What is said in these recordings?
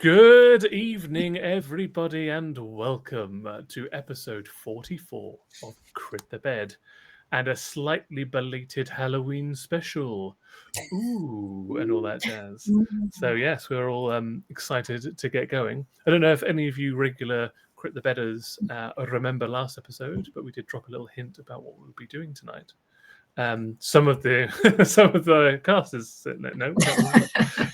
Good evening, everybody, and welcome to episode 44 of Crit the Bed and a slightly belated Halloween special. Ooh, and all that jazz. So, yes, we're all excited to get going. I don't know if any of you regular Crit the Bedders remember last episode, but we did drop a little hint about what we'll be doing tonight. Some of the some of the casters no,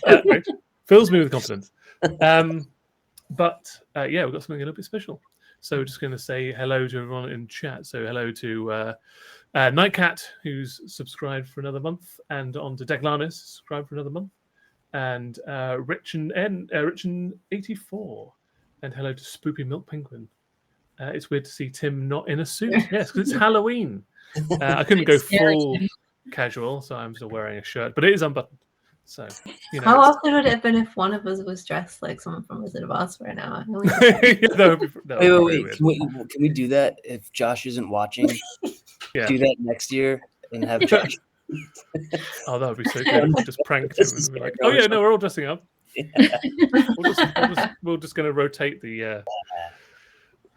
right, fills me with confidence. But yeah, we've got something a little bit special. So we're just going to say hello to everyone in chat. So hello to Nightcat, who's subscribed for another month, and on to Declanus, subscribed for another month, and Richin84, and hello to Spoopy Milk Penguin. It's weird to see Tim not in a suit. Yes, because it's Halloween. I couldn't go full casual, so I'm still wearing a shirt, but it is unbuttoned. So, you know, how awesome would it have been if one of us was dressed like someone from Wizard of Oz for an hour? Wait. Can we do that if Josh isn't watching? Yeah. Do that next year and have Josh. Oh, that would be so good. Just prank him and be like, "Oh yeah, no, we're all dressing up." Yeah. We're just going to rotate the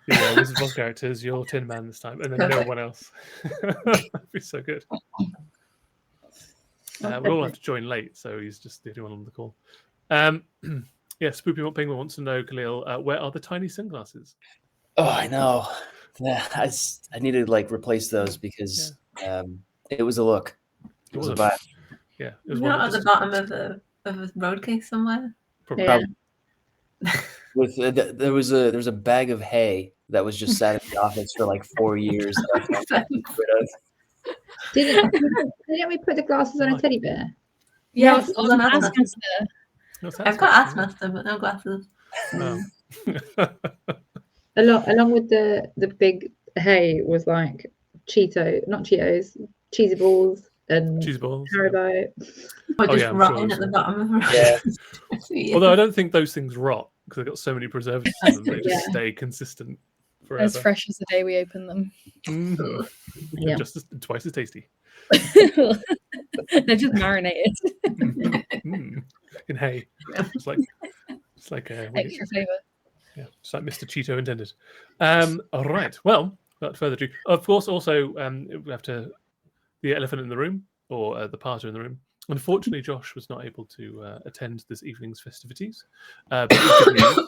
Wizard of Oz characters. You're Tin Man this time, and then no one else. That'd be so good. We'll all have to join late, so he's just the only one on the call. Yeah, Spoopy Milk Penguin wants to know, Kahlil, where are the tiny sunglasses? Oh, I know. Yeah, I need to replace those because it was a look. It was a vibe. Yeah, it was not at the bottom of a road case somewhere. Probably. Yeah. There was a bag of hay that was just sat in the office for 4 years. Didn't we put the glasses on a teddy bear? Yes, on Taskmaster. I've got Taskmaster, but no glasses. Oh. Along with the big hay was not Cheetos, cheesy balls and Haribo. Or just rotting at the bottom of the road. Yeah. Although I don't think those things rot because they've got so many preservatives in them, they just stay consistent forever. As fresh as the day we open them. Mm-hmm. Yeah. Just twice as tasty. They're just marinated. In hay. It's like extra flavour. Yeah, just like Mr. Cheeto intended. All right. Well, without further ado, of course, also we have to the elephant in the room or the parter in the room. Unfortunately, Josh was not able to attend this evening's festivities. But it's good news.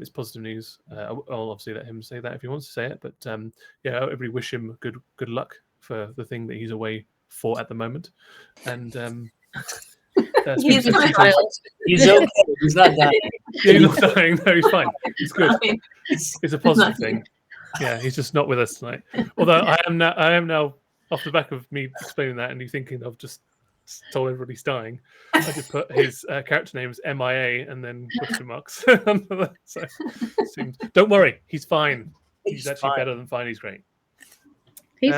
It's positive news. I'll obviously let him say that if he wants to say it. But yeah, everybody wish him good luck for the thing that he's away for at the moment. And he's okay. He's not dying. Yeah, he's not dying. No, he's fine. It's good. It's a positive thing. Yeah, he's just not with us tonight. Although I am now off the back of me explaining that and you thinking I've just told everybody he's dying. I just put his character name as MIA and then question marks. So, don't worry, he's fine. He's actually better than fine. He's great. He's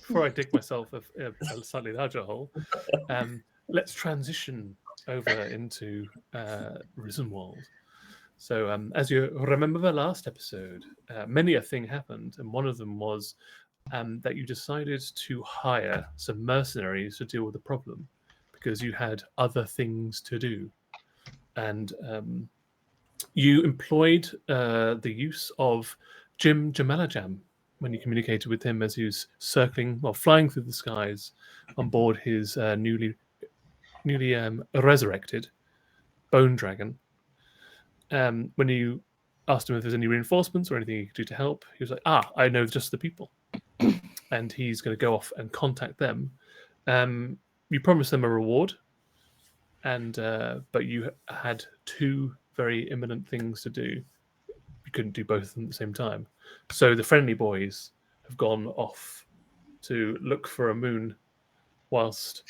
before I dig myself a slightly larger hole, let's transition over into Risenwald. So, as you remember the last episode, many a thing happened, and one of them was that you decided to hire some mercenaries to deal with the problem because you had other things to do. And you employed the use of Jim Jamalajam when you communicated with him as he was flying through the skies on board his newly resurrected bone dragon. When you asked him if there's any reinforcements or anything he could do to help, he was like, I know just the people. And he's going to go off and contact them. You promised them a reward, but you had two very imminent things to do. You couldn't do both of them at the same time. So the friendly boys have gone off to look for a moon whilst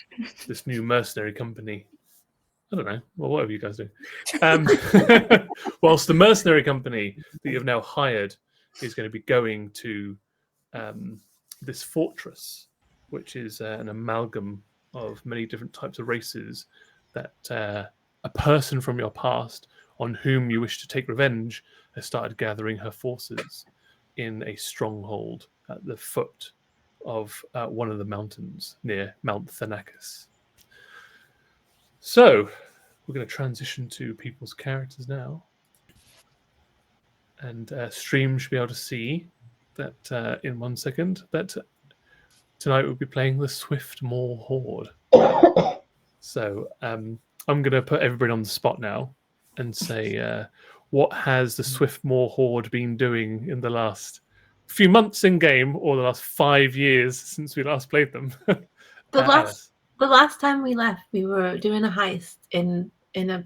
this new mercenary company, I don't know, well, whatever you guys do, whilst the mercenary company that you've now hired is going to be going to this fortress, which is an amalgam of many different types of races that a person from your past on whom you wish to take revenge has started gathering her forces in a stronghold at the foot of one of the mountains near Mount Thanakis. So, we're going to transition to people's characters now. And stream should be able to see that in 1 second that tonight we'll be playing the Swiftmaw Horde. So I'm going to put everybody on the spot now and say, what has the Swiftmaw Horde been doing in the last few months in game, or the last 5 years since we last played them? The last time we left, we were doing a heist in a.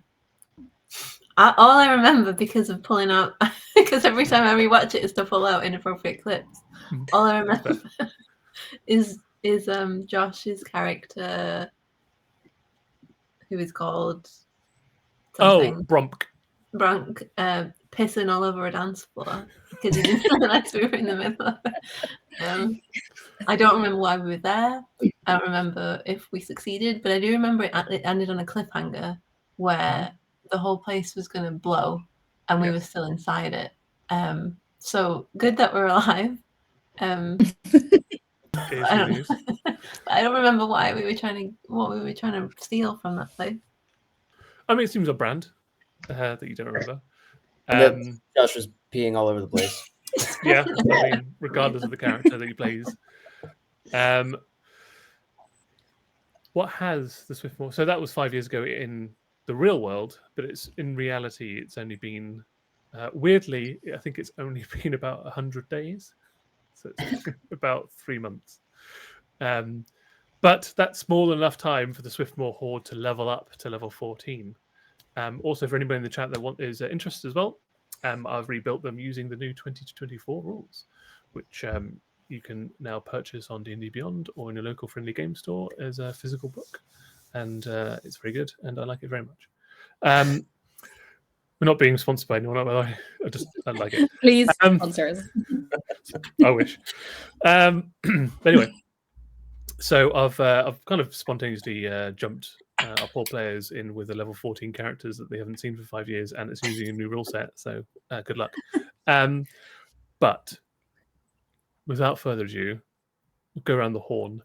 All I remember, because of pulling out, because every time I rewatch it is to pull out inappropriate clips. All I remember is Josh's character, who is called something. Brunk, pissing all over a dance floor because he didn't realize we were in the middle of it. I don't remember why we were there. I don't remember if we succeeded, but I do remember it ended on a cliffhanger where the whole place was going to blow and we were still inside it. So good that we're alive. I don't remember what we were trying to steal from that place. I mean, it seems a brand that you don't remember. Josh was peeing all over the place. Yeah, I mean, regardless of the character that he plays. What has the Swiftmaw? So that was 5 years ago in the real world, but it's in reality, it's only been weirdly, I think it's only been about 100 days. So it's about 3 months. But that's small enough time for the Swiftmaw Horde to level up to level 14. Also, for anybody in the chat that is interested as well, I've rebuilt them using the new 20 to 24 rules, which you can now purchase on D&D Beyond or in your local friendly game store as a physical book. And it's very good, and I like it very much. We're not being sponsored by anyone, by the way. I like it. Please sponsor us. I wish. Anyway, so I've kind of spontaneously jumped our poor players in with a level 14 characters that they haven't seen for 5 years, and it's using a new rule set. So good luck. But without further ado, we'll go around the horn,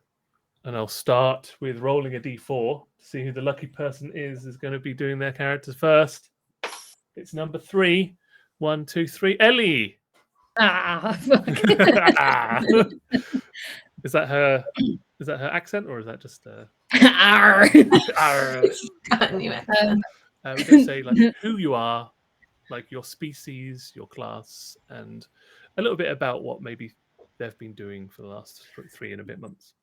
and I'll start with rolling a d4 to see who the lucky person is going to be doing their characters first. It's number 3. 1, 2, 3. Ellie. Fuck. Is that her accent, or is that just Arr. We can say like who you are, like your species, your class, and a little bit about what maybe they've been doing for the last 3 and a bit months.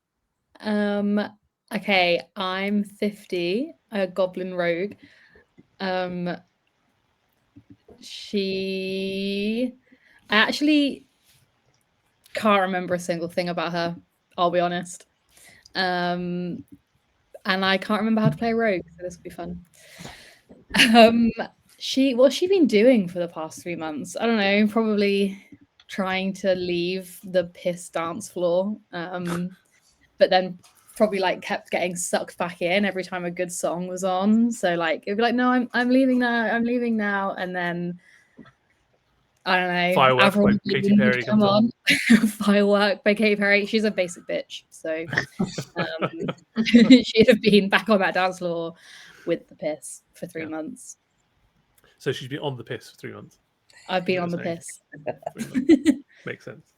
Okay, I'm 50, a goblin rogue. I actually can't remember a single thing about her, I'll be honest. And I can't remember how to play rogue, so this will be fun. What's she been doing for the past 3 months? I don't know, probably trying to leave the piss dance floor. But then probably like kept getting sucked back in every time a good song was on. So like it'd be like, no, I'm leaving now, and then I don't know. Firework by Katy Perry comes on. Firework by Katy Perry. She's a basic bitch, so she'd have been back on that dance floor with the piss for 3 months. So she's been on the piss for 3 months. I've been on the piss. Makes sense.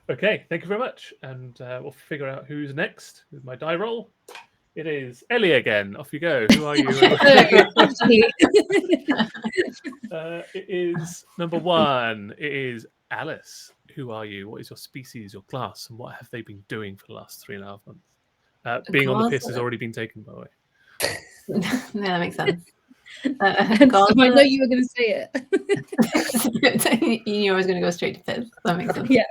Okay, thank you very much, and we'll figure out who's next with my die roll. It is Ellie again. Off you go. Who are you? It is number 1. It is Alice. Who are you? What is your species, your class, and what have they been doing for the last 3.5 months? Being on the piss has already been taken, by the way. No, that makes sense. I know you were going to say it. You knew I was going to go straight to piss. That makes sense. Yeah.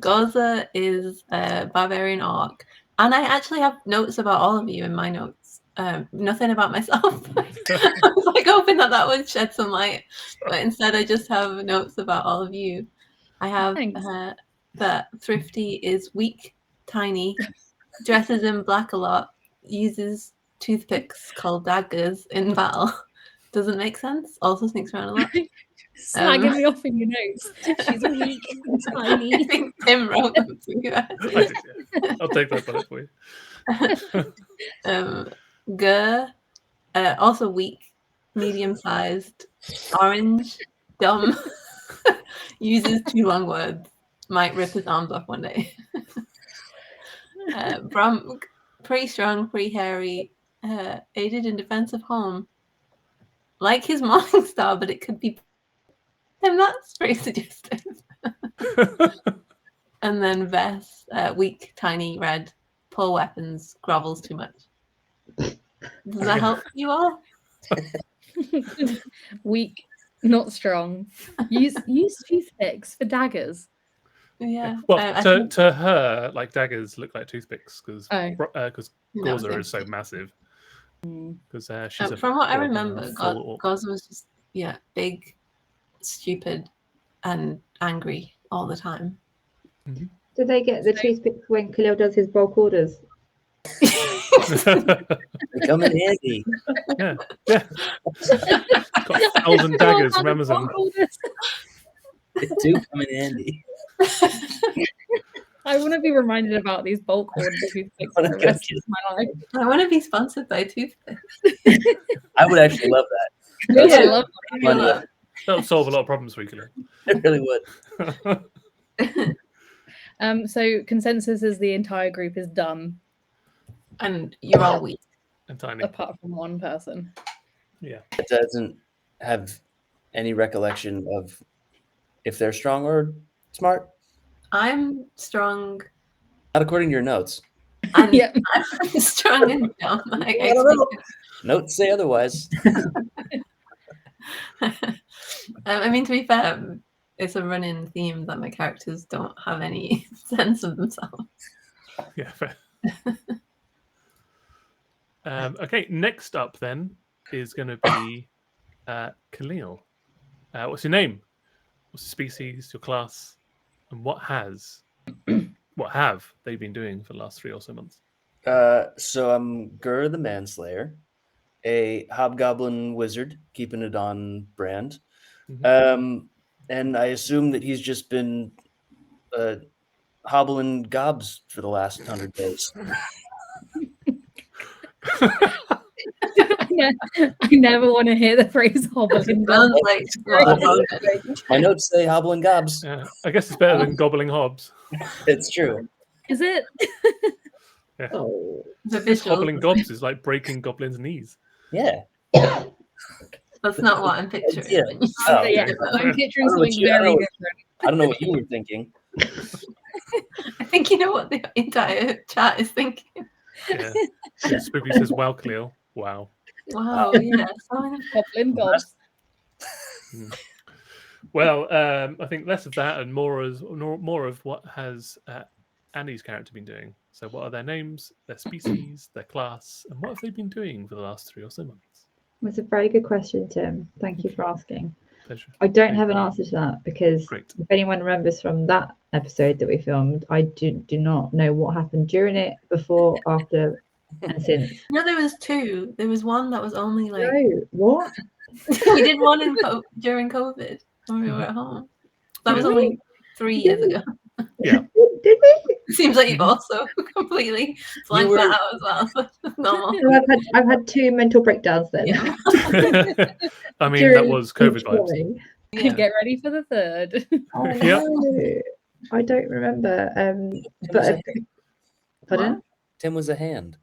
Goza is a barbarian orc. And I actually have notes about all of you in my notes. Nothing about myself. I was like hoping that would shed some light. But instead I just have notes about all of you. I have that Thrifty is weak, tiny, dresses in black a lot, uses toothpicks called daggers in battle. Doesn't make sense. Also sneaks around a lot. Slagging me off in your notes. She's weak and tiny. I think Tim wrote them to you. I'll take that bullet for you. Gur Also weak, medium-sized, orange, dumb, uses 2 long words, might rip his arms off one day. Pretty strong, pretty hairy, aided in defense of home. Like his morning star, but it could be... And that's very suggestive. And then Vess, weak, tiny, red, pull weapons, grovels too much. Does that help you all? Weak, not strong. Use toothpicks for daggers. Yeah. Well, to her, like daggers look like toothpicks because Gauza is so massive. Because she's from what I remember, Gauza was just big, stupid, and angry all the time. Mm-hmm. Do they get the toothpicks when Kahlil does his bulk orders? They come in handy. Yeah. Got 1,000 daggers from Amazon. They do come in handy. I want to be reminded about these bulk order toothpicks for the rest of my life. I want to be sponsored by toothpicks. I would actually love that. I love that. That would solve a lot of problems for you, Kahlil. It really would. So consensus is the entire group is done. And you're all weak. And tiny. Apart from one person. Yeah. It doesn't have any recollection of if they're strong or smart. I'm strong. Not according to your notes. I'm strong and dumb. I don't know. Notes say otherwise. I mean, to be fair, it's a running theme that my characters don't have any sense of themselves. Yeah, fair. Okay, next up then is going to be Kahlil. What's your name? What's your species, your class, and what have they been doing for the last 3 or so months? So I'm Gur the Manslayer, a hobgoblin wizard, keeping it on brand. Mm-hmm. And I assume that he's just been hobbling gobs for the last 100 days. I never want to hear the phrase hobbling gobs. My notes say hobbling gobs. Yeah, I guess it's better than gobbling hobs. It's true. Is it? Yeah. Hobbling gobs is like breaking goblins' knees. Yeah. That's not what I'm picturing. Yeah. I'm picturing something very different. I don't know what you were thinking. I think you know what the entire chat is thinking. Yeah. Spooky says, "Wow, Kahlil. Wow." Wow. Yeah. Goblin gobs. Well, I think less of that and more of what has Annie's character been doing. So, what are their names, their species, their class, and what have they been doing for the last 3 or so months? That's a very good question, Tim. Thank you for asking. Pleasure. I don't have an answer to that because if anyone remembers from that episode that we filmed, I do not know what happened during it, before, after, and since. No, there was 2. There was one that was only like... No, what? We did one during COVID when we were at home. That was only 3 years ago. Yeah. Did we? It seems like you've also completely blanked that out as well. Normal. So I've had 2 mental breakdowns then. Yeah. I mean, that was COVID vibes. Yeah. Get ready for the 3rd. Oh, no. I don't remember. Pardon? Tim was a hand.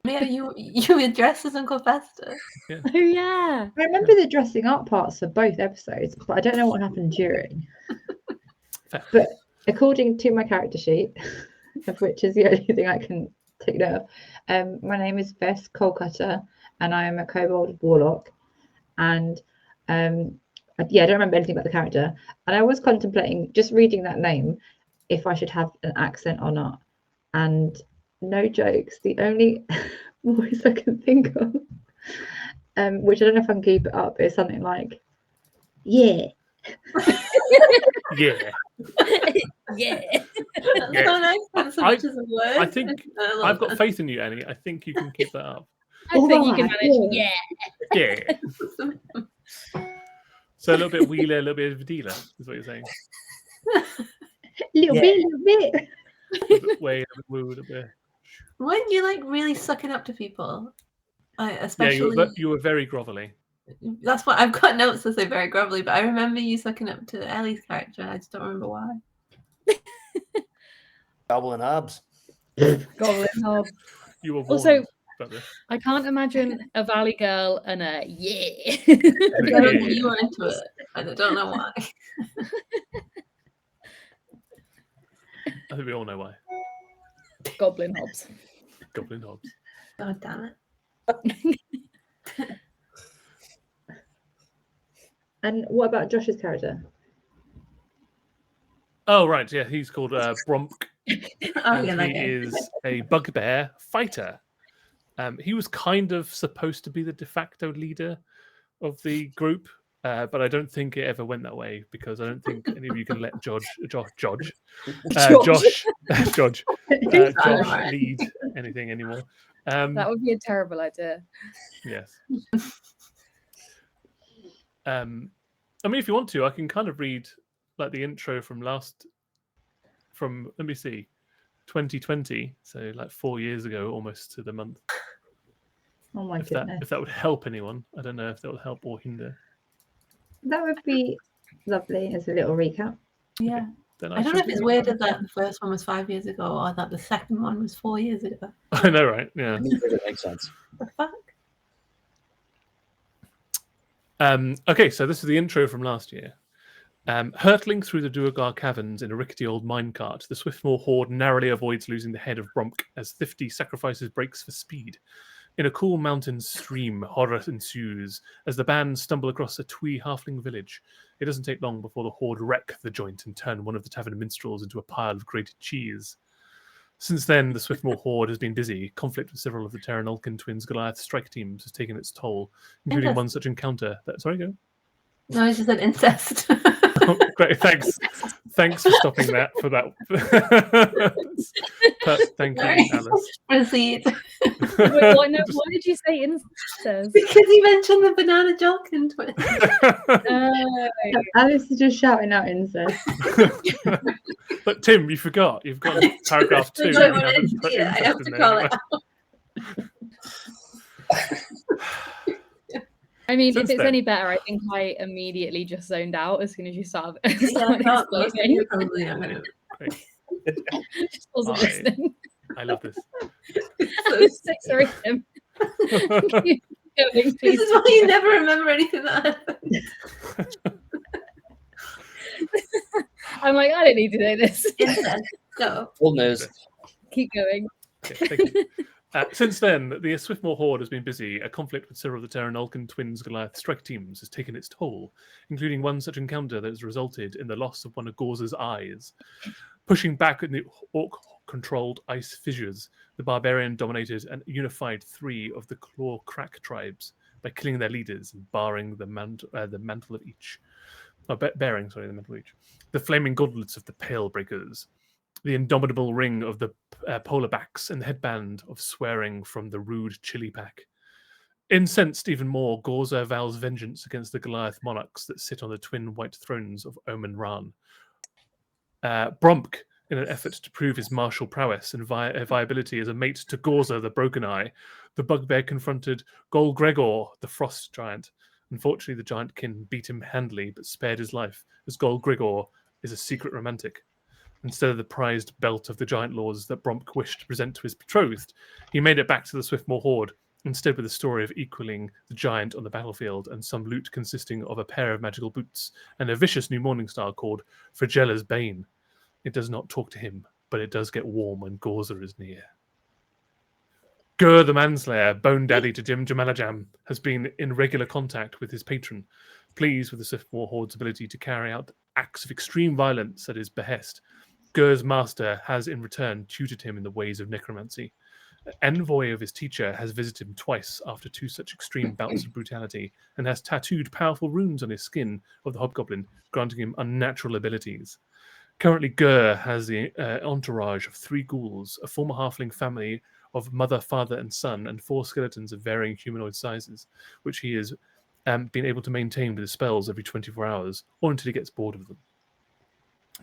Yeah, you were dressed as Uncle Fester. Yeah. Oh yeah. I remember the dressing up parts for both episodes, but I don't know what happened during. But according to my character sheet, of which is the only thing I can take note of, my name is Vess Coalcutter, and I am a kobold warlock. And I don't remember anything about the character. And I was contemplating, just reading that name, if I should have an accent or not. And no jokes, the only voice I can think of, which I don't know if I can keep it up, is something like, yeah. Yeah. Yeah. That's so nice. That's so much as a word. I think I've got faith in you, Annie. I think you can keep that up. I think you can manage. Yeah. So a little bit of Wheeler, a little bit of Vidila, is what you're saying. Little bit. Way a little bit. Weren't you like really sucking up to people Especially, you were very grovelly. That's what I've got notes that say very grovelly, but I remember you sucking up to Ellie's character, and I just don't remember why. Goblin Hobbs. Goblin Hob. You were warned Also, about this. I can't imagine a valley girl and a yeah. You were into it, and I don't know why. I think we all know why. Goblin Hobbs. Goblin Hobbs. God damn it. And what about Josh's character? Oh, right. Yeah, he's called Bromk. Oh, yeah, He is a bugbear fighter. He was kind of supposed to be the de facto leader of the group, but I don't think it ever went that way because I don't think any of you can let Josh lead anything anymore. That would be a terrible idea. Yes. I mean, if you want to, I can kind of read like the intro from let me see, 2020, so like 4 years ago, almost to the month. Oh my goodness. If that would help anyone. I don't know if that would help or hinder. That would be lovely as a little recap. Yeah. Then I don't know if it's weird that the first one was 5 years ago or that the second one was 4 years ago. I know, right? Yeah. It makes sense. What the fuck? Okay, so this is the intro from last year. Hurtling through the Duergar caverns in a rickety old minecart, the Swiftmaw Horde narrowly avoids losing the head of Bromk as Thrifty sacrifices brakes for speed. In a cool mountain stream, horror ensues as the band stumble across a twee halfling village. It doesn't take long before the Horde wreck the joint and turn one of the tavern minstrels into a pile of grated cheese. Since then, the Swiftmaw Horde has been busy. Conflict with several of the Terranolcan twins' Goliath strike teams has taken its toll, including one such encounter. Sorry, go. No, I just said incest. Oh, great, thanks. Thanks for stopping that. For that. Thank you, Alice. Proceed. Wait, why did you say incest? Because you mentioned the banana Jolkin twins. Alice is just shouting out incest. But Tim, you forgot. You've got paragraph 2. I have to call it out. I mean, if it's any better, I think I immediately just zoned out as soon as you started. Just wasn't listening. I love this. So sorry, Tim. Keep going, please. This is why you never remember anything that happened. I'm like, I don't need to know this. Go. Old news. Keep going. Okay, thank you. Since then, the Swiftmaw Horde has been busy. A conflict with several of the Terranolcan twins' Goliath strike teams has taken its toll, including one such encounter that has resulted in the loss of one of Gorza's eyes. Pushing back in the orc-controlled ice fissures, the barbarian dominated and unified 3 of the Claw Crack tribes by killing their leaders and barring the mantle of each. Bearing the mantle of each. The flaming gauntlets of the Pale Breakers. The indomitable ring of the polar backs and the headband of swearing from the rude chili pack. Incensed even more, Gorza vows vengeance against the Goliath monarchs that sit on the twin white thrones of Omen Ran. Bromk, in an effort to prove his martial prowess and viability as a mate to Gorza the Broken Eye, the bugbear confronted Gol Gregor, the frost giant. Unfortunately, the giant kin beat him handily, but spared his life, as Gol Gregor is a secret romantic. Instead of the prized belt of the giant lords that Bromk wished to present to his betrothed, he made it back to the Swiftmaw Horde, instead with a story of equaling the giant on the battlefield and some loot consisting of a pair of magical boots and a vicious new morning star called Fragella's Bane. It does not talk to him, but it does get warm when Gorza is near. Gur the Manslayer, bone daddy to Jim Jamalajam, has been in regular contact with his patron, pleased with the Swiftmaw Horde's ability to carry out acts of extreme violence at his behest. Gur's master has in return tutored him in the ways of necromancy. An envoy of his teacher has visited him twice after 2 such extreme bouts of brutality and has tattooed powerful runes on his skin of the hobgoblin, granting him unnatural abilities. Currently, Gur has the entourage of 3 ghouls, a former halfling family of mother, father, and son, and 4 skeletons of varying humanoid sizes, which he has been able to maintain with his spells every 24 hours, or until he gets bored of them.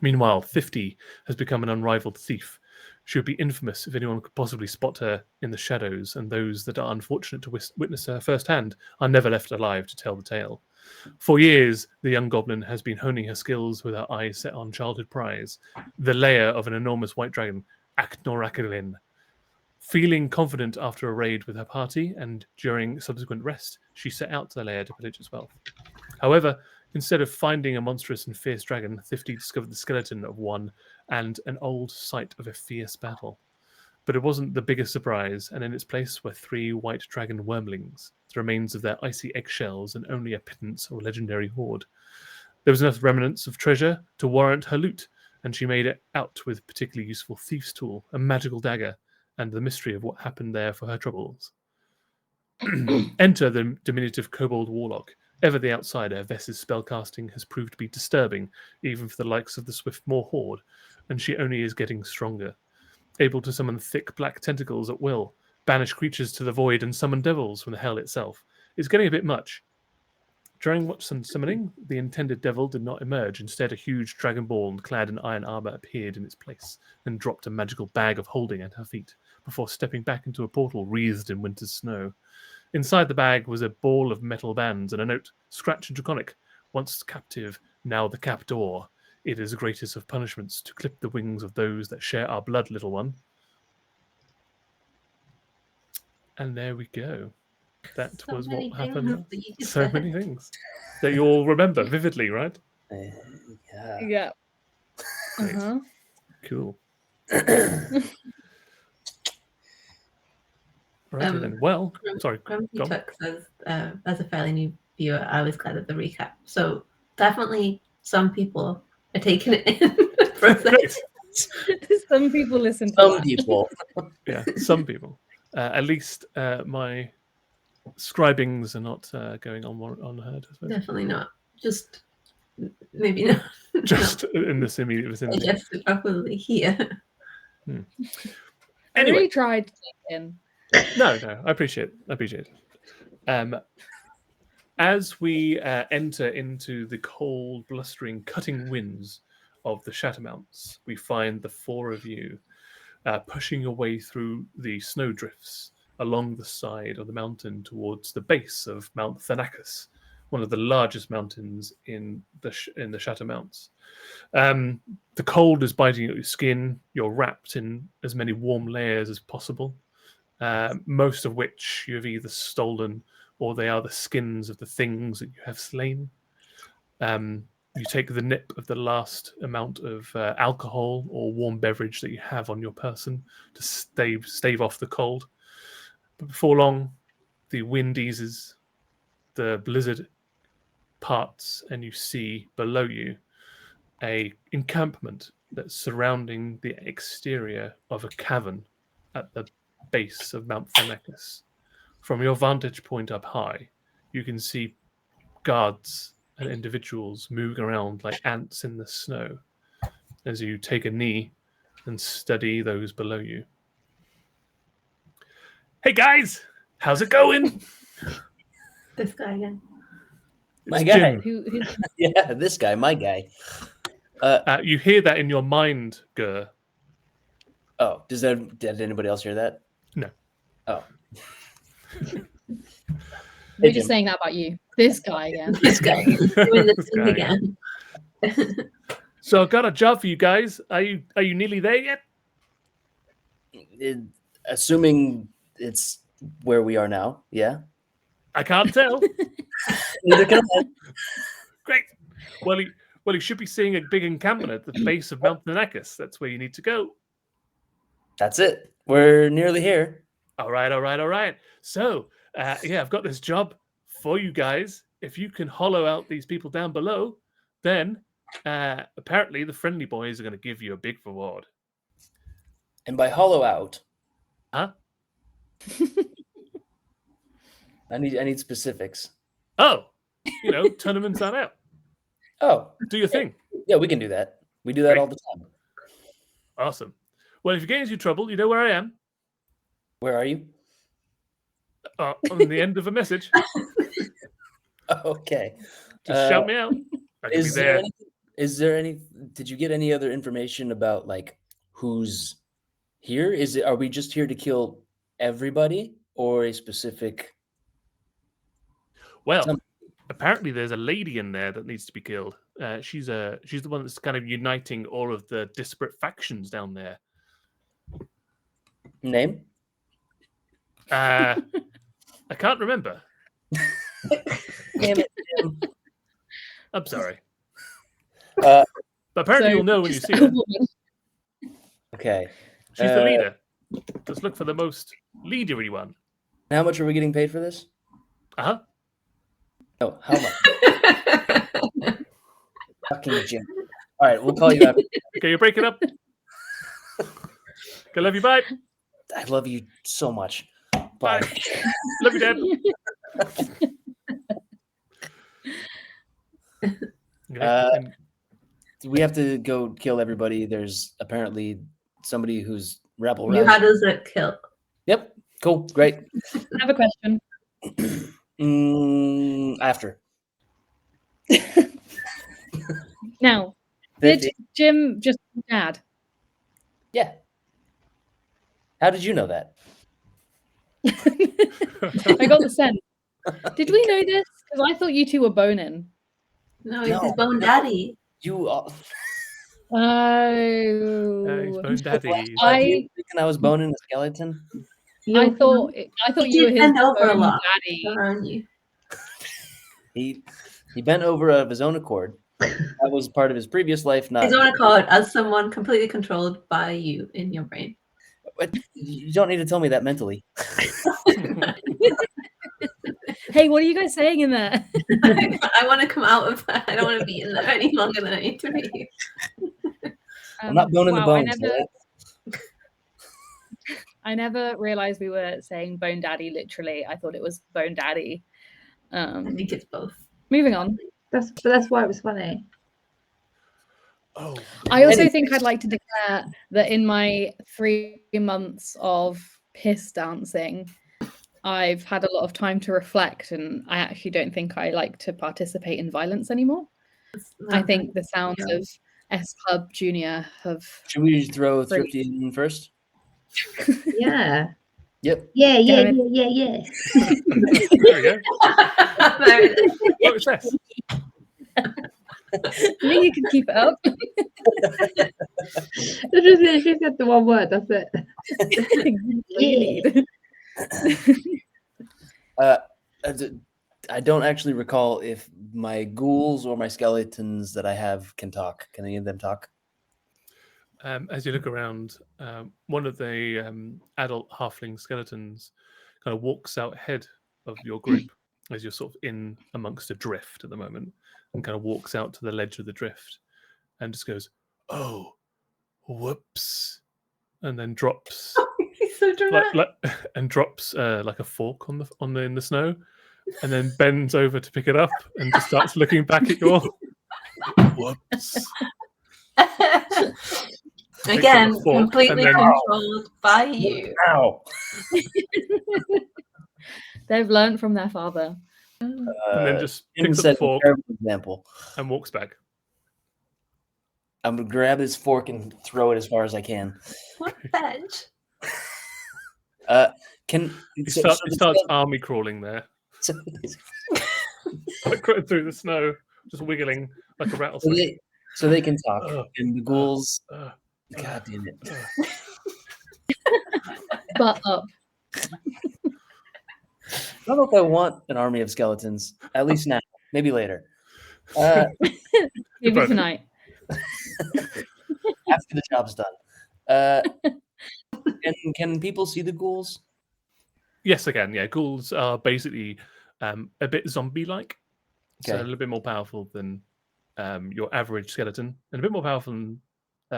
Meanwhile, 50 has become an unrivaled thief. She would be infamous if anyone could possibly spot her in the shadows, and those that are unfortunate to witness her firsthand are never left alive to tell the tale. For years, the young goblin has been honing her skills with her eyes set on childhood prize, the lair of an enormous white dragon, Aknorakalin. Feeling confident after a raid with her party and during subsequent rest, she set out to the lair to pillage its wealth. However, instead of finding a monstrous and fierce dragon, Thrifty discovered the skeleton of one and an old site of a fierce battle. But it wasn't the biggest surprise, and in its place were 3 white dragon wormlings, the remains of their icy eggshells and only a pittance or legendary hoard. There was enough remnants of treasure to warrant her loot, and she made it out with a particularly useful thief's tool, a magical dagger, and the mystery of what happened there for her troubles. Enter the diminutive kobold warlock. Ever the outsider, Vess's spellcasting has proved to be disturbing, even for the likes of the Swiftmaw Horde, and she only is getting stronger. Able to summon thick black tentacles at will, banish creatures to the void, and summon devils from the hell itself. It's getting a bit much. During some summoning, the intended devil did not emerge. Instead, a huge dragon ball clad in iron armor appeared in its place and dropped a magical bag of holding at her feet, before stepping back into a portal wreathed in winter's snow. Inside the bag was a ball of metal bands and a note, scratched and draconic. Once captive, now the captor. It is the greatest of punishments to clip the wings of those that share our blood, little one. And there we go. That was what happened. So many things that you all remember vividly, right? Yeah. Uh-huh. Cool. Right then. Well, sorry. Grumpy Tuck says, as a fairly new viewer, I was glad of the recap. So definitely some people are taking it in. Some people listen to some people. Yeah, some people. At least my scribings are not going unheard. Definitely not. Just maybe not. Just in this immediate vicinity. Yes, probably here. Anyway, I really tried to take in. No, I appreciate it. As we enter into the cold, blustering, cutting winds of the Shattermounts, we find the 4 of you pushing your way through the snowdrifts along the side of the mountain towards the base of Mount Thanakis, one of the largest mountains in the Shattermounts. The cold is biting at your skin. You're wrapped in as many warm layers as possible, most of which you have either stolen or they are the skins of the things that you have slain. You take the nip of the last amount of alcohol or warm beverage that you have on your person to stave off the cold. But before long, the wind eases, the blizzard parts, and you see below you a encampment that's surrounding the exterior of a cavern at the base of Mount Thanakis. From your vantage point up high, you can see guards and individuals moving around like ants in the snow as you take a knee and study those below you. Hey guys, how's it going? This guy again. My guy. Who? Yeah, this guy, my guy. You hear that in your mind, Gur. Oh, did anybody else hear that? No. Oh. We're just saying that about you. This guy again. This guy doing this This thing guy. again. So I've got a job for you guys. Are you nearly there yet? Assuming it's where we are now, yeah. I can't tell. Neither can I. Great. Well, you should be seeing a big encampment at the base of Mount Thanakis. That's where you need to go. That's it. We're nearly here. All right. So, I've got this job for you guys. If you can hollow out these people down below, then apparently the friendly boys are going to give you a big reward. And by hollow out, Huh? I need specifics. Oh, turn them inside out. Oh, Do your thing. yeah, we can do that. We do that Great. all the time. Awesome. Well, if you get into trouble, you know where I am. Where are you? On the end of a message. Okay. Just shout me out. I can be there. Did you get any other information about like who's Here is it? Are we just here to kill everybody or a specific? Well, apparently there's a lady in there that needs to be killed. She's the one that's kind of uniting all of the disparate factions down there. Name? I can't remember. Damn it. I'm sorry. Uh, But apparently So, you'll know when you just see a her. woman. okay. She's the leader. Let's look for the most leadery one. How much are we getting paid for this? Uh-huh. No, how much? Fucking Jim. All right, we'll call you after. Okay, you break it up. Okay, love you, bye. I love you so much. Bye. Bye. Love you, Dad. Okay, and- We have to go kill everybody. There's apparently somebody who's rebel. You had us at kill. Yep. Cool. Great. I have a question. After. Now, 50. did Jim just dad? Yeah. How did you know that? I got the sense. Did we know this? Because I thought you two were boning. No, he's his bone daddy. You are. Oh. He's bone daddy. Thinking I was boning a skeleton. I thought you were his bend over a bone lot daddy. around you. He bent over of his own accord. That was part of his previous life. Not His own accord as someone completely controlled by you in your brain. But you don't need to tell me that mentally. Hey, what are you guys saying in there? I want to come out of that. I don't want to be in there any longer than I need to be. I'm not boning the wow, bones. I never realized we were saying bone daddy literally. I thought it was bone daddy. I think it's both. Moving on. That's why it was funny. Oh, I also think I'd like to declare that in my 3 months of piss dancing, I've had a lot of time to reflect, and I actually don't think I like to participate in violence anymore. I think the sounds of S Club Junior have. Should we throw Thrifty in first? Yeah. Yep. Yeah. there we go. What was that? I think you can keep it up. She said the one word. That's it. I don't actually recall if my ghouls or my skeletons that I have can talk. Can any of them talk? As you look around, one of the adult halfling skeletons kind of walks out ahead of your group as you're sort of in amongst a drift at the moment, and kind of walks out to the ledge of the drift and just goes, "Oh, whoops," and then drops He's so dramatic. and drops like a fork in the snow, and then bends over to pick it up and just starts looking back at you all. Whoops. Again, fork, completely and then- controlled by you. Ow. They've learned from their father. And then just Jim picks up said the fork a terrible example. and walks back. I'm gonna grab his fork and throw it as far as I can. What bench? Can He so- starts, so he the starts skele- army crawling there, so- like going through the snow, just wiggling like a so rattlesnake. they can talk. Ugh. And the ghouls. Uh, God damn it. Butt up. I don't know if I want an army of skeletons. At least now. Maybe later. Maybe Both. tonight. After the job's done. Can people see the ghouls? yes, again, yeah. Ghouls are basically a bit zombie-like, so a Okay. little bit more powerful than your average skeleton, and a bit more powerful than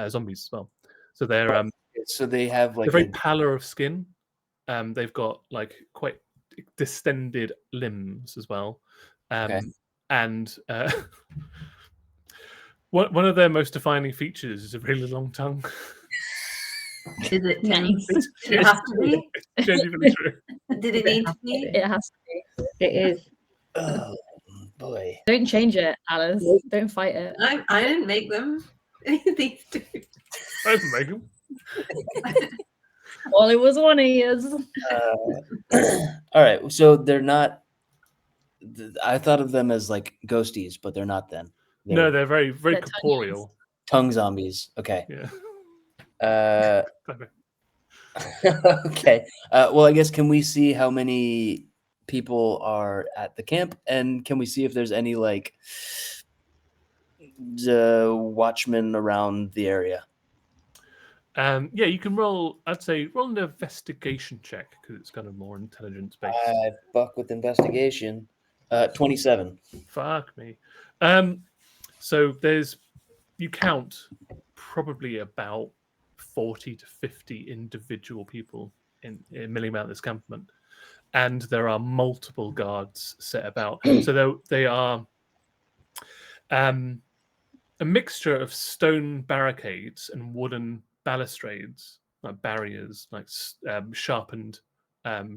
zombies as well. So they're So they have like they're very pallor of skin. They've got like quite distended limbs as well. Okay. And one of their most defining features is a really long tongue. Is it Nice. Did it have to be? It's genuinely true. Did it need to be? It has to be. It is. oh boy. Don't change it, Alice. Don't fight it. I didn't make them. These two. I didn't make 'em. Well, it was one of yours. All right, so they're not. I thought of them as like ghosties, but they're not. Then No, they're very, very They're corporeal. tongue zombies. Okay. Yeah. Okay. Well, I guess can we see how many people are at the camp, and can we see if there's any like watchmen around the area? Yeah, you can roll. I'd say roll an investigation check because it's kind of more intelligence based. I buck with investigation. 27. Fuck me. So you count probably about 40 to 50 individual people in milling about this campment, and there are multiple guards set about. So they are a mixture of stone barricades and wooden balustrades, like barriers, like sharpened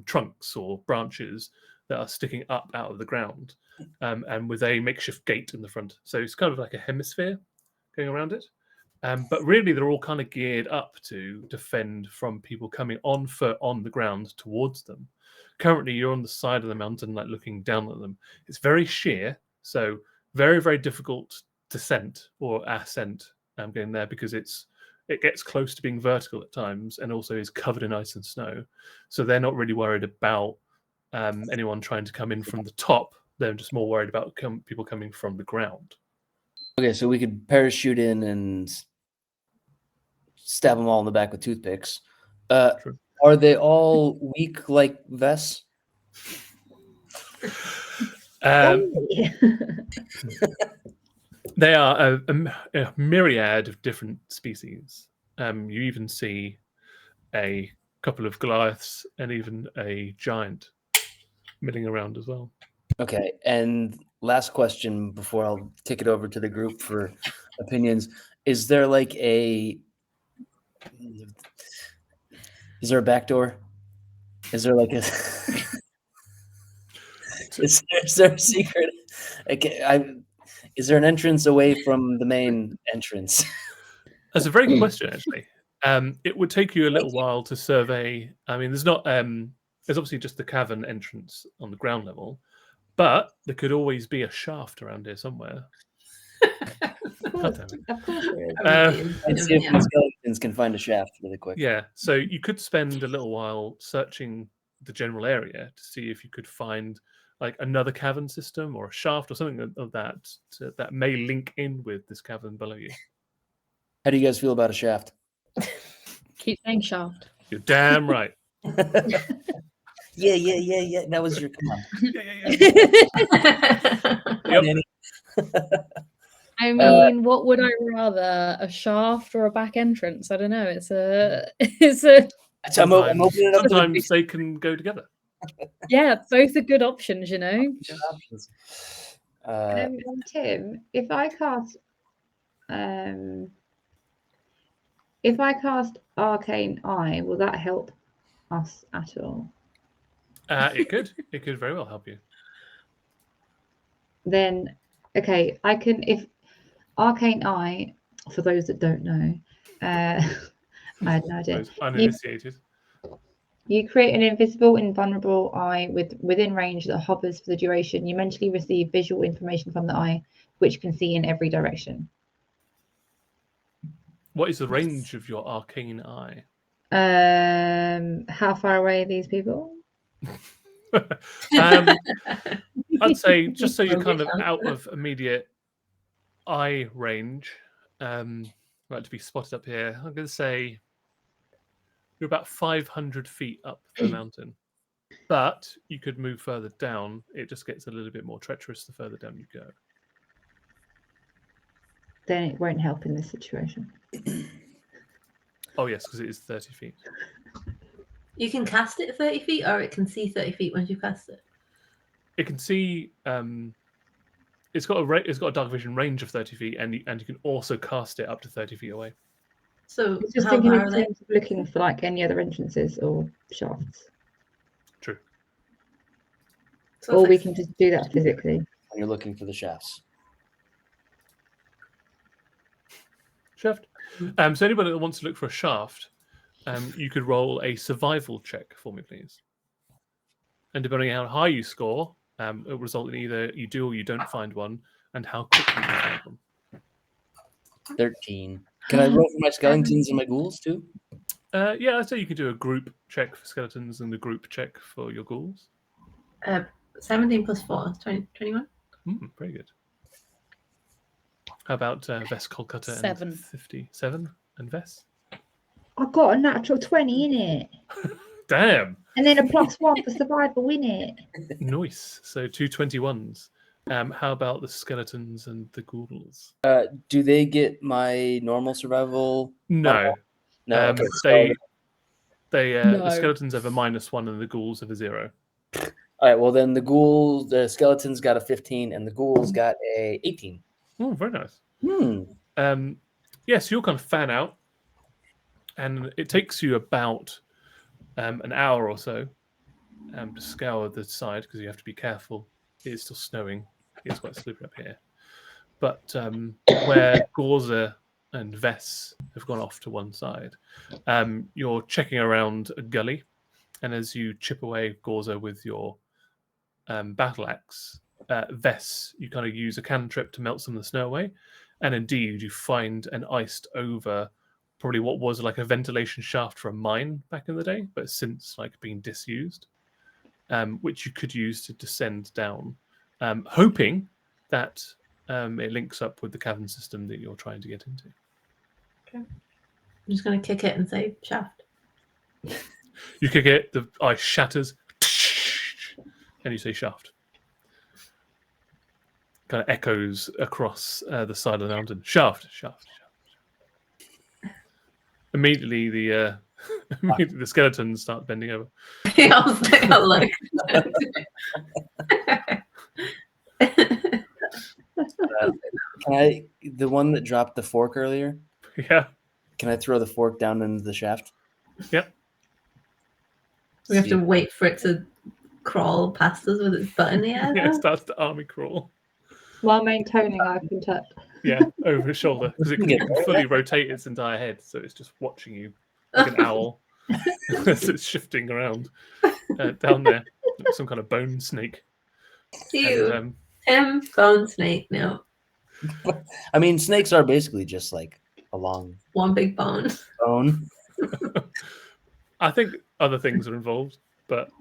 trunks or branches that are sticking up out of the ground, and with a makeshift gate in the front. So it's kind of like a hemisphere going around it. But really, they're all kind of geared up to defend from people coming on foot on the ground towards them. Currently, you're on the side of the mountain, like looking down at them. It's very sheer, so very, very difficult descent or ascent getting there because it gets close to being vertical at times and also is covered in ice and snow. So they're not really worried about anyone trying to come in from the top. They're just more worried about people coming from the ground. Okay, so we could parachute in and stab them all in the back with toothpicks. True. Are they all weak like vests? They are a myriad of different species. You even see a couple of Goliaths and even a giant milling around as well. Okay, and last question before I'll kick it over to the group for opinions. Is there like is there a back door? Is there like a is there a secret? Okay, is there an entrance away from the main entrance? That's a very good question, actually. It would take you a little while to survey. I mean, there's not. There's obviously just the cavern entrance on the ground level, but there could always be a shaft around here somewhere. Of course there is. Let's see if the skeletons can find a shaft really quick. Yeah, so you could spend a little while searching the general area to see if you could find like another cavern system or a shaft or something of that that may link in with this cavern below you. How do you guys feel about a shaft? Keep saying shaft. You're damn right. Yeah. That was your command. Yep. I mean, what would I rather, a shaft or a back entrance? I don't know. It's a. I'm opening it up. Sometimes they can go together. Yeah, both are good options, you know. Tim, if I cast Arcane Eye, will that help us at all? It could very well help you. Then, okay, I can, if Arcane Eye, for those that don't know, I had no idea. Those uninitiated. You create an invisible, invulnerable eye within range that hovers for the duration. You mentally receive visual information from the eye, which can see in every direction. What is the range of your arcane eye? How far away are these people? I'd say just so you're kind of out of immediate eye range, right to be spotted up here. I'm going to say you're about 500 feet up the mountain, but you could move further down. It just gets a little bit more treacherous the further down you go. Then it won't help in this situation. Oh yes, because it is 30 feet. You can cast it 30 feet, or it can see 30 feet once you cast it. It can see. It's got a dark vision range of 30 feet, and you can also cast it up to 30 feet away. So Just how thinking far in are they? terms of looking for like any other entrances or shafts, True. So or it's we like- can just do that physically. When you're looking for the shafts. Shaft. So anybody that wants to look for a shaft, you could roll a survival check for me, please. And depending on how high you score, it will result in either you do or you don't find one, and how quickly you find one. 13. Can I roll for my skeletons and my ghouls too? Yeah, I'd say you can do a group check for skeletons and a group check for your ghouls. 17 plus 4, 21. Very good. How about Vess Kolkata 7. and 57 and Vess? I got a natural 20 in it. Damn. And then a +1 for survival in it. Nice. So 2 21s. How about the skeletons and the ghouls? Do they get my normal survival? No. No. Okay. The skeletons have a -1 and the ghouls have a 0. All right. Well, then the skeletons got a 15 and the ghouls got a 18. Oh, very nice. Yes, you'll kind of fan out, and it takes you about an hour or so to scour the side because you have to be careful. It is still snowing. It's quite slippery up here. But where Gorza and Vess have gone off to one side, you're checking around a gully, and as you chip away Gorza with your battle axe, Vess, you kind of use a cantrip to melt some of the snow away, and indeed you find an iced over probably what was like a ventilation shaft for a mine back in the day, but since like been disused, which you could use to descend down, hoping that it links up with the cavern system that you're trying to get into. Okay. I'm just going to kick it and say shaft. You kick it, the ice shatters, and you say shaft. Kind of echoes across the side of the mountain. Shaft, shaft, shaft. Immediately, the skeletons start bending over. I'll look. Can I, the one that dropped the fork earlier? Yeah. Can I throw the fork down into the shaft? Yep. We have to wait for it to crawl past us with its butt in the air. Yeah, it starts to army crawl. While maintaining eye contact. Yeah, over his shoulder. Because it can fully rotate its entire head, so it's just watching you like an owl as it's shifting around down there. Like some kind of bone snake. Cute. Bone snake, no. I mean, snakes are basically just like a long... One big bone. I think other things are involved, but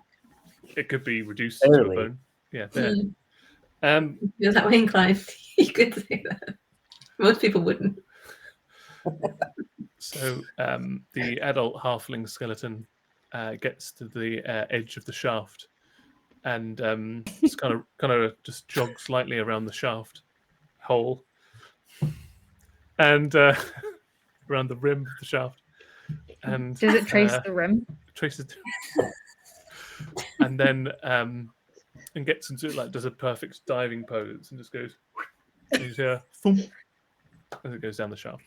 it could be reduced to a bone. Yeah, there. You're that way inclined. You could say that. Most people wouldn't. So the adult halfling skeleton gets to the edge of the shaft and just kind of just jogs lightly around the shaft hole and around the rim of the shaft. And does it trace the rim? Traces, and then and gets into it, like does a perfect diving pose and just goes thump, as it goes down the shaft.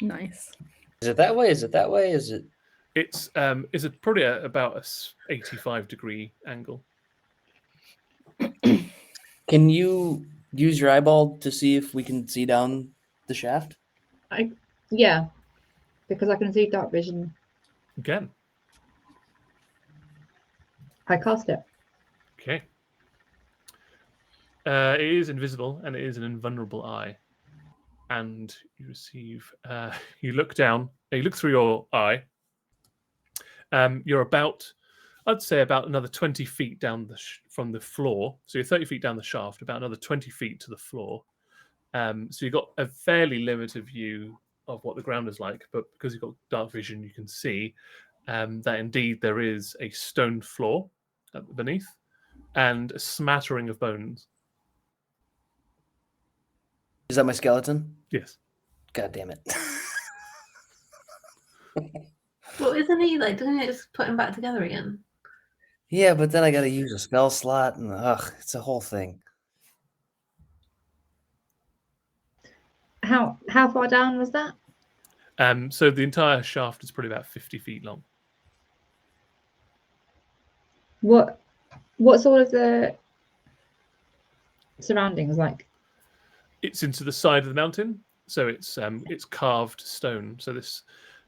Nice. Is it that way? Is it that way? Is it? It's probably about a 85-degree angle. Can you use your eyeball to see if we can see down the shaft? Yeah, because I can see dark vision. Again. I cast it. Okay. It is invisible and it is an invulnerable eye. And you receive, you look down, you look through your eye. You're about, I'd say about another 20 feet down from the floor. So you're 30 feet down the shaft, about another 20 feet to the floor. So you've got a fairly limited view of what the ground is like, but because you've got dark vision, you can see that indeed there is a stone floor beneath and a smattering of bones. Is that my skeleton? Yes. God damn it. Well, isn't he like, doesn't it just put him back together again? Yeah, but then I got to use a spell slot and it's a whole thing. How far down was that? So the entire shaft is probably about 50 feet long. What's all of the surroundings like? It's into the side of the mountain, so it's carved stone. So this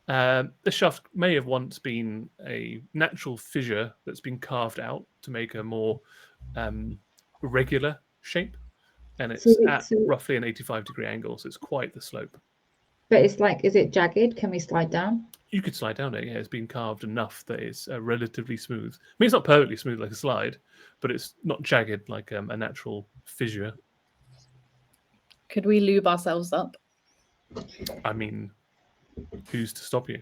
The shaft may have once been a natural fissure that's been carved out to make a more regular shape, and it's at roughly an 85-degree angle, so it's quite the slope. But it's like, is it jagged? Can we slide down? You could slide down it. Yeah, it's been carved enough that it's relatively smooth. I mean, it's not perfectly smooth like a slide, but it's not jagged like a natural fissure. Could we lube ourselves up? I mean, who's to stop you?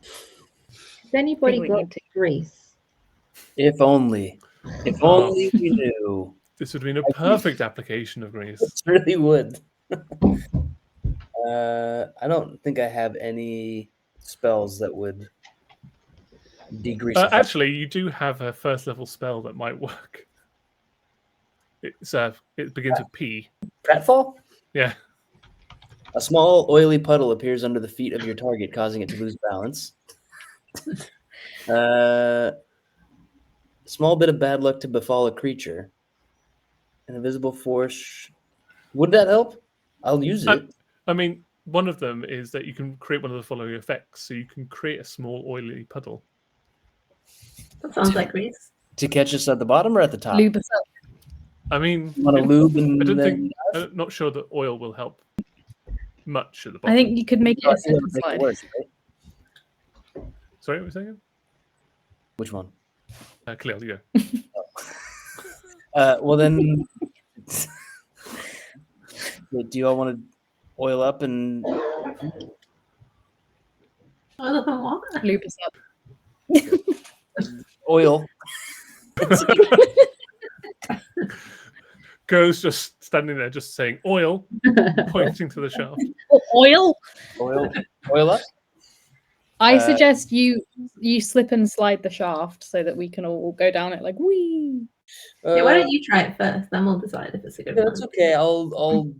Has anybody got grease? If only. If only we knew. This would have been a perfect application of grease. It really would. I don't think I have any spells that would degrease. Actually, you do have a first level spell that might work. It begins with P. Pratfall? Yeah. A small oily puddle appears under the feet of your target, causing it to lose balance. Small bit of bad luck to befall a creature. An invisible force. Would that help? I'll use it. I mean, one of them is that you can create one of the following effects. So you can create a small oily puddle. That sounds like grease. To catch us at the bottom or at the top? Lube us up. I mean, You want to lube and I'm not sure that oil will help much at the bottom. I think you could make it a slip and slide. Worse, right? Sorry, what were you saying? Which one? Kahlil, you go. Well then, do you all want to oil up and Oil up and what? Lube us up. Oil. Go's just standing there, just saying oil, pointing to the shaft. Oil. Oil up. I suggest you slip and slide the shaft so that we can all go down it like wee. Yeah, why don't you try it first? Then we'll decide if it's a good one. That's okay. I'll.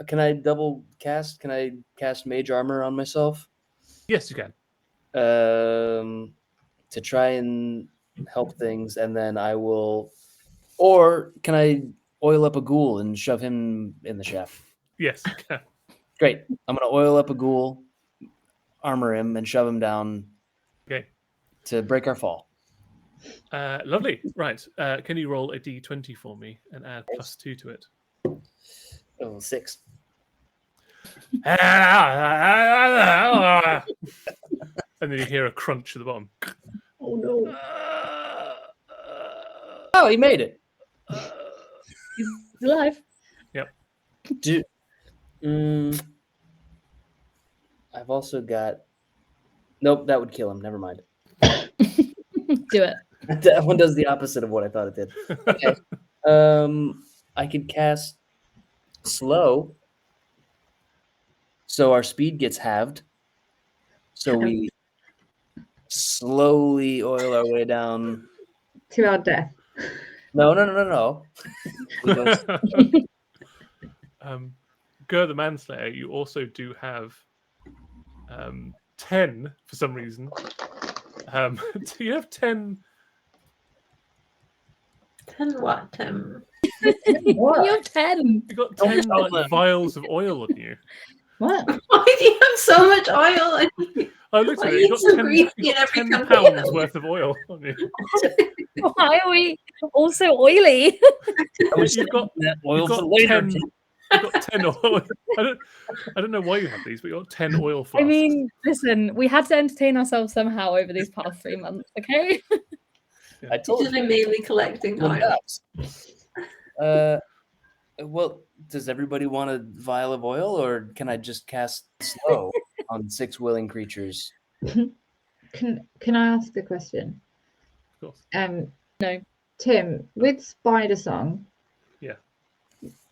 Can I double cast? Can I cast mage armor on myself? Yes, you can. To try and help things, and then I will. Or can I oil up a ghoul and shove him in the shaft? Yes, you can. Great. I'm gonna oil up a ghoul, armor him, and shove him down. Okay. To break our fall. Lovely. Right. Can you roll a d20 for me and add +2 to it? Oh, 6. And then you hear a crunch at the bottom. Oh no! Oh, he made it. He's alive. Yep. I've also got. Nope, that would kill him. Never mind. Do it. That one does the opposite of what I thought it did. Okay. I could cast slow, so our speed gets halved. So we slowly oil our way down to our death. No. Gur the Manslayer, you also do have 10 for some reason. Do you have 10? 10 what? What? You have 10. You got 10 like, vials of oil on you. What? Why do you have so much oil? I looked at Why it. You are you got so 10 greedy in every pounds campaign? worth of oil on you. Why are we also oily? You've got oil for 10. You've got 10 oil. I don't know why you have these, but you've got 10 oil flasks. I mean, listen, we had to entertain ourselves somehow over these past 3 months, okay? Yeah. I told You're you. mainly collecting oil. Well, does everybody want a vial of oil, or can I just cast slow on 6 willing creatures? Can I ask a question? Of course. No. Tim, with Spider Song, Yeah.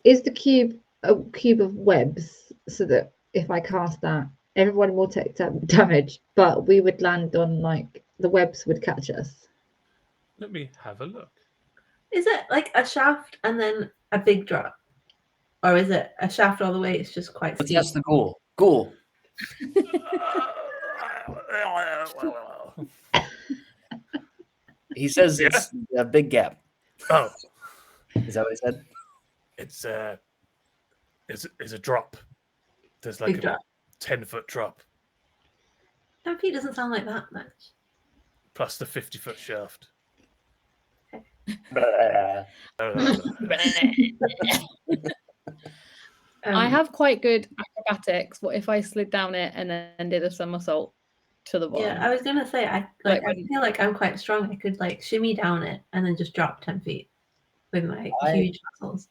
Is the cube a cube of webs so that if I cast that, everyone will take damage, but we would land on like the webs would catch us? Let me have a look. Is it like a shaft and then a big drop? Or is it a shaft all the way? It's just quite Let's steep. ask the ghoul. Ghoul. He says it's a big gap. Oh, Is that what he said? it's a drop. There's like Big a drop. 10-foot drop. 10 feet doesn't sound like that much. Plus the 50-foot shaft. I have quite good acrobatics. What if I slid down it and then did a somersault to the bottom? Yeah, I was gonna say I Like I feel like I'm quite strong. I could like shimmy down it and then just drop 10 feet with my huge muscles.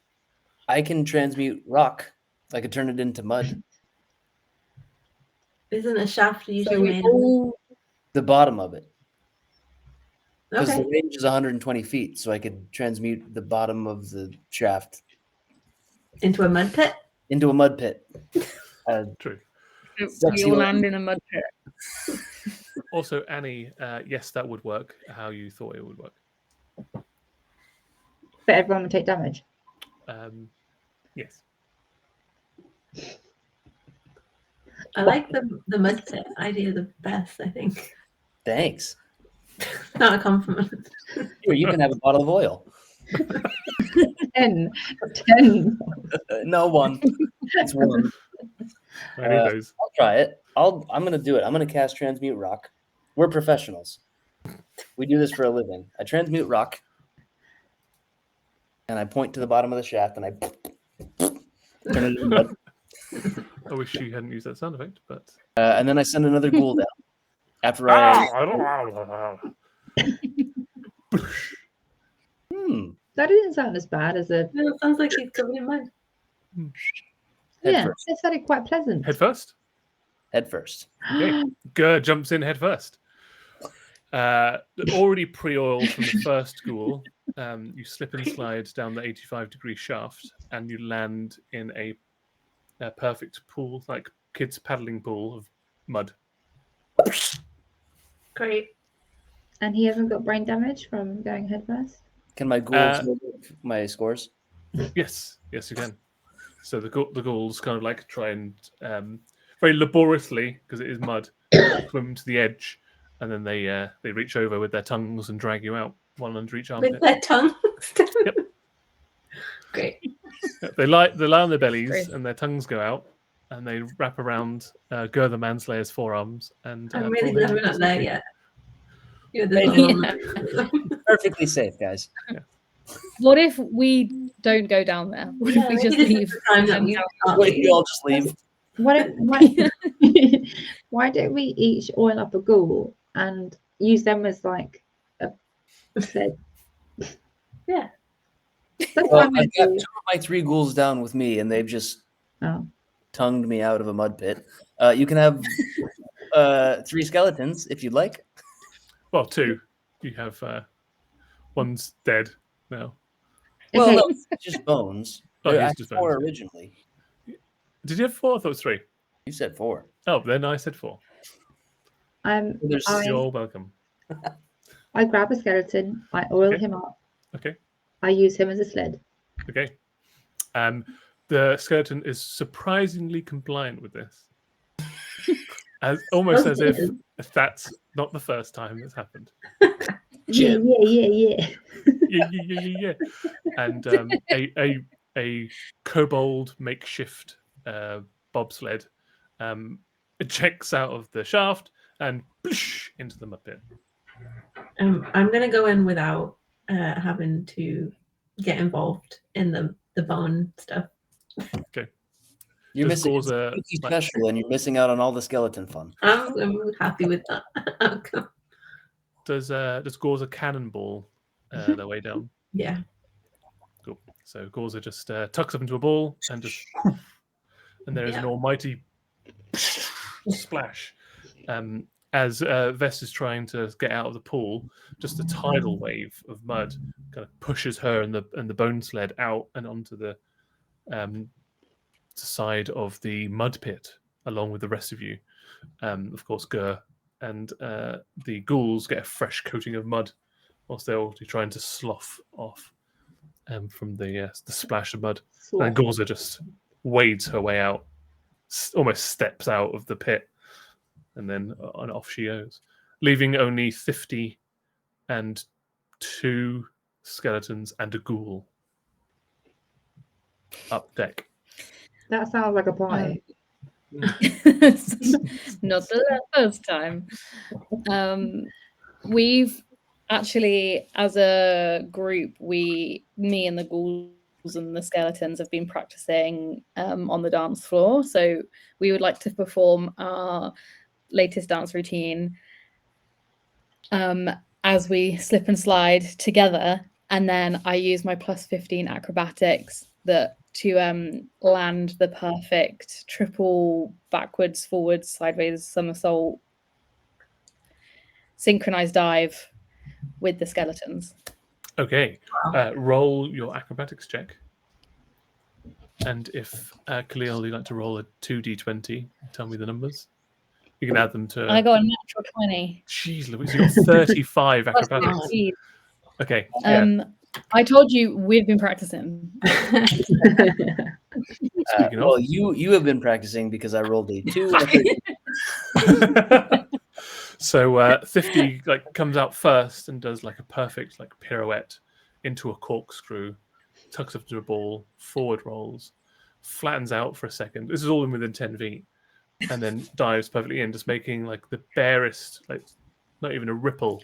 I can transmute rock. I could turn it into mud. Isn't a shaft usually So we made all The bottom of it. Because Okay. the range is 120 feet, so I could transmute the bottom of the shaft Into a mud pit? into a mud pit. True. we Sexy all one. land in a mud pit. Also, Annie, yes, that would work. How you thought it would work. But everyone would take damage. Yes. I like the mud pit idea the best, I think. Thanks. Not a compliment. Here, you can have a bottle of oil. 10. No, one. It's one. I need those. I'll try it. I'm gonna do it. I'm gonna cast transmute rock. We're professionals. We do this for a living. I transmute rock, and I point to the bottom of the shaft, and I turn it into mud. I wish you hadn't used that sound effect, but And then I send another ghoul down. After That didn't sound as bad as a. No, it sounds like he's covered in mud. Yeah, first. it sounded quite pleasant. head first. Head first. Okay. Gur jumps in head first. Already pre-oiled from the first ghoul, you slip and slide down the 85-degree shaft, and you land in a perfect pool, like kids' paddling pool of mud. Great. And he hasn't got brain damage from going head first. Can my ghouls look my scores? Yes, you can. So the ghouls kind of like try and very laboriously, because it is mud, swim to the edge, and then they reach over with their tongues and drag you out, one under each armpit. With their tongue. Yep. Great. They lie on their bellies, and their tongues go out, and they wrap around Gur the Manslayer's forearms. And I'm really pull him glad we're not there yet. You're the Maybe. little Perfectly safe, guys. What if we don't go down there? What if we maybe just this is leave? the time that and we go- start Wait, leaving. you all just leave. Why don't we each oil up a ghoul and use them as like a sled? Yeah. That's Well, what I'm I've gonna got 2 do. of my 3 ghouls down with me, and they've just Oh. tongued me out of a mud pit. You can have 3 skeletons if you'd like. Well, 2. You have one's dead now. Well, Okay. no, it's just bones. Oh, I he's had just 4 bones. originally. Did you have 4? I thought it was 3. You said 4. Oh, then I said 4. There's You're welcome. I grab a skeleton, I oil Okay. him up, Okay. I use him as a sled. Okay. The skeleton is surprisingly compliant with this. Almost as if that's not the first time it's happened. Yeah. Yeah. And a kobold makeshift bobsled ejects out of the shaft and into the mud pit. I'm gonna go in without having to get involved in the bone stuff. You're Does missing Gorza, it's like- special, and you're missing out on all the skeleton fun. I'm happy with that outcome. Does Gorza cannonball their way down? Yeah. Cool. So Gorza just tucks up into a ball and just, and there is an Yeah. almighty splash. As Vess is trying to get out of the pool, just a tidal wave of mud kind of pushes her and the bone sled out and onto the side of the mud pit, along with the rest of you. Of course, Gur and the ghouls get a fresh coating of mud, whilst they're all trying to slough off from the splash of mud. And Gorza just wades her way out, almost steps out of the pit, and then on off she goes, leaving only 50 and 2 skeletons and a ghoul up deck. That sounds like a pie. Not the first time. We've actually, as a group, me and the ghouls and the skeletons have been practicing on the dance floor. So we would like to perform our latest dance routine as we slip and slide together, and then I use my +15 acrobatics to land the perfect triple backwards, forwards, sideways somersault synchronized dive with the skeletons. Okay, roll your acrobatics check. And if Kahlil, you'd like to roll a 2d20, tell me the numbers. You can add them to. I got a natural 20. Jeez, Louise, you got 35 acrobatics. Okay. I told you we've been practicing. Well, you have been practicing because I rolled a 2. So 50 comes out first and does like a perfect pirouette into a corkscrew, tucks up to a ball, forward rolls, flattens out for a second. This is all within 10 feet, and then dives perfectly in, just making the barest, not even a ripple,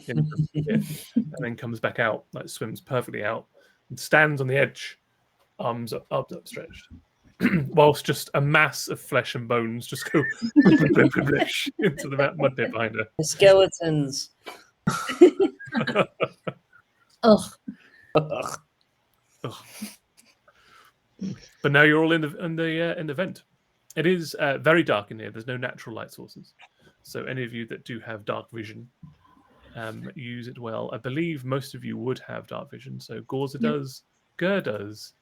and then comes back out, swims perfectly out, and stands on the edge, arms upstretched, whilst just a mass of flesh and bones just go into the mud pit behind her. The skeletons. Ugh. Ugh. But now you're all in the vent. It is very dark in here. There's no natural light sources, so any of you that do have dark vision, use it well. I believe most of you would have dark vision. So Gorza does, Gur does,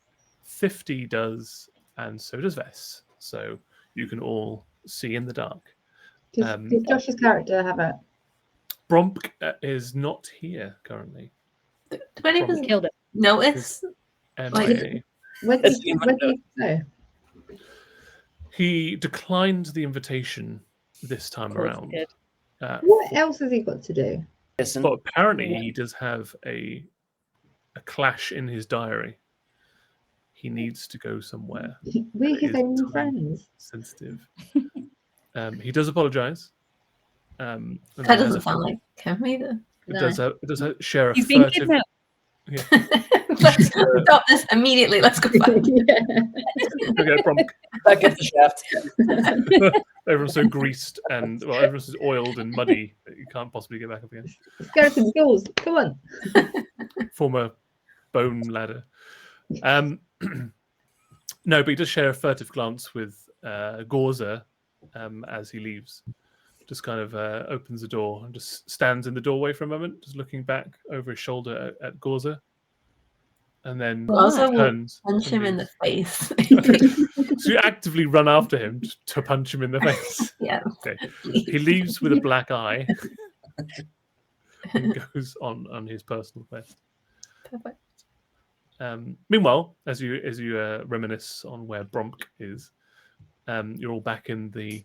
50 does, and so does Vess. So you can all see in the dark. Does Josh's character have it? Bromp is not here currently. Do any of us Killed it. notice? MIA. Where did he go? He declined the invitation this time around. What else has he got to do? But apparently he does have a clash in his diary. He needs to go somewhere. We're his only friends. Sensitive. He does apologize. That doesn't sound like him either. It does share a He's been furtive. kidnapped. Yeah. Let's stop this immediately. Let's go back. Okay, back at the shaft. Everyone's so greased and everyone's so oiled and muddy that you can't possibly get back up again. Skeleton skills, come on. Former bone ladder. No, but he does share a furtive glance with Gorza as he leaves. Just kind of opens the door and just stands in the doorway for a moment, just looking back over his shoulder at Gorza. And then turns. Punch him in the face. So you actively run after him to punch him in the face. Yeah. Okay. He leaves with a black eye and goes on his personal quest. Perfect. Meanwhile, as you reminisce on where Bromk is, you're all back in the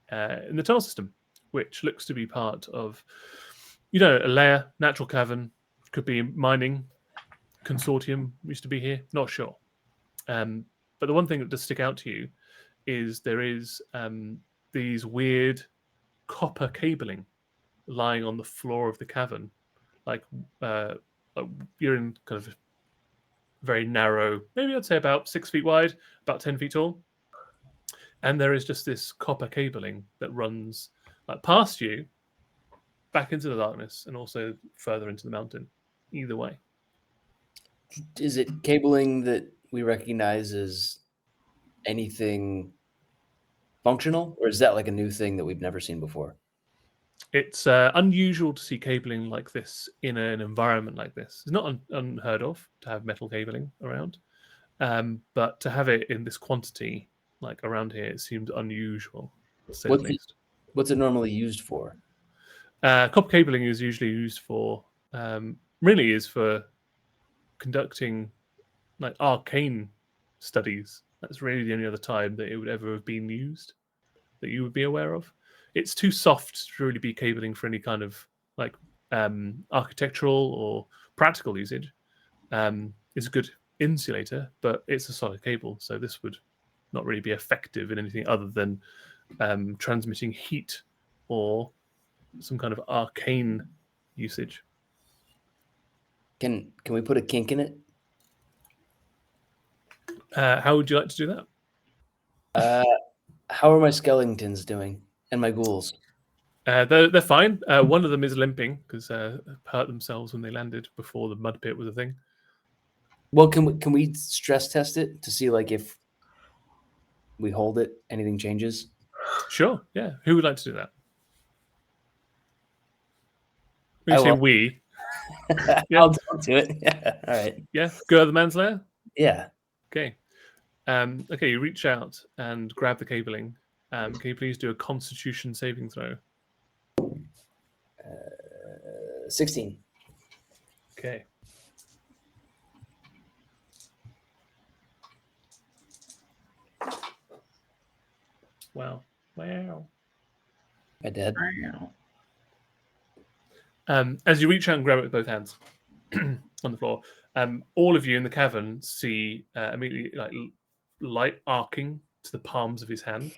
tunnel system, which looks to be part of, a layer, natural cavern, could be mining consortium used to be here. Not sure. But the one thing that does stick out to you is there is these weird copper cabling lying on the floor of the cavern, you're in kind of very narrow, maybe I'd say about 6 feet wide, about 10 feet tall. And there is just this copper cabling that runs past you, back into the darkness, and also further into the mountain. Either way. Is it cabling that we recognize as anything functional, or is that like a new thing that we've never seen before? It's unusual to see cabling like this in an environment like this. It's not unheard of to have metal cabling around, but to have it in this quantity around here, it seems unusual. What's it normally used for? Copper cabling is usually used for for conducting arcane studies. That's really the only other time that it would ever have been used that you would be aware of. It's too soft to really be cabling for any kind of architectural or practical usage. It's a good insulator, but it's a solid cable, so this would not really be effective in anything other than transmitting heat or some kind of arcane usage. Can we put a kink in it? How would you like to do that? How are my skeletons doing and my ghouls? They're fine. One of them is limping because hurt themselves when they landed before the mud pit was a thing. Well, can we stress test it to see like if we hold it, anything changes? Sure. Yeah. Who would like to do that? When I you say will. we, Yeah. I'll do it. Yeah. All right. yeah, go the manslayer. Yeah. Okay. Okay. You reach out and grab the cabling. Can you please do a Constitution saving throw? 16. Okay. Wow. I did. As you reach out and grab it with both hands on the floor, all of you in the cavern see immediately like light arcing to the palms of his hand,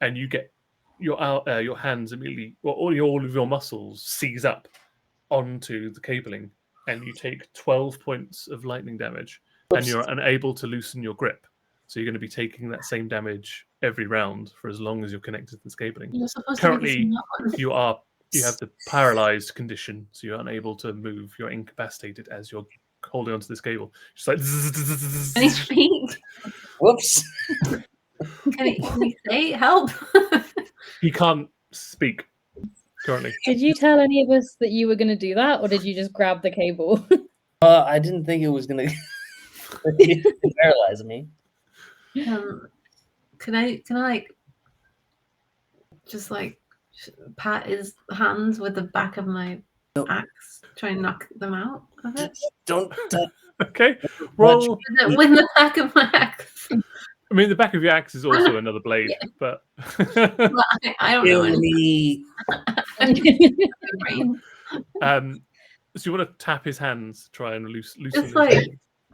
and you get your hands immediately, well, all of your muscles seize up onto the cabling, and you take 12 points of lightning damage, and you're unable to loosen your grip. So you're going to be taking that same damage every round for as long as you're connected to this cabling. You're supposed Currently, to be you have the paralyzed condition, so you're unable to move. You're incapacitated as you're holding onto this cable. Just like Can he speak? Whoops. Can he say help? he can't speak currently. Did you tell any of us that you were going to do that, or did you just grab the cable? I didn't think it was gonna paralyze me. Can I like just like pat his hands with the back of my axe, try and knock them out of it? Don't. Okay, roll. With the back of my axe. I mean, the back of your axe is also another blade, but Well, I don't know. Kill me. So you want to tap his hands, try and loosen Just his like hands.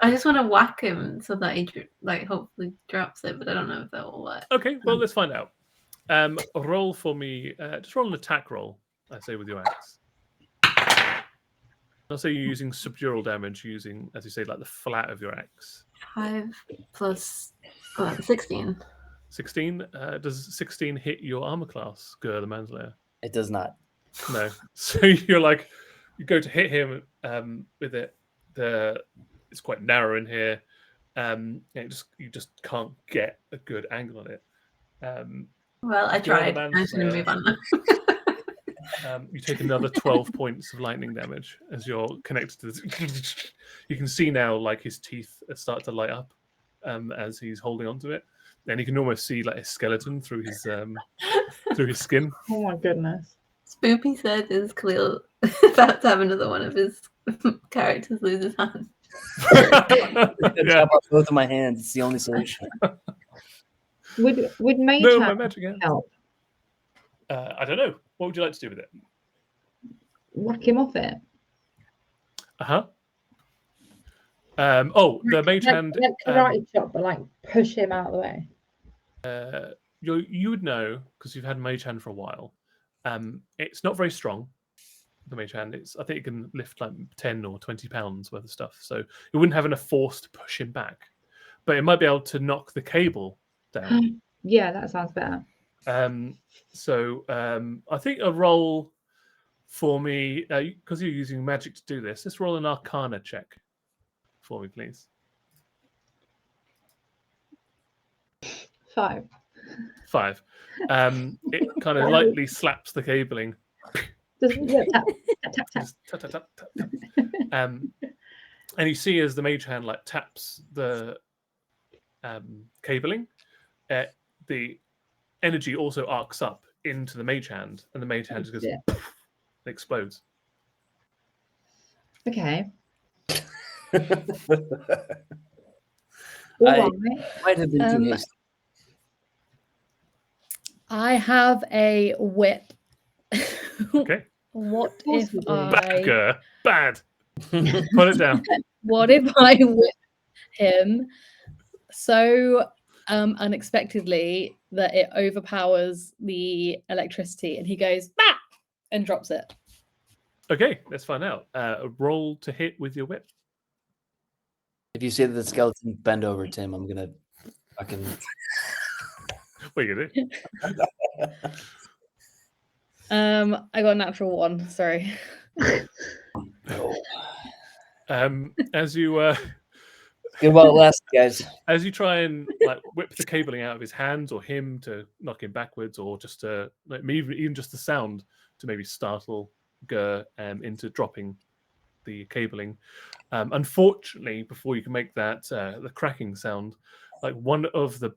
I just want to whack him so that he like hopefully drops it, but I don't know if that will work. Okay, well, let's find out. Roll for me. Just roll an attack roll, I say, with your axe. I'll say you're using subdural damage, using, as you say, like the flat of your axe. 5 plus 16. 16? Does 16 hit your armor class, Gur the Manslayer? It does not. No. So you're like, you go to hit him with it. It's quite narrow in here. You just can't get a good angle on it. Well, I tried. I'm just going to move on now. You take another 12 points of lightning damage as you're connected to this. You can see now, like, his teeth start to light up as he's holding onto it, and you can almost see like his skeleton through his skin. Oh my goodness. Spoopy said is Kahlil about to have another one of his characters lose his hand. Yeah. Chop off both of my hands. It's the only solution. Would mage No, my hand magic hand. help? I don't know. What would you like to do with it? Whack him off it. The mage hand. Like karate chop, but like push him out of the way. You would know because you've had mage hand for a while. It's not very strong. The mage hand. I think it can lift like 10 or 20 pounds worth of stuff. So you wouldn't have enough force to push him back, but it might be able to knock the cable down. Yeah, that sounds better. I think a roll for me, because you're using magic to do this, let's roll an Arcana check for me, please. 5. 5. It kind of lightly slaps the cabling. Yeah, tap, tap, tap. Just tap, tap, tap, tap, tap. And you see as the mage hand like taps the cabling, the energy also arcs up into the mage hand, and the mage hand just goes and explodes. Okay. I might have been too hasty. I have a whip. Okay. What course if you do. I? Bad. Put it down. What if I whip him? So unexpectedly that it overpowers the electricity, and he goes bah! And drops it. Okay, let's find out. Roll to hit with your whip. If you say that the skeleton bend over, Tim, I'm gonna fucking. What are you gonna do? I got a natural 1. Sorry. As you Good while it lasts, guys. as you try and whip the cabling out of his hands, or him to knock him backwards, or just to even just the sound to maybe startle Gur into dropping the cabling. Unfortunately, before you can make that the cracking sound, one of the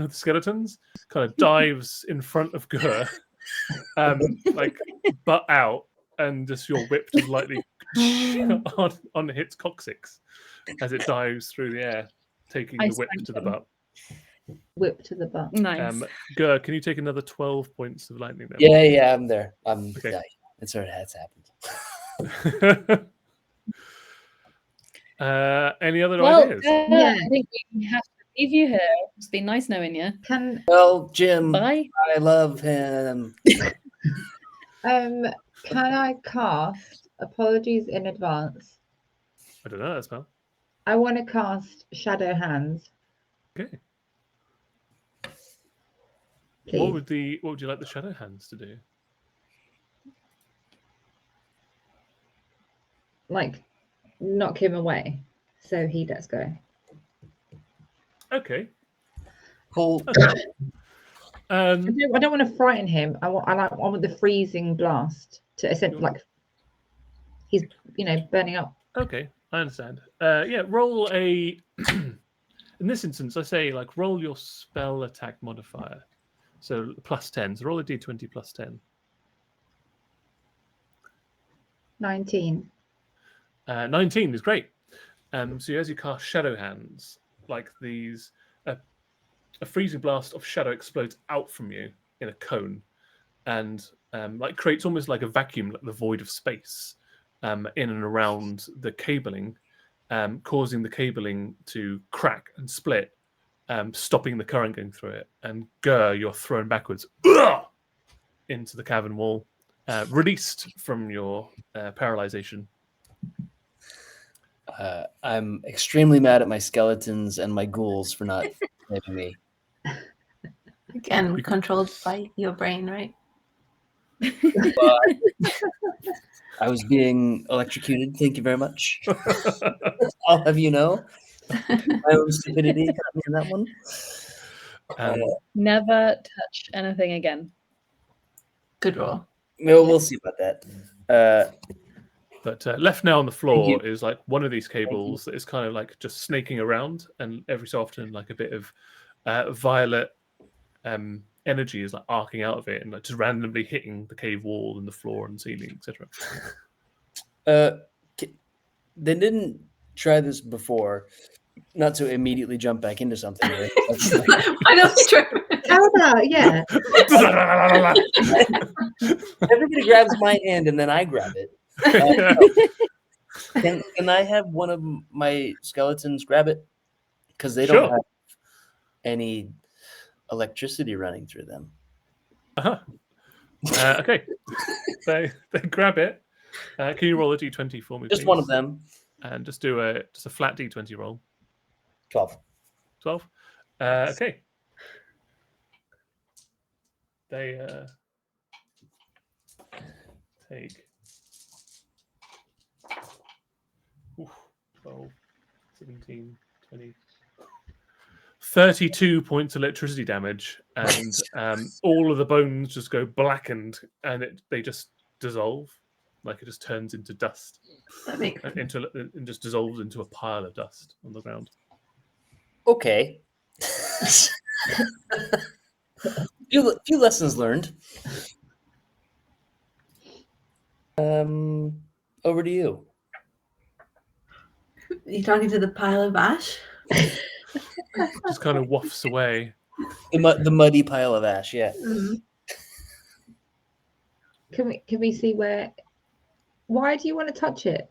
skeletons kind of dives in front of Gur, butt out, and just your whip just lightly on its coccyx as it dives through the air, taking the whip to the butt. Whip to the butt. Nice. Gur, can you take another 12 points of lightning damage? Yeah, I'm there. Okay. Yeah, it's already has happened. Any other Well, ideas? I think we have to leave you here. It's been nice knowing you. Well, Jim, Bye. I love him. Can I cast? Apologies in advance. I don't know that spell. I want to cast Shadow Hands. Okay. Please. What would you like the shadow hands to do? Knock him away, so he lets go. Okay. Cool. I don't want to frighten him. I want the freezing blast to essentially he's burning up. Okay, I understand. Roll a. In this instance, I say roll your spell attack modifier, so +10. So roll a d20 +10. 19. 19 is great. So as you cast Shadow Hands, these, a freezing blast of shadow explodes out from you in a cone, and creates almost like a vacuum, like the void of space, in and around the cabling, causing the cabling to crack and split, stopping the current going through it. And Gur, you're thrown backwards into the cavern wall, released from your paralyzation. I'm extremely mad at my skeletons and my ghouls for not saving me. Again, controlled by your brain, right? I was being electrocuted. Thank you very much. I'll have you know. My own stupidity got me in that one. Never touch anything again. Good roll. We'll see about that. But left now on the floor is one of these cables that is kind of just snaking around, and every so often a bit of violet energy is arcing out of it and just randomly hitting the cave wall and the floor and ceiling, etc. They didn't try this before, not to immediately jump back into something. Right? Why don't we try? How about Everybody grabs my hand and then I grab it. Can I have one of my skeletons grab it? Because they don't have any electricity running through them. Okay. They grab it. Can you roll a d20 for me, Just please? one of them. And just do a flat d20 roll. 12. 12. Okay. They take 12, 17, 20, 32 points of electricity damage, and all of the bones just go blackened, and they just dissolve, it just turns into dust. That makes sense. And just dissolves into a pile of dust on the ground. Okay. few lessons learned. Over to you. Are you talking to the pile of ash? Just kind of wafts away. The muddy pile of ash, yeah. Mm-hmm. Can we see where? Why do you want to touch it?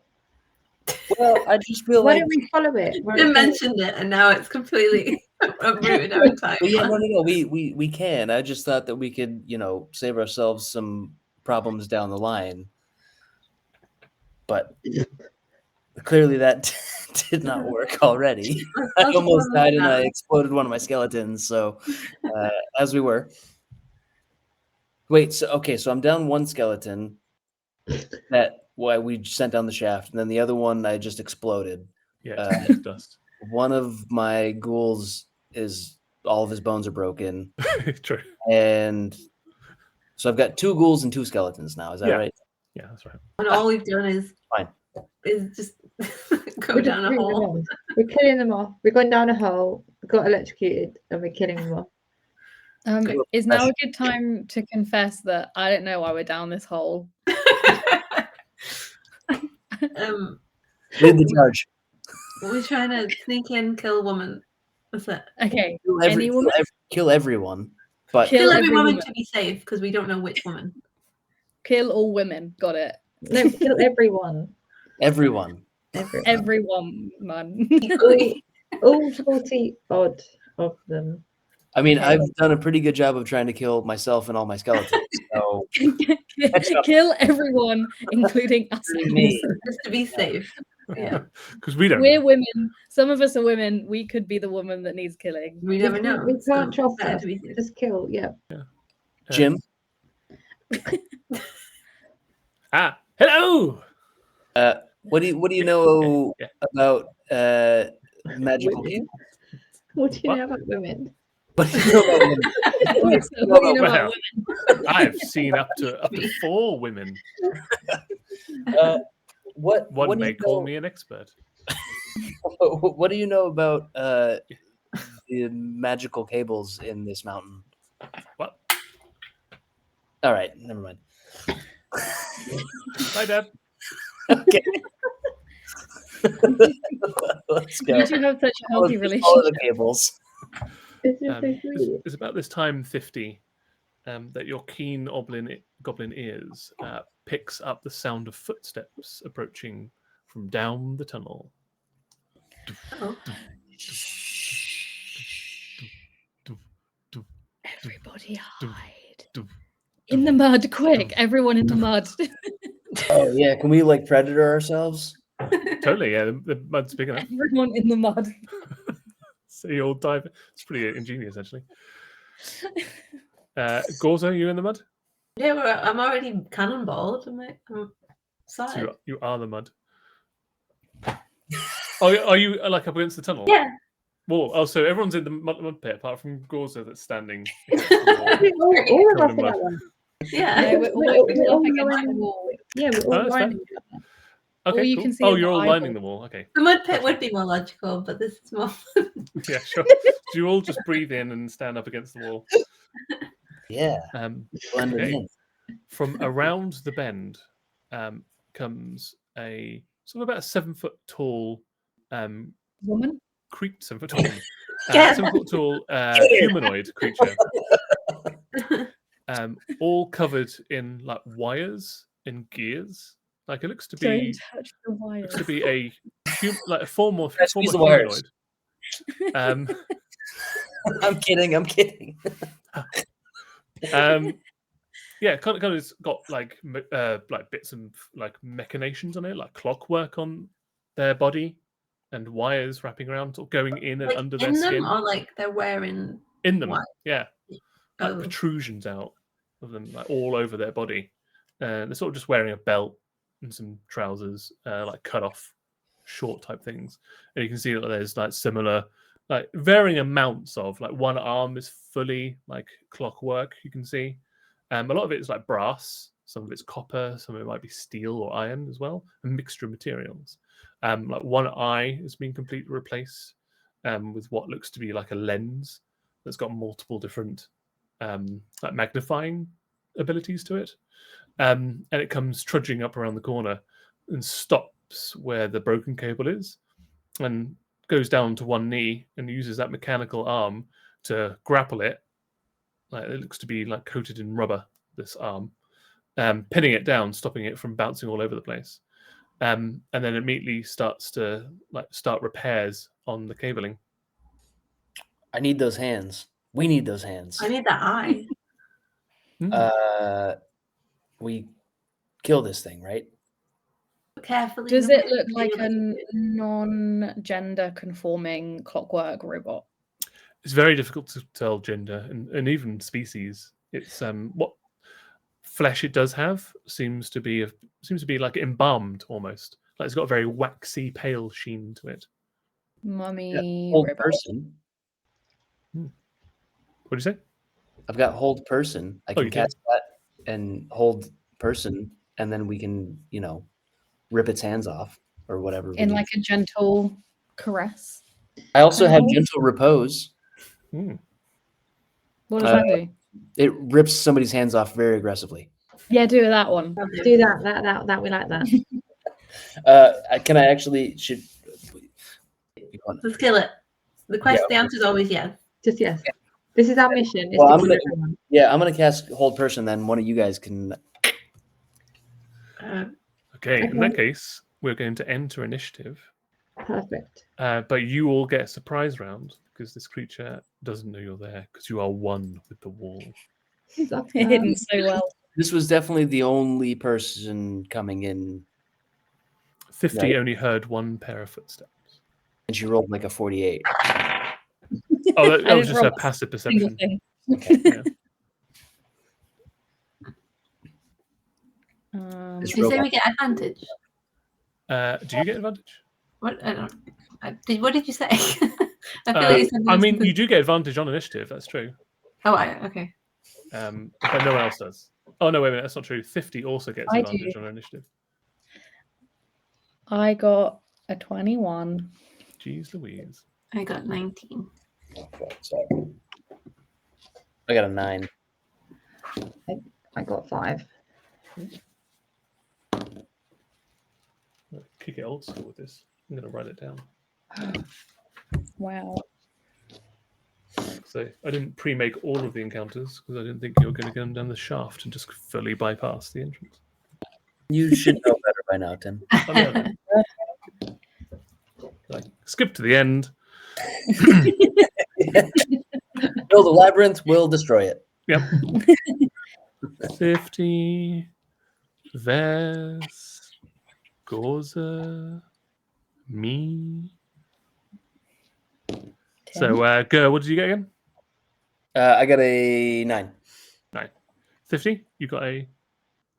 Well, I just feel Why like don't we follow it? You mentioned it, and now it's completely. uprooted our entire Well, yeah, plan. no. We can. I just thought that we could, save ourselves some problems down the line. But clearly that did not work already. I almost died and I exploded one of my skeletons. So, as we were. Wait, so I'm down one skeleton that we sent down the shaft, and then the other one I just exploded. Yeah, it's dust. One of my ghouls all of his bones are broken. True. And so I've got 2 ghouls and 2 skeletons now. Is that right? Yeah, that's right. And all we've done is just go down a hole. We're killing them off. We've gone down a hole, got electrocuted, and we're killing them off. Is now a good time to confess that I don't know why we're down this hole? Lead the charge. We're trying to sneak in, kill a woman. What's that? Okay. Kill everyone. But Kill every woman to be safe, because we don't know which woman. Kill all women. Got it. No, kill everyone. Everyone. Everyone, man. all 40 odd of them. I mean, I've done a pretty good job of trying to kill myself and all my skeletons. So kill everyone, including us. Just to be safe. Yeah. Because we're women. Some of us are women. We could be the woman that needs killing. We never know. We can't trust us. Just kill. Yeah. Jim. Hello. What do you know about magical people? What do you know about women? What do you know about women? I've seen up to 4 women. One may call me an expert. What do you know about the magical cables in this mountain? What? All right, never mind. Bye, Dad. Okay. Let's go. You two have such a healthy relationship. Follow the cables. It's about this time 50 that your keen goblin ears picks up the sound of footsteps approaching from down the tunnel. Everybody hide. In the mud, quick. Everyone in the mud. Oh, yeah. Can we, predator ourselves? Totally, yeah. The mud's big enough. Everyone in the mud. So you all dive. It's pretty ingenious, actually. Gorzo, you in the mud? Yeah, I'm already cannonballed. I'm sorry. So you are the mud. Oh, are you up against the tunnel? Yeah. Well, so everyone's in the mud pit apart from Gorzo that's standing. all of us in that one. Yeah. We're all up against the wall. Yeah, we're all lining up. Okay, you cool. can see you're all lining the wall. Okay. The mud pit would be more logical, but this is more fun. Yeah, sure. So you all just breathe in and stand up against the wall. Yeah. Okay. From around the bend comes a sort of about a 7-foot tall woman. 7 foot tall. 7 foot tall humanoid creature. All covered in wires and gears. It looks to be. Don't touch the wires. Looks to be a form of humanoid. I'm kidding. Yeah, kind of it's got bits of machinations on it, like clockwork on their body, and wires wrapping around, or going in and under their skin. Or they're wearing in them. wire? Yeah, protrusions out of them, all over their body. They're sort of just wearing a belt and some trousers, cut off, short type things. And you can see that there's similar, varying amounts of one arm is fully clockwork. You can see. A lot of it is brass, some of it's copper, some of it might be steel or iron as well, a mixture of materials. One eye has been completely replaced with what looks to be a lens that's got multiple different magnifying abilities to it. And it comes trudging up around the corner and stops where the broken cable is and goes down to one knee and uses that mechanical arm to grapple it. It looks to be coated in rubber, this arm, pinning it down, stopping it from bouncing all over the place. And then immediately starts to start repairs on the cabling. I need those hands. We need those hands. I need that eye. We kill this thing, right? Carefully. Does it look like a non-gender conforming clockwork robot? It's very difficult to tell gender and even species. It's what flesh it does have seems to be like embalmed almost. Like it's got a very waxy, pale sheen to it. Mummy Hold robot. person. What do you say? I've got hold person. I Oh, can you cast that and hold person, and then we can, rip its hands off or whatever. In like a gentle caress. I also have gentle repose. Hmm. What does that do? It rips somebody's hands off very aggressively. Yeah, do that one. Do that. We like that. Can I actually Let's kill it. The answer is always yes. Just yes. This is our mission. Well, I'm gonna cast hold person. Then one of you guys can. Okay, in that case, we're going to enter initiative. Perfect. But you all get a surprise round because this creature doesn't know you're there because you are one with the wall. Hidden so well. This was definitely the only person coming in. 50 Right. only heard one pair of footsteps. And she rolled like a 48. Oh, that was just a passive perception. Okay. Yeah. Did you say we get advantage? Do you get advantage? What? I don't. What did you say? I feel like you said I mean, you do get advantage on initiative. That's true. Oh, okay. But no one else does. Oh no, wait a minute, that's not true. 50 also gets advantage on initiative. I got a 21. Jeez Louise. I got 19. Sorry. I got a 9. I got 5. I'll kick it old school with this. I'm going to write it down. Wow. So I didn't pre-make all of the encounters because I didn't think you were going to get them down the shaft and just fully bypass the entrance. You should know better by now, Tim. Like, skip to the end. Build a labyrinth, we'll destroy it. Yep. 50. Vess. Gorza. Me. So, Gur, what did you get again? I got a 9. 50. You got a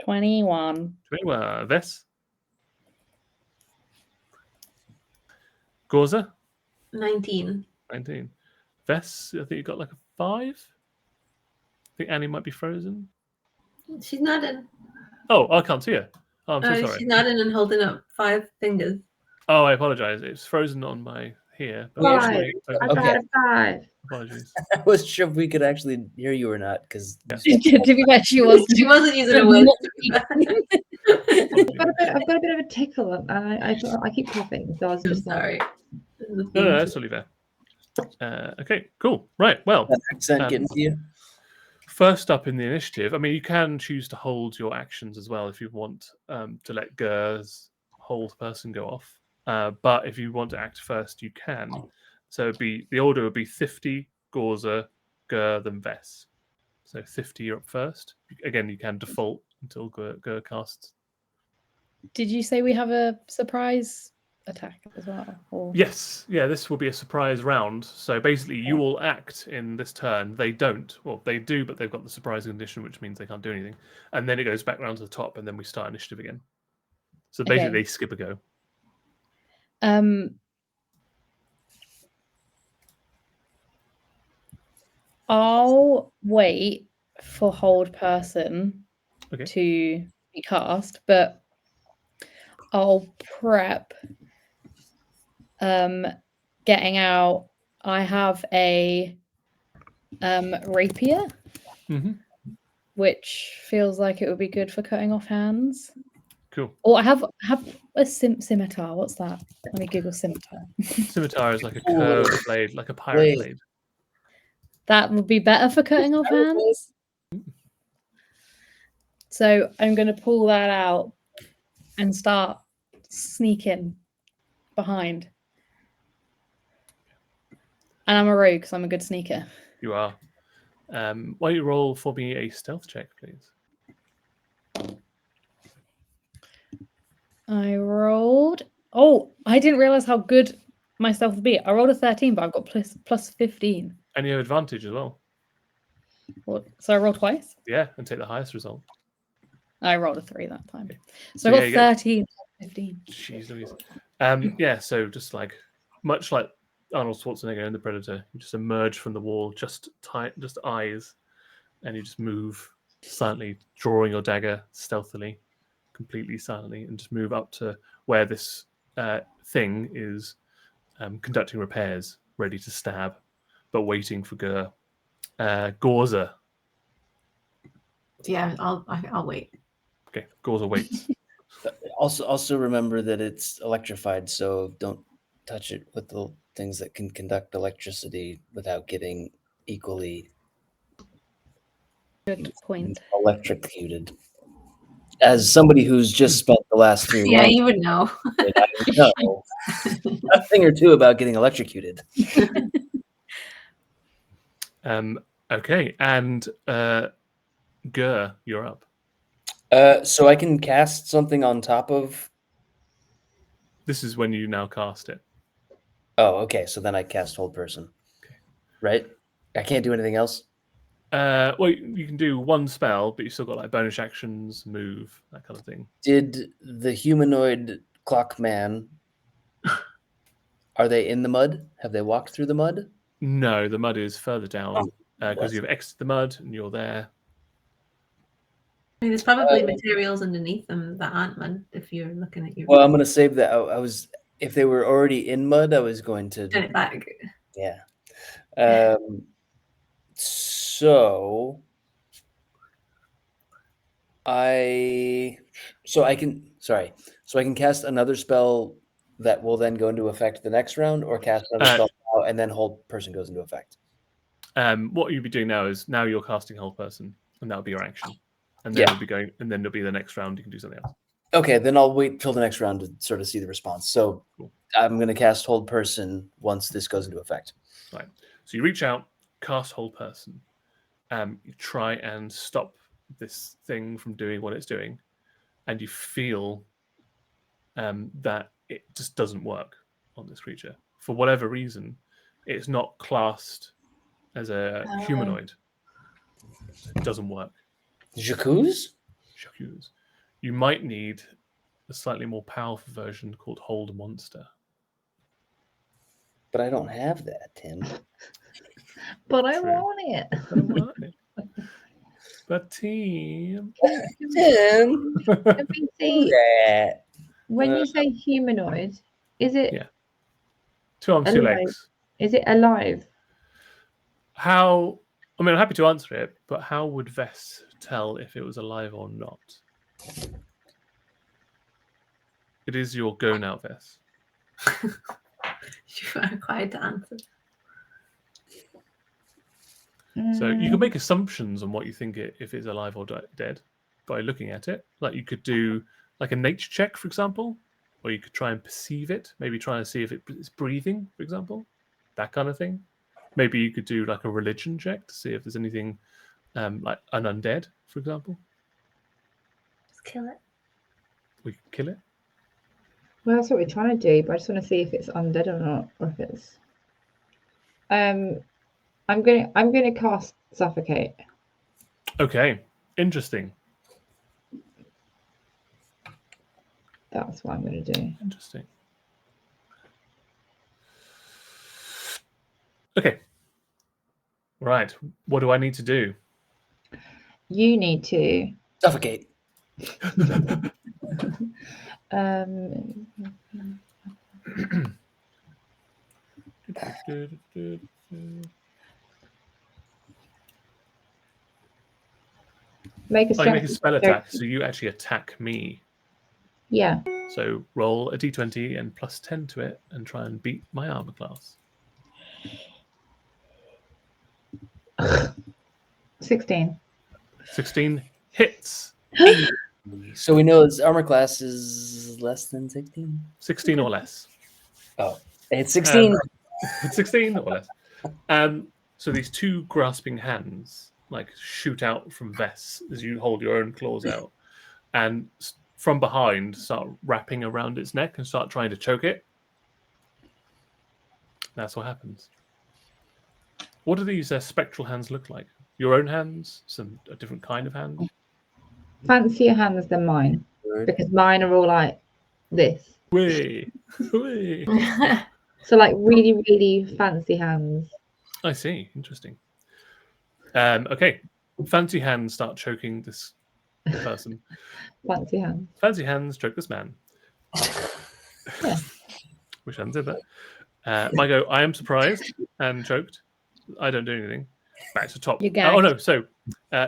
21. 21. Vess. Gorza. 19. 19. Vess, I think you got like a 5. I think Annie might be frozen. She's not in. Oh, I can't see her. Oh, I'm so sorry. She's not in and holding up 5 fingers. Oh, I apologize. It's frozen on my here. But 5. actually, I got a 5. apologies. I wasn't sure if we could actually hear you or not because To be fair, she was. She wasn't using a word. I've got a bit of a tickle. I keep coughing, so I was just sorry. No, that's totally fair. Okay, cool. Right, well. that accent getting to you. First up in the initiative, I mean, you can choose to hold your actions as well if you want to let Gur's hold person go off. But if you want to act first, you can. So the order would be 50, Gorza, Gur, then Vess. So 50, you're up first. Again, you can default until Gur casts. Did you say we have a surprise attack as well? Or... Yes, yeah, this will be a surprise round. So basically, you will act in this turn. They don't. Well, they do, but they've got the surprise condition, which means they can't do anything. And then it goes back round to the top, and then we start initiative again. So basically, they skip a go. I'll wait for hold person to be cast, but I'll prep getting out. I have a rapier, which feels like it would be good for cutting off hands. Cool. Or I have a scimitar. What's that? Let me Google scimitar. Scimitar is like a curved blade, like a pirate blade. That would be better for cutting off hands. So I'm going to pull that out and start sneaking behind. And I'm a rogue, so I'm a good sneaker. You are. Why don't you roll for me a stealth check, please? I rolled. Oh, I didn't realize how good my stealth would be. I rolled a 13, but I've got plus 15. And you have advantage as well. So I rolled twice? Yeah, and take the highest result. I rolled a 3 that time. Okay. So I got 13, 15. Jeez Louise. Yeah, so just like, much like Arnold Schwarzenegger in The Predator, you just emerge from the wall, just eyes, and you just move silently, drawing your dagger stealthily, completely silently, and just move up to where this thing is conducting repairs, ready to stab, but waiting for Gur. Gorza. Yeah, I'll wait. Okay, Gorza waits. Also remember that it's electrified, so don't touch it with the things that can conduct electricity without getting equally Good point. electrocuted. As somebody who's just spent the last 3 Yeah, months, you would know. I know a thing or two about getting electrocuted. Okay, and Gur, you're up. So I can cast something on top of. This is when you now cast it. Oh, okay. So then I cast Hold Person. Okay. Right? I can't do anything else? Well, you can do one spell, but you've still got like bonus actions, move, that kind of thing. Did the humanoid clock man, are they in the mud? Have they walked through the mud? No, the mud is further down because bless. you've exited the mud and you're there. I mean, there's probably materials underneath them that aren't mud if you're looking at your. Well, I'm going to save that. I was, if they were already in mud, I was going to turn it back. Yeah. So I can cast another spell that will then go into effect the next round, or cast another spell now and then Hold Person goes into effect. What you'll be doing now is you're casting Hold Person, and that'll be your action. And then it'll be going, and then it'll be the next round. You can do something else. Okay, then I'll wait till the next round to sort of see the response. So cool. I'm going to cast Hold Person once this goes into effect. Right. So you reach out, cast Hold Person. You try and stop this thing from doing what it's doing, and you feel that it just doesn't work on this creature for whatever reason. It's not classed as a humanoid. It doesn't work. J'accuse? You might need a slightly more powerful version called Hold Monster. But I don't have that, Tim. But I want it. But Tim. When you say humanoid, is it? Yeah. 2 arms, 2 legs. Is it alive? How? I mean, I'm happy to answer it, but how would Vess tell if it was alive or not? It is your go now, Vess. You are required to answer. So you can make assumptions on what you think if it's alive or dead by looking at it. Like you could do like a nature check, for example, or you could try and perceive it. Maybe try and see if it's breathing, for example, that kind of thing. Maybe you could do like a religion check to see if there's anything like an undead, for example. Just kill it. We could kill it. Well, that's what we're trying to do, but I just want to see if it's undead or not, or if it's. I'm gonna cast Suffocate. Okay, interesting. That's what I'm gonna do. Interesting. Okay. Right. What do I need to do? You need to suffocate. Make a spell attack, so you actually attack me. Yeah. So roll a d20 and plus 10 to it and try and beat my armor class. 16. 16 hits. So we know his armor class is less than 16? 16 or less. Oh, it's 16. It's 16 or less. So these two grasping hands like shoot out from Vess as you hold your own claws out, and from behind start wrapping around its neck and start trying to choke it. That's what happens. What do these spectral hands look like? Your own hands? A different kind of hand? Fancier hands than mine, because mine are all like this. Way. So like really, really fancy hands. I see. Interesting. Okay. Fancy hands start choking this person. Fancy hands. Fancy hands choke this man. Yeah. Wish I hadn't said that. My go, I am surprised and choked. I don't do anything. Back to top. You Oh no, so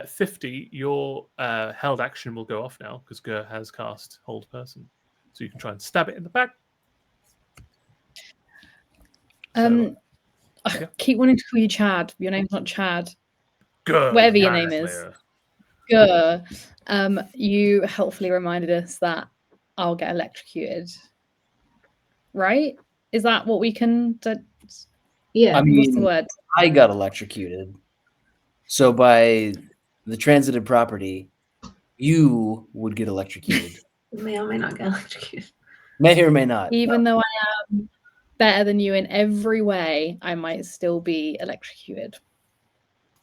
50, your held action will go off now because Gur has cast Hold Person. So you can try and stab it in the back. I yeah. keep wanting to call you Chad. Your name's not Chad. Gur, whatever your name is. Gur. You helpfully reminded us that I'll get electrocuted. Right? Is that what we can... Yeah. I mean, what's the word? I got electrocuted. So by the transitive property, you would get electrocuted. May or may not get electrocuted. May or may not. Even though I am better than you in every way, I might still be electrocuted.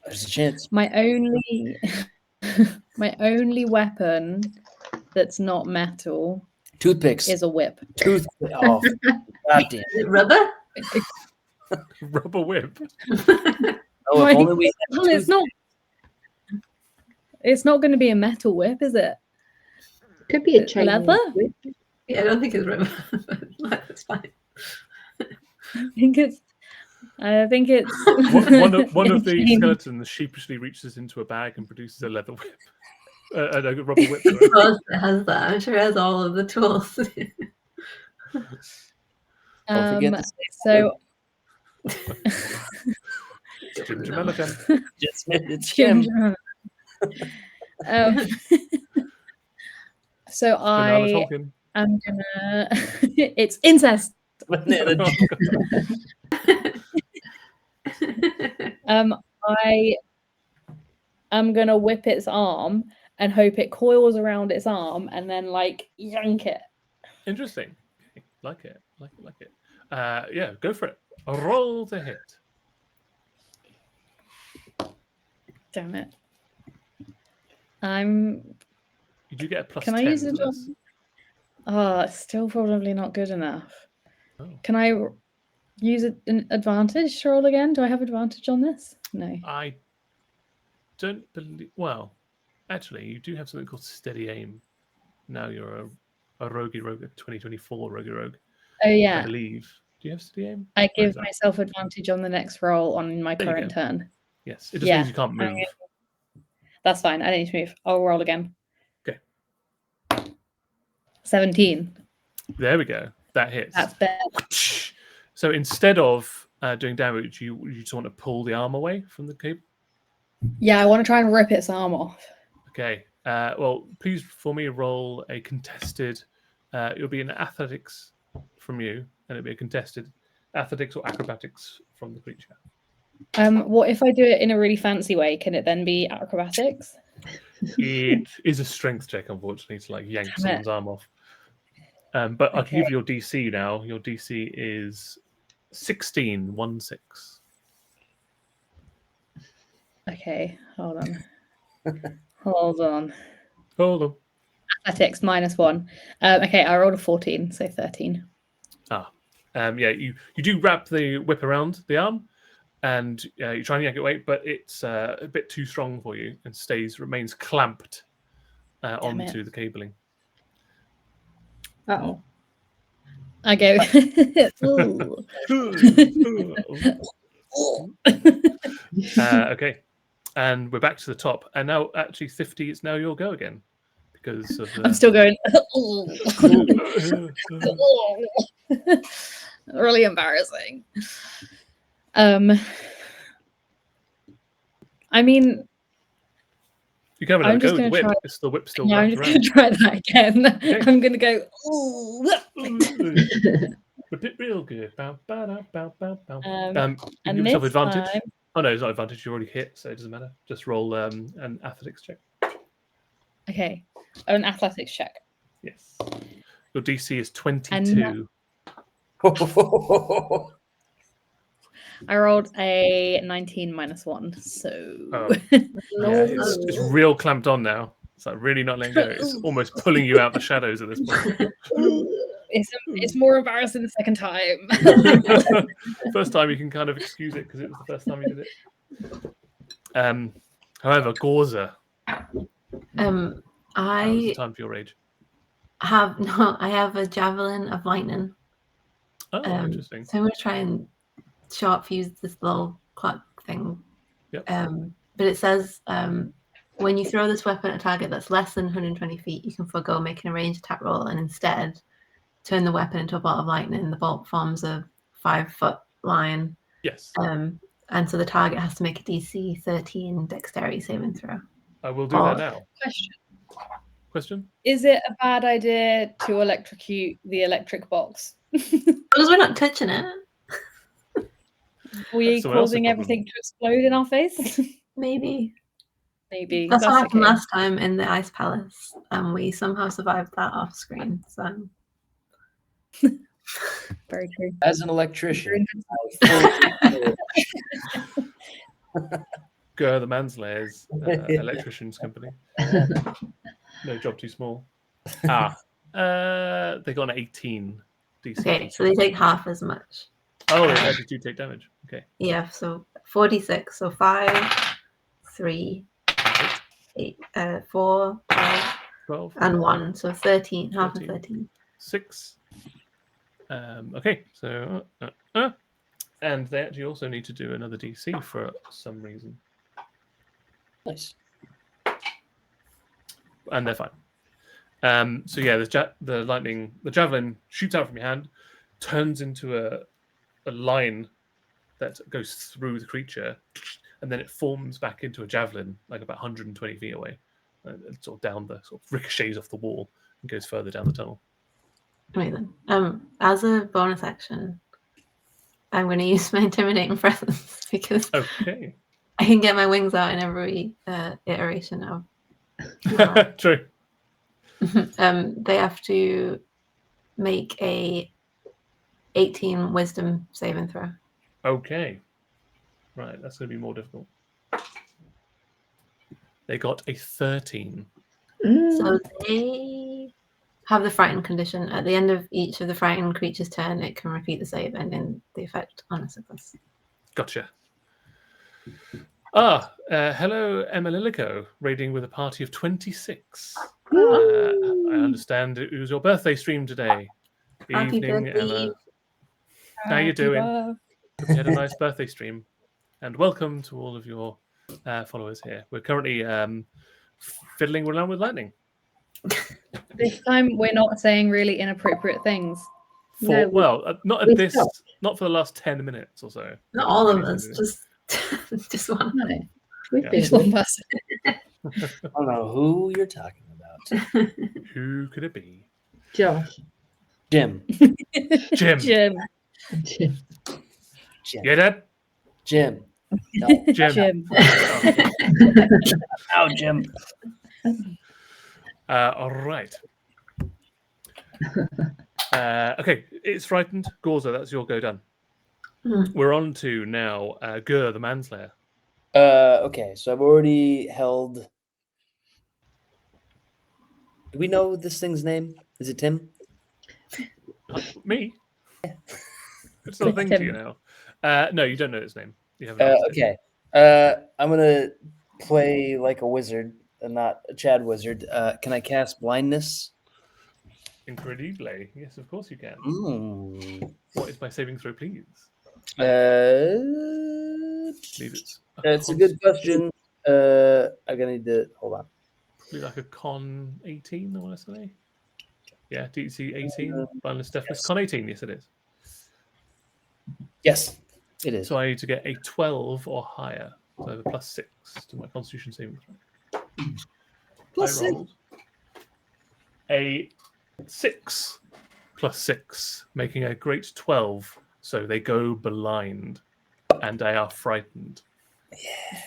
There's a chance. My only weapon that's not metal Toothpicks. is a whip. Oh, goddamn. Is it rubber? Rubber whip. Oh, if only we had Well, it's not. It's not going to be a metal whip, is it? Could be a chain. Leather? Yeah, I don't think it's rubber. That's fine. I think it's. One of the skeletons sheepishly reaches into a bag and produces a leather whip. A rubber whip. Of course it has that. I'm sure it has all of the tools. Don't forget to say So. Jim Jamelican. Just it's Jim. So I Tolkien. am gonna. It's incest. Banana I am gonna whip its arm and hope it coils around its arm and then like yank it. Interesting. Like it. Yeah, go for it. Roll to hit. Damn it. You do get a plus Can 10 I use it? for this. It's still probably not good enough. Oh. Can I use an advantage to roll again? Do I have advantage on this? No. I don't believe. Well, actually, you do have something called steady aim. Now you're a rogue, 2024 rogue. Oh yeah. I believe. Do you have steady aim? I give myself advantage on the next roll on my There you current go. turn. Yes, it just means you can't move. That's fine. I don't need to move. I'll roll again. Okay. 17. There we go. That hits. That's better. So instead of doing damage, you just want to pull the arm away from the cable? Yeah, I want to try and rip its arm off. Okay. Well, please for me roll a contested. It'll be an athletics from you, and it'll be a contested athletics or acrobatics from the creature. What if I do it in a really fancy way? Can it then be acrobatics? It is a strength check, unfortunately, to like yank someone's arm off. But I can give you your DC now. Your DC is 16, 1-6. Okay, hold on. Hold on. Athletics -1. Okay, I rolled a 14, so 13. Yeah, you do wrap the whip around the arm, and you try and yank it away, but it's a bit too strong for you and remains clamped onto the cabling. Uh-oh. I go. Okay, and we're back to the top, and now actually 50. It's now your go again because of. I'm still going. Really embarrassing. I mean, you can have I'm another just go with the gonna whip. try- It's the whip still. yeah, I'm wrapped just going to around. try that again. Okay. I'm going to go. Whip it real good. Bow, bow, bow, bow, bow, bow. You And can give yourself this advantage. time- Oh no, it's not advantage. You already hit, so it doesn't matter. Just roll an athletics check. Okay, an athletics check. Yes. Your DC is 22. I rolled a 19 minus 1, so Oh. Yeah, it's real clamped on now. It's like really not letting go. It's almost pulling you out the shadows at this point. it's more embarrassing the second time. First time you can kind of excuse it because it was the first time you did it. However, Gorza, now's the I time for your rage. have a javelin of lightning. Oh, interesting. So I'm going to try and sharp fuse this little clock thing. Yep. But it says when you throw this weapon at a target that's less than 120 feet, you can forego making a ranged attack roll and instead turn the weapon into a bolt of lightning. The bolt forms a 5-foot line. Yes. And so the target has to make a DC 13 dexterity saving throw. I will do that now. Question? Is it a bad idea to electrocute the electric box? Because we're not touching it. Were you someone else's causing problem. everything to explode in our face? Maybe. Maybe. That's what happened okay. last time in the Ice Palace. And we somehow survived that off screen. So Very true. As an electrician, Gur the Manslayer's electrician's company. No job too small. They got an 18 DC. okay, so they take half as much. Oh, they actually do take damage. Okay. Yeah, so 46. So 5, 3, 8, 4, 5, 12 and 1. So 13, half of 13. 13. 6. Okay, so and they actually also need to do another DC for some reason, nice. and they're fine. So yeah, the javelin shoots out from your hand, turns into a line that goes through the creature, and then it forms back into a javelin like about 120 feet away, sort of down the sort of ricochets off the wall and goes further down the tunnel. Right then. As a bonus action, I'm going to use my intimidating presence because Okay. I can get my wings out in every iteration of. True. They have to make a 18 wisdom saving throw. Okay. Right, that's going to be more difficult. They got a 13. So they have the frightened condition. At the end of each of the frightened creature's turn, it can repeat the save, ending the effect on a success. Gotcha. Hello, Emma Lilico, raiding with a party of 26. I understand it was your birthday stream today. Happy Evening, birthday. Emma. How you doing? Happy Hope you had a nice birthday stream. And welcome to all of your followers here. We're currently fiddling around with lightning. This time we're not saying really inappropriate things. Not we stopped. not for the last 10 minutes or so. Not all of Anything us, to do. just one. No, we've Yeah. been Just one person. I don't know who you're talking about. Who could it be? Josh. Jim. Jim. Jim. Jim. Yeah, Dad? Jim. No. Jim. Jim. Ow, Jim. All right. Okay, it's frightened. Gorza, that's your go done. We're on to now Gur the Manslayer. Okay, so I've already held. Do we know this thing's name? Is it Tim? Me? It's not a thing to you now. No, you don't know his name. You haven't. Okay. I'm gonna play like a wizard, and not a Chad wizard. Can I cast blindness? Incredibly. Yes, of course you can. Mm. What is my saving throw, please? Believe That's a good question. I'm gonna need to hold on. Probably like a con 18, I want to say. Yeah, DC 18. Blindness, deafness. Yes. Con 18, yes, it is. Yes, it is. So I need to get a 12 or higher. So I have a +6 to my Constitution saving throw. Plus I rolled a 6 plus 6, making a great 12. So they go blind, and they are frightened.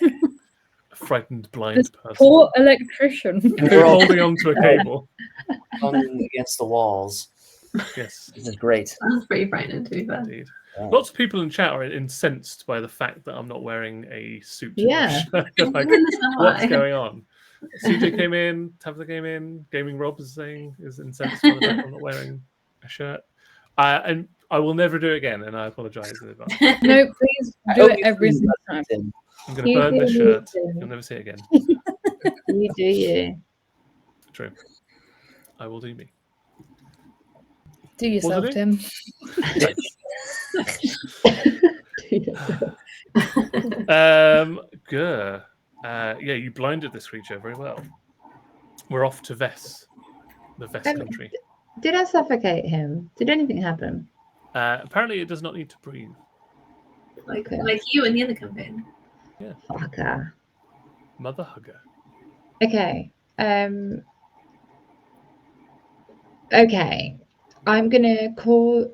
A frightened blind This person. poor electrician. They're holding onto a cable. Hung against the walls. Yes, This is great. That's pretty frightening, to be fair. indeed. Wow. Lots of people in chat are incensed by the fact that I'm not wearing a suit. Yeah. Like, I understand what's why. going on? CJ came in, Tabitha came in, Gaming Rob is incensed by the fact I'm not wearing a shirt. And I will never do it again, and I apologise in advance. No, please I do hope it you every clean single that time. tin. I'm going to You burn do this you, shirt. Tim. You'll never see it again. You do you. True. I will do me. Do yourself, it? Tim. Do yourself. Grr. Yeah, you blinded this creature very well. We're off to Vess, the Vess country. Did I suffocate him? Did anything happen? Apparently, it does not need to breathe. like Okay. you in the other campaign. Fucker. Mother hugger. Okay. Okay. I'm gonna call.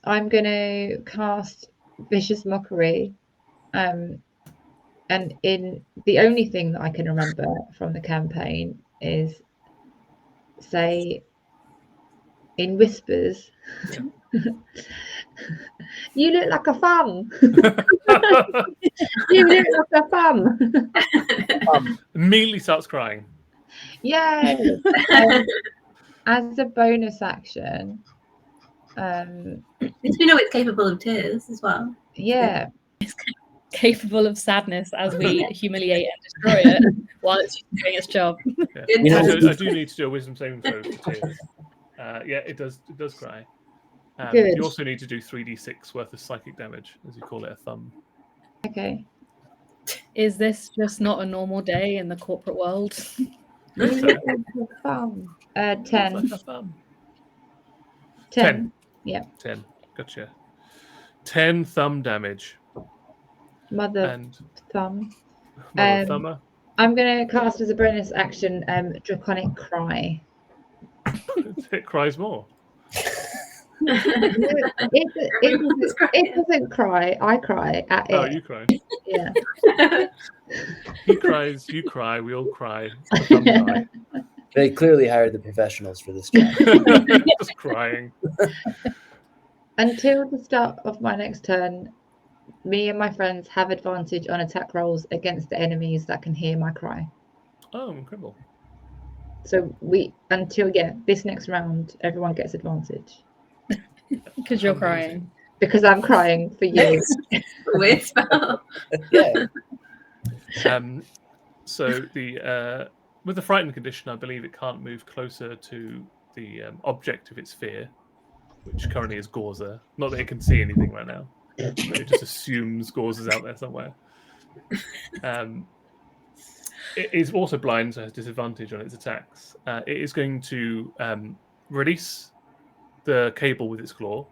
I'm gonna cast Vicious Mockery. And in the only thing that I can remember from the campaign is say in whispers. You look like a fun. You look like a fun. Immediately starts crying. Yay! As a bonus action, Did you know it's capable of tears as well? yeah, Capable of sadness as we humiliate and destroy it while it's doing its job. Yeah. You know- I do need to do a wisdom saving throw for tears. Yeah, it does cry. Good. You also need to do 3d6 worth of psychic damage, as you call it, a thumb. okay. Is this just not a normal day in the corporate world? You look like a fun. 10. Like a thumb. 10. 10. Gotcha. 10 thumb damage. Mother And thumb. Mother Thumber. I'm going to cast as a bonus action Draconic Cry. It cries more. It doesn't cry. I cry at it. Oh, you cry. Yeah. He cries, you cry, we all cry. The thumb guy. They clearly hired the professionals for this job. Just crying. Until the start of my next turn, me and my friends have advantage on attack rolls against the enemies that can hear my cry. Oh, incredible. So this next round, everyone gets advantage. Because you're crying. Because I'm crying for you. Weird spell. Yeah. So the with the frightened condition, I believe it can't move closer to the object of its fear, which currently is Gorza. Not that it can see anything right now, but it just assumes Gorza's out there somewhere. It is also blind, so has disadvantage on its attacks. It is going to release the cable with its claw.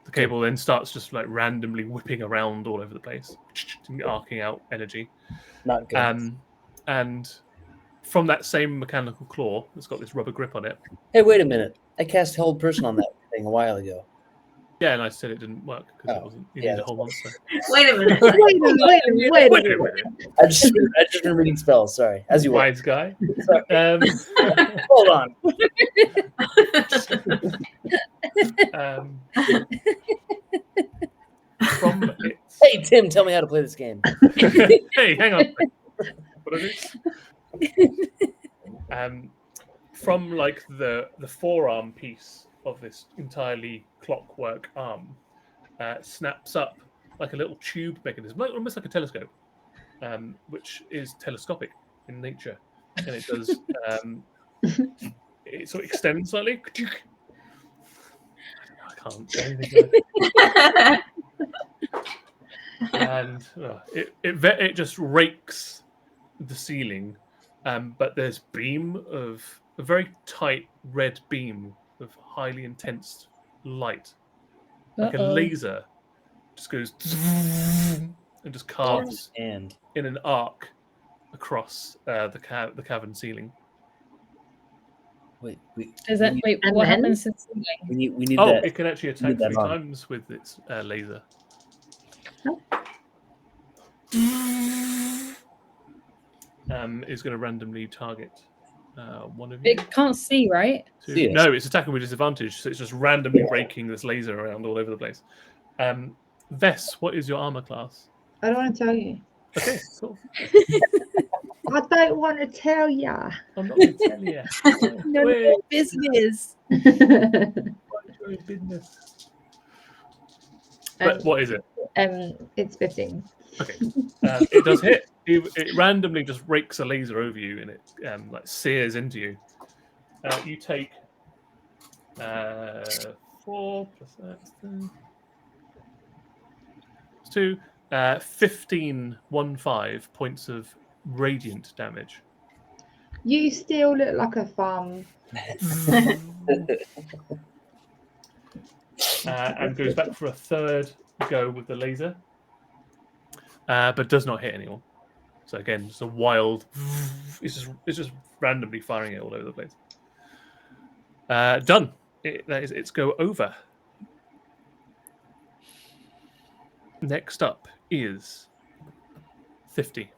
The cable then starts just like randomly whipping around all over the place, arcing out energy. Not good. And from that same mechanical claw that's got this rubber grip on it. Hey, wait a minute. I cast Hold Person on that thing a while ago. Yeah, and I said it didn't work because it wasn't. You needed a whole monster. Wait a minute. Wait a minute. I just been reading spells. Sorry, as you were. Wise guy. Hold on. From its... Hey, Tim, tell me how to play this game. Hey, hang on. What is it? From like the forearm piece of this entirely clockwork arm snaps up like a little tube mechanism, almost like a telescope, which is telescopic in nature, and it does it sort of extends slightly. I can't say anything like and it just rakes the ceiling, but there's a very tight red beam of highly intense light, like a laser, just goes and just carves in an arc across the cavern ceiling. Wait, And what then? happens to the ceiling? we need Oh, that. it can actually need attack that 3 on. times with its laser. Is going to randomly target one of you. It can't see, right? See it. No, it's attacking with disadvantage, so it's just randomly raking this laser around all over the place. Vess, what is your armor class? I don't want to tell you. Okay, cool. I don't want to tell ya. I'm not going to tell you. None of your business. Your business. But what is it? It's 15. Okay, it does hit. It randomly just rakes a laser over you, and it like sears into you. You take 4 plus that. 2, 15 points of radiant damage. You still look like a farm. And goes back for a third go with the laser, but does not hit anyone. So again, just a wild. It's just randomly firing it all over the place. Done. That is its go over. Next up is 50.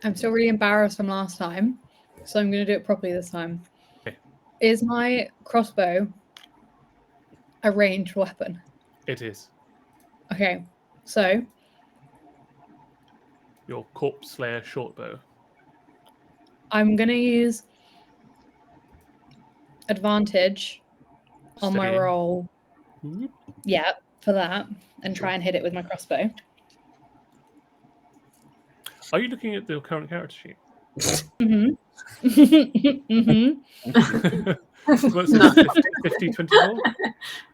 I'm still really embarrassed from last time, so I'm going to do it properly this time. Okay. Is my crossbow a ranged weapon? It is. Okay, so Your Corpse Slayer shortbow. I'm going to use advantage on my Steady. roll. Whoop. Yeah, for that, and try and hit it with my crossbow. Are you looking at the current character sheet? Mm-hmm. mm-hmm. What's it, 50, 24?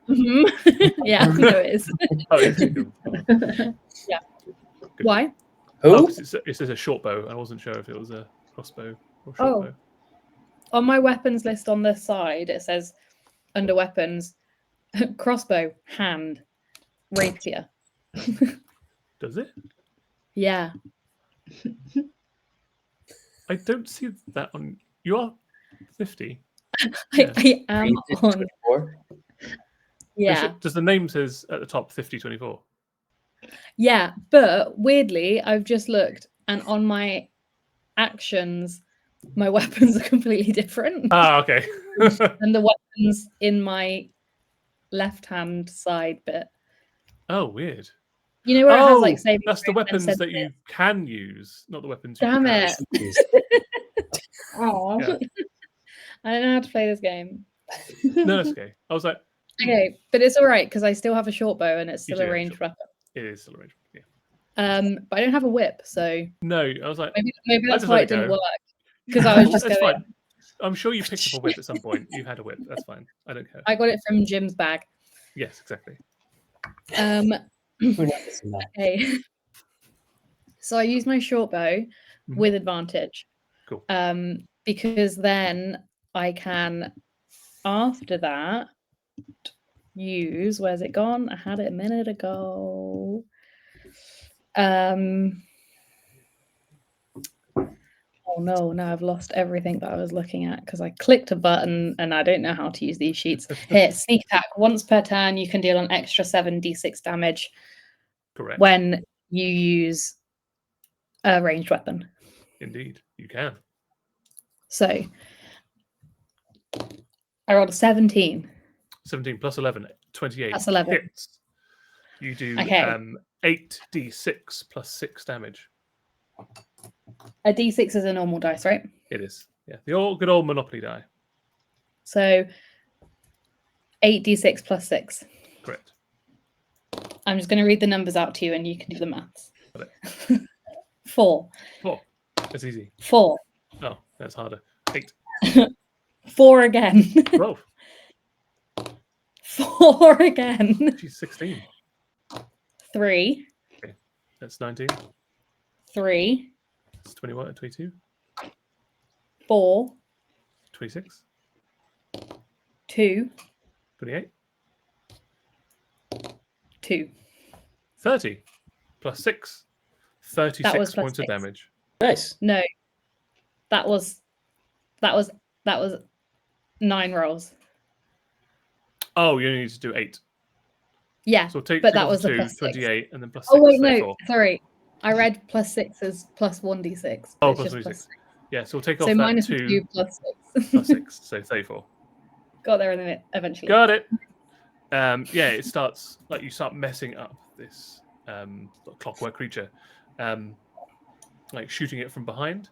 Mm-hmm. Yeah, no, it is. Oh, it is. Yeah. Good. Why? Who? It says a short bow. I wasn't sure if it was a crossbow or short Oh. bow. On my weapons list on this side, it says under weapons, crossbow, hand, rapier. Does it? Yeah. I don't see that on. You are 50. I am on. 24? Yeah. Does the name says at the top 5024? Yeah, but weirdly, I've just looked, and on my actions, my weapons are completely different. Ah, okay. And the weapons in my left-hand side bit. Oh, weird. You know where it has like saving that's the throws and weapons that sensitive? you can use, not the weapons you Damn can. it. Oh. Yeah. I don't know how to play this game. No, that's okay. I was like, Okay, but it's all right because I still have a short bow and it's You still do a have a ranged short- weapon. it is still a range. Yeah. But I don't have a whip, so No, I was like, maybe I that's just why let it didn't go. work. Because I was just That's going. fine. I'm sure you picked up a whip at some point. You had a whip. That's fine. I don't care. I got it from Jim's bag. Yes, exactly. We're not missing that. Okay. So I use my short bow Mhm. with advantage. Cool. Because then I can, after that, use, where's it gone? I had it a minute ago. Oh no, now I've lost everything that I was looking at because I clicked a button and I don't know how to use these sheets. Here, sneak attack. Once per turn, you can deal an extra 7d6 damage Correct. when you use a ranged weapon. Indeed, you can. So I rolled a 17. 17 plus 11, 28. That's 11. Hits. You do Okay. 8d6 plus 6 damage. A d6 is a normal dice, right? It is. Yeah, the old good old Monopoly die. So 8d6 plus 6. Correct. I'm just going to read the numbers out to you and you can do the maths. Got 4. 4. That's easy. 4. Oh, that's harder. 8. 4 again. 12. 4 again. She's 16. 3. That's 19. 3. That's 21, 22, 4. 26, 2. 28, 2. 30 plus 6. 36 That was plus points of 6. damage. Nice. No. That was 9 rolls. Oh, you only need to do 8. Yeah, So take but that off was the 2, plus 6. 28, and then plus 6. Oh wait, no, 34. sorry. I read +6 as plus 1d6. Oh, It's plus just 26. Yeah, so we'll take So off that minus 2 plus 6. plus 6, so 34. Got there in a minute eventually. Got it. Yeah, it starts like you start messing up this clockwork creature, like shooting it from behind.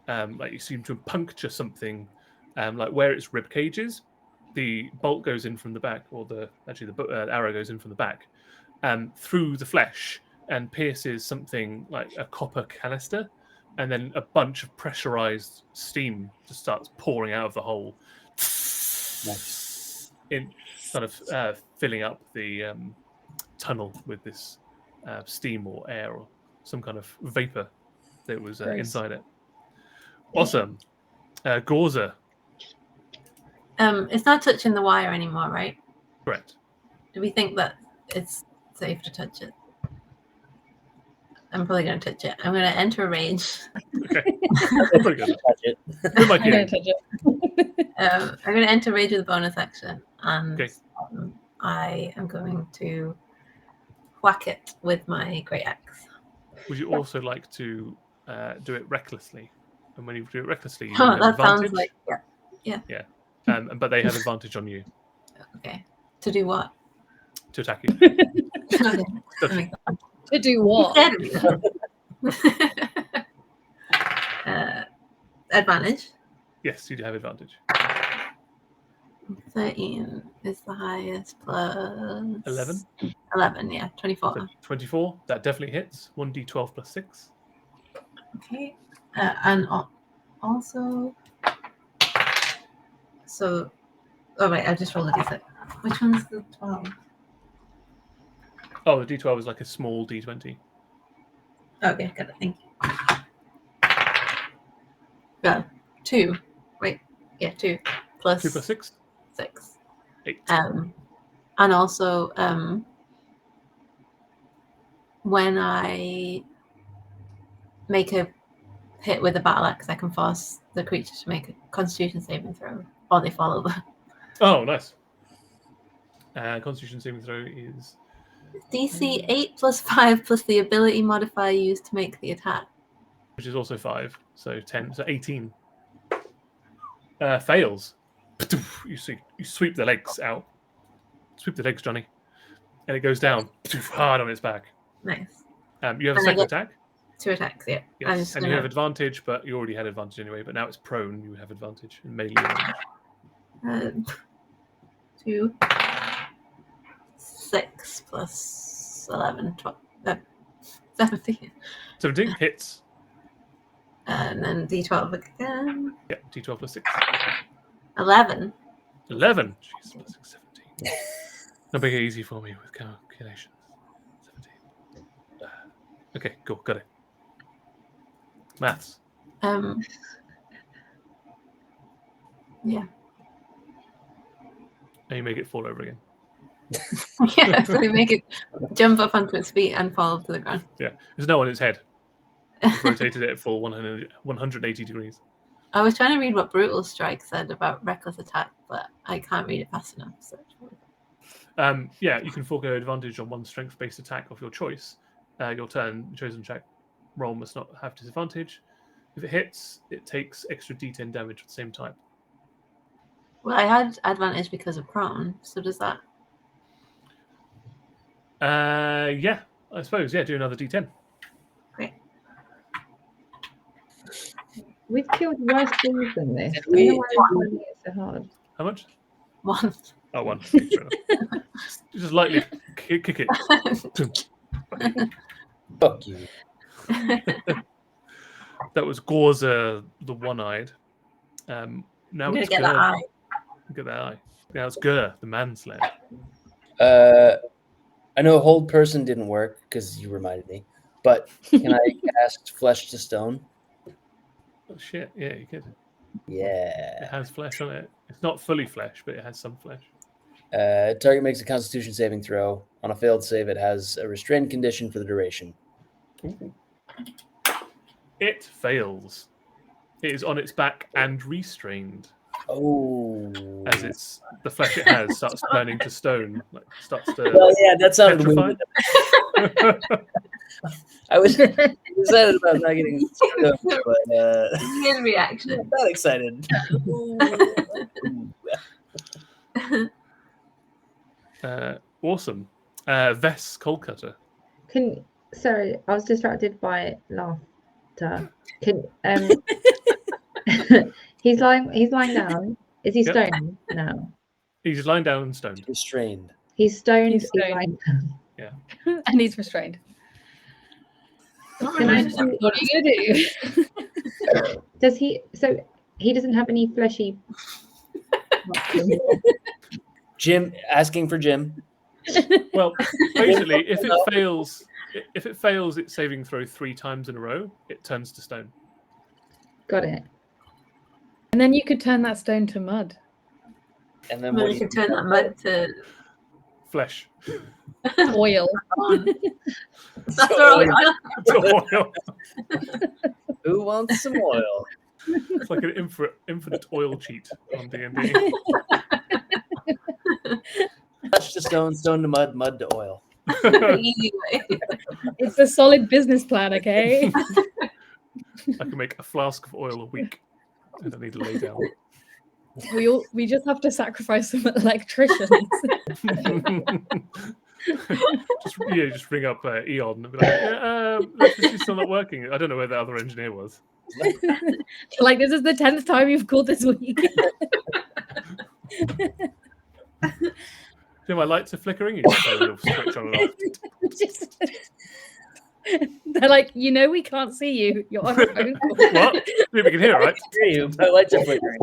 Like you seem to puncture something, like where its rib cage is. The bolt goes in from the back, or the arrow goes in from the back, through the flesh and pierces something like a copper canister, and then a bunch of pressurized steam just starts pouring out of the hole. Nice. In kind of filling up the tunnel with this steam or air or some kind of vapor that was Gross. inside it. Awesome. Gorza. It's not touching the wire anymore, right? Correct. Do we think that it's safe to touch it? I'm probably going to touch it. I'm going to enter a rage. Okay. That's pretty good. Touch it. Who am I I'm kidding? gonna touch it. I'm going to enter rage with a bonus action, and Okay. I am going to whack it with my great axe. Would you also like to do it recklessly? And when you do it recklessly, you Oh, have that advantage. sounds like But they have advantage on you okay. To do what? to attack you. Okay. Touch you. To do what? Advantage. Yes, you do have advantage. 13 is the highest plus 11. 11, yeah, 24. So 24. That definitely hits. 1d12 plus 6. Okay. And also, so, oh wait, I just rolled a d6. Which one's the 12? Oh, the d12 is like a small d20. Okay, got it. Thank you. Yeah, 2. Wait, yeah, 2 plus 2 plus 6? 6. 8. And also, when I make a hit with a battle axe, I can force the creature to make a Constitution saving throw, or they fall over. Oh, nice. Constitution saving throw is DC 8 plus 5 plus the ability modifier used to make the attack. which is also 5, so 10, so 18. Fails. You sweep the legs out. Sweep the legs, Johnny. And it goes down hard on its back. Nice. You have a And I second get attack. 2 attacks, yeah. I'm Yes, just and gonna... you have advantage, but you already had advantage anyway. But now it's prone, you have advantage in melee range. 2, 6 plus 11, 12, 17. 17 hits. And then D12 again. Yeah, d12 plus 6. 11. 11. Jesus, plus 6, 17. Not make it easy for me with calculations. 17. Okay, cool, got it. Maths. Yeah. And you make it fall over again. Yeah, so we make it jump up onto its feet and fall to the ground. Yeah, there's no on its head. It's rotated it at full 180 degrees. I was trying to read what Brutal Strike said about reckless attack, but I can't read it fast enough. So. Yeah, you can forego advantage on one strength-based attack of your choice. Your chosen check roll must not have disadvantage. If it hits, it takes extra d10 damage at the same time. Well, I had advantage because of prone, so does that? Yeah, I suppose. Yeah, do another d10. Great. We've killed worse things than this. Did I don't know we- why did I'm we- finding it so hard. How much? 1. Oh, 1. Okay, fair enough. Just lightly kick it. Fuck you. That was Gorza, the one-eyed. Now I'm gonna it's get that Gur. eye. Get that eye. Now it's Gur, the manslayer. I know hold person didn't work because you reminded me, but can I cast flesh to stone? Oh shit! Yeah, you could. It Yeah. has flesh on it. It's not fully flesh, but it has some flesh. Target makes a Constitution saving throw. On a failed save, it has a restrained condition for the duration. Ooh. It fails. It is on its back and restrained. Oh. As the flesh it has starts turning to stone, starts to. Well, yeah, that sounded petrify. weird. I was excited about not getting screwed up, but Weird reaction. not excited. Awesome. Vess Coldcutter. Sorry, I was distracted by laughter. He's lying down. Is he Yep. stoned now? He's lying down and stoned. Restrained. He's stoned. He's He's stoned. lying down. And he's restrained. Can I see- What are you gonna do? Does he? So he doesn't have any fleshy. Jim, asking for Jim. Well, basically, if it fails its saving throw 3 times in a row, it turns to stone. Got it. And then you could turn that stone to mud. And then Well, what you do can turn that mud to Flesh. Oil. That's all right. To oil. Who wants some oil? It's like an infinite oil cheat on D&D. Flesh to stone, stone to mud, mud to oil. Easy way. It's a solid business plan, okay? I can make a flask of oil a week. I don't need to lay down. We just have to sacrifice some electricians. just ring up Eon and be like, this is still not working. I don't know where the other engineer was. Like, this is the 10th time you've called this week. My lights are flickering. You just turn a little switch on and off. They're like, we can't see you. You're on a phone call. What? We can hear, right? I hear you. My lights are flickering.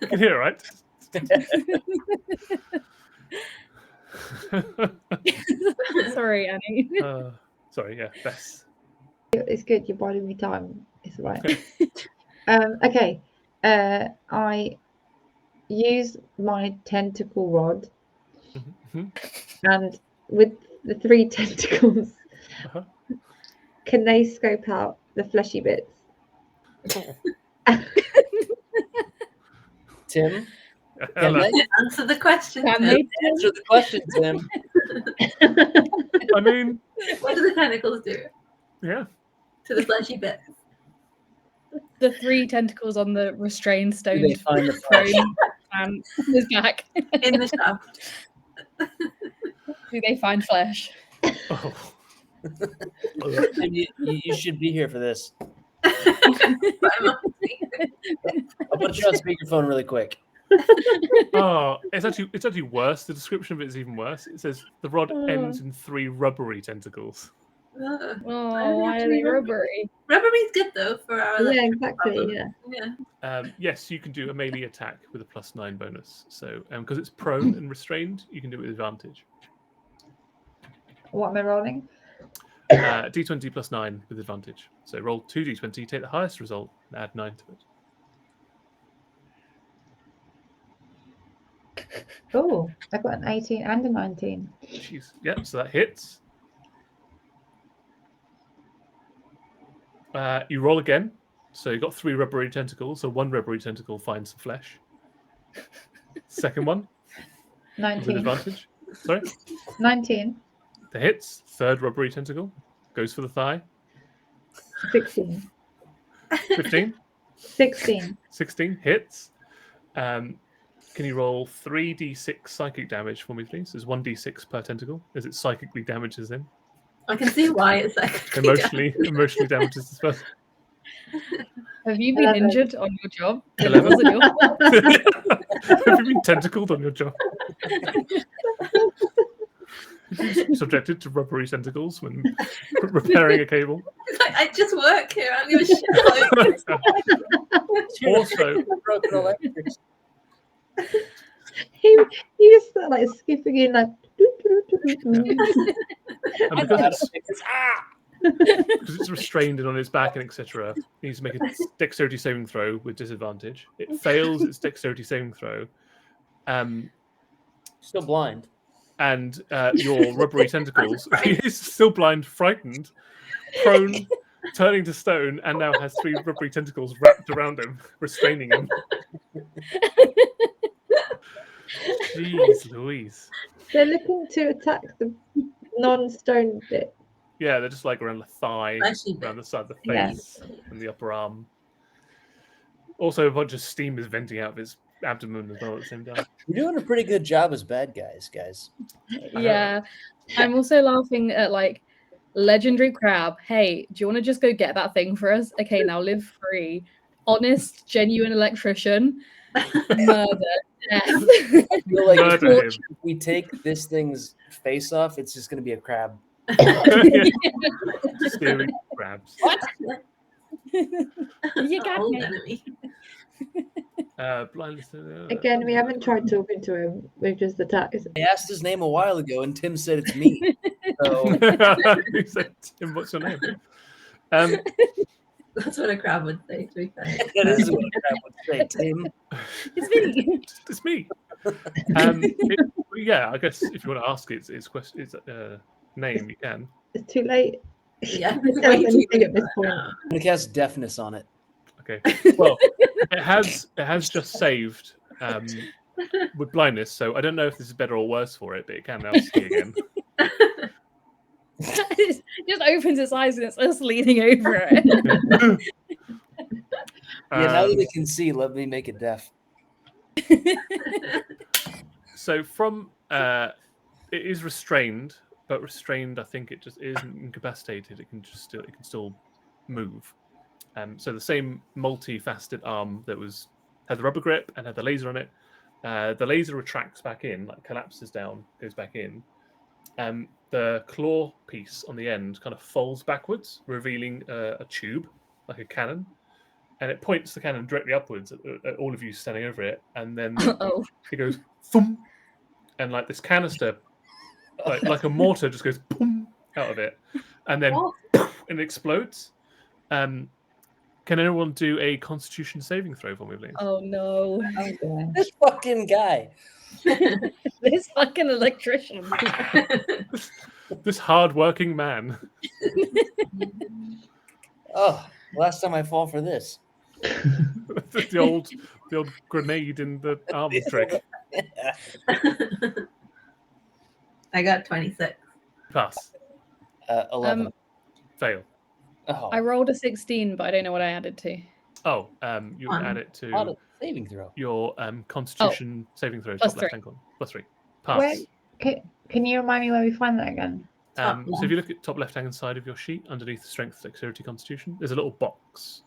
We can hear, right? Sorry, Annie. Sorry, yeah, Bess. It's good. You're biding me time. It's all right. Okay. I use my tentacle rod, and with the 3 tentacles, can they scope out the fleshy bits? Tim, Hello. Answer the question. Can Tim. they? answer the question, Tim. I mean, What do the tentacles do yeah. to the fleshy bit? The 3 tentacles on the restrained Do they stoned find the flesh? prone and his back. In the shaft. Do they find flesh? Oh. Tim, you should be here for this. I'm I'll put you on speakerphone really quick. Oh, it's actually worse. The description of it is even worse. It says the rod ends in 3 rubbery tentacles. Oh, why are they rubbery? Rubbery's good though for our Yeah, electric exactly. problem. Yeah. Yeah. Yes, you can do a melee attack with a +9 bonus. So, because it's prone and restrained, you can do it with advantage. What am I rolling? D20 +9 with advantage. So roll 2 D20, take the highest result, and add 9 to it. Oh, I've got an 18 and a 19. Jeez. Yep, so that hits. You roll again. So you've got 3 rubbery tentacles. So 1 rubbery tentacle finds some flesh. Second one with 19. advantage. Sorry. 19. The hits. 3rd rubbery tentacle goes for the thigh. 16. 15. 16. 16 hits. Can you roll 3d6 psychic damage for me, please? There's 1d6 per tentacle, as it psychically damages them. I can see why it's like Emotionally damages this person. Have you been 11. injured on your job? 11. Was it your- Have you been tentacled on your job? Have you been subjected to rubbery tentacles when repairing a cable? I just work here. I don't give a shit. Also, Broken electrics. He just started like skipping in like. and because it's restrained and on its back and etc., it needs to make a dexterity saving throw with disadvantage. It fails its dexterity saving throw. Still blind. And your rubbery tentacles, he's still blind, frightened, prone, turning to stone and now has 3 rubbery tentacles wrapped around him, restraining him. Jeez Louise. They're looking to attack the non-stone bit. Yeah, they're just like around the thigh, Fleshy bit. around the side of the Yeah. face, and the upper arm. Also, a bunch of steam is venting out of his abdomen as well at the same time. You're doing a pretty good job as bad guys. Yeah. I'm also laughing at like legendary crab. Hey, do you want to just go get that thing for us? Okay, now live free. Honest, genuine electrician. Murder. Death. I feel like Murder him. if we take this thing's face off, it's just going to be a crab. Steering crabs. You got Old me. enemy. Blindness. Again, we haven't tried talking to him. We've just attacked. I asked his name a while ago, and Tim said it's me. So He said, Tim, what's your name? That's what a crab would say, to be fair. that is what a crab would say, Tim. It's me. It's me. Yeah, I guess if you want to ask its name, you can. It's too late. Yeah. Don't tell us anything at this point. I'm going to cast deafness on it. Okay. Well, it has just saved with blindness, so I don't know if this is better or worse for it, but it can now see again. It just opens its eyes and it's us leaning over it. Yeah, now that it can see, let me make it deaf. So from it is restrained, but restrained, I think it just isn't incapacitated. It can still move. So the same multifaceted arm that had the rubber grip and had the laser on it. The laser retracts back in, like collapses down, goes back in. The claw piece on the end kind of folds backwards, revealing a tube, like a cannon, and it points the cannon directly upwards at all of you standing over it, and then it goes thump, and like this canister, like a mortar, just goes boom out of it, and then and it explodes. Can anyone do a Constitution saving throw for me, please? Oh no. Oh, yeah. This fucking guy. This fucking electrician. This hard-working man. Oh, last time I fall for this. the old grenade in the arm trick. I got 26. Pass. 11. Fail. Oh, I rolled a 16, but I don't know what I added to. Oh, you would add it to auto saving throw. your Constitution saving throw. Plus Top left-hand corner. +3. Pass. Where, can you remind me where we find that again? So if you look at top left-hand side of your sheet, underneath Strength, Dexterity, Constitution, there's a little box.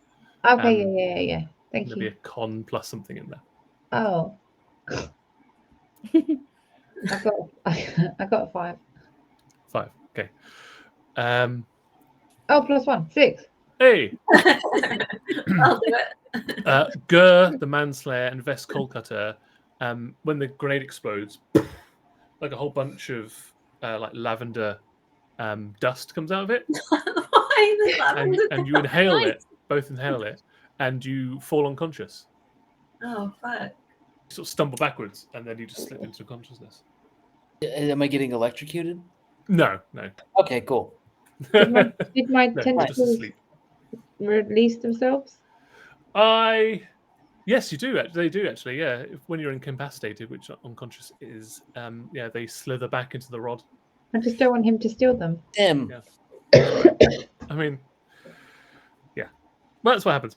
Okay, yeah. Thank There'll be you. a con plus something in there. Oh. I got a 5. 5. Okay. Oh, +1, 6. Hey! I'll do it. Gur, the manslayer, and Vest Coldcutter, when the grenade explodes, like a whole bunch of like lavender dust comes out of it, Why is that? and you inhale it, both inhale it, and you fall unconscious. Oh, fuck. You sort of stumble backwards, and then you just slip into consciousness. Am I getting electrocuted? No. Okay, cool. Did my No, just tentacles asleep. release themselves? Yes, you do. They do actually. Yeah, when you're incapacitated, which unconscious is, they slither back into the rod. I just don't want him to steal them. Tim. Yeah. I mean, yeah. Well, that's what happens.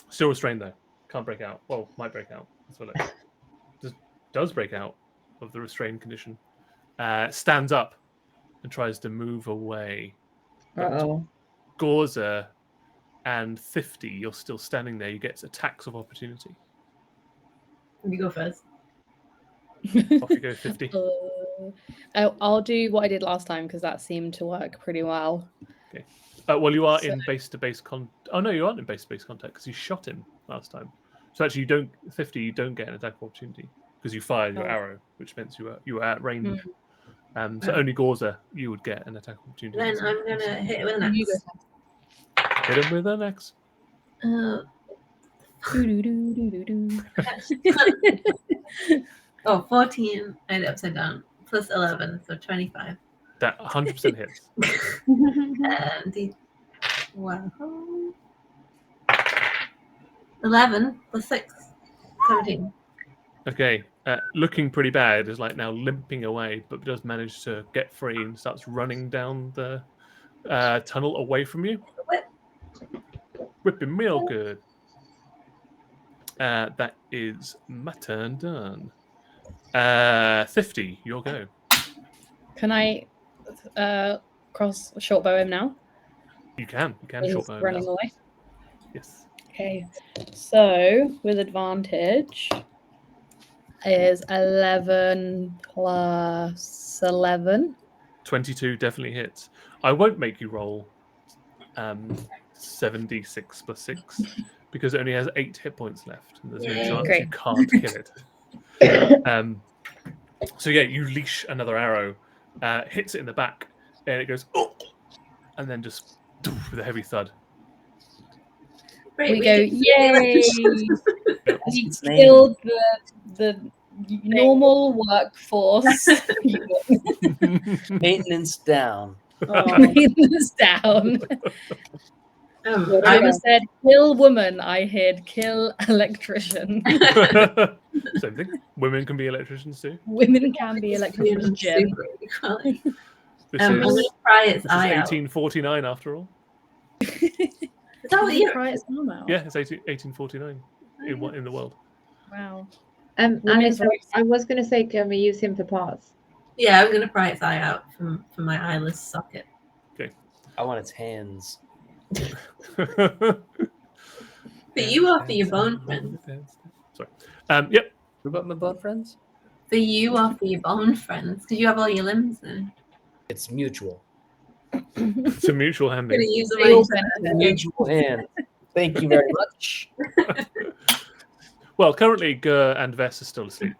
Still restrained though. Can't break out. Well, might break out. That's what it does break out of the restrained condition. Stands up and tries to move away. Uh-oh. Gorza and 50, you're still standing there. You get attacks of opportunity. You go first. Off you go, 50. I'll do what I did last time because that seemed to work pretty well. Okay. Well, you are in base-to-base Oh no, you aren't in base-to-base contact because you shot him last time. So actually, you don't get an attack of opportunity because you fired your arrow, which meant you were at range. So only Gorza, you would get an attack of opportunity. Then I'm gonna hit it with an axe. Hit him with an axe. Oh, 14 and upside down plus 11, so 25. That 100% hits. Wow. 11 plus 6. 17. Okay, looking pretty bad, is like now limping away, but does manage to get free and starts running down the tunnel away from you. Whipping real good. That is my turn done. 50, your go. Can I cross short bow him now? You can He's short bow him running now. away. Yes. Okay, so with advantage is 11 plus 11. 22 definitely hits. I won't make you roll 7d6 plus 6 because it only has 8 hit points left, and there's no chance Great. you can't kill it. So yeah, you leash another arrow, hits it in the back, and it goes, oh, and then just with a heavy thud. Great, We go, yay! We its name. killed the normal workforce. Maintenance down. Maintenance down. I was said, kill woman. I heard kill electrician. Same thing. Women can be electricians too. Women can be electricians. Jim. This I'm going to pry its is eye out. 1849 after all. Is that what you Pry its arm out? Yeah, it's 1849 in the world. Wow. Alice, I was going to say, can we use him for parts? Yeah, I'm going to pry its eye out from my eyeless socket. Okay. I want its hands. But you are for your bone friends. Sorry. Yep. What about my bone friends? For you are for your bone friends, because you have all your limbs in. It's mutual. It's a mutual I'm handing. going to use They all them. benefit. Mutual hand. Thank you very much. Well, currently Gur and Vess are still asleep.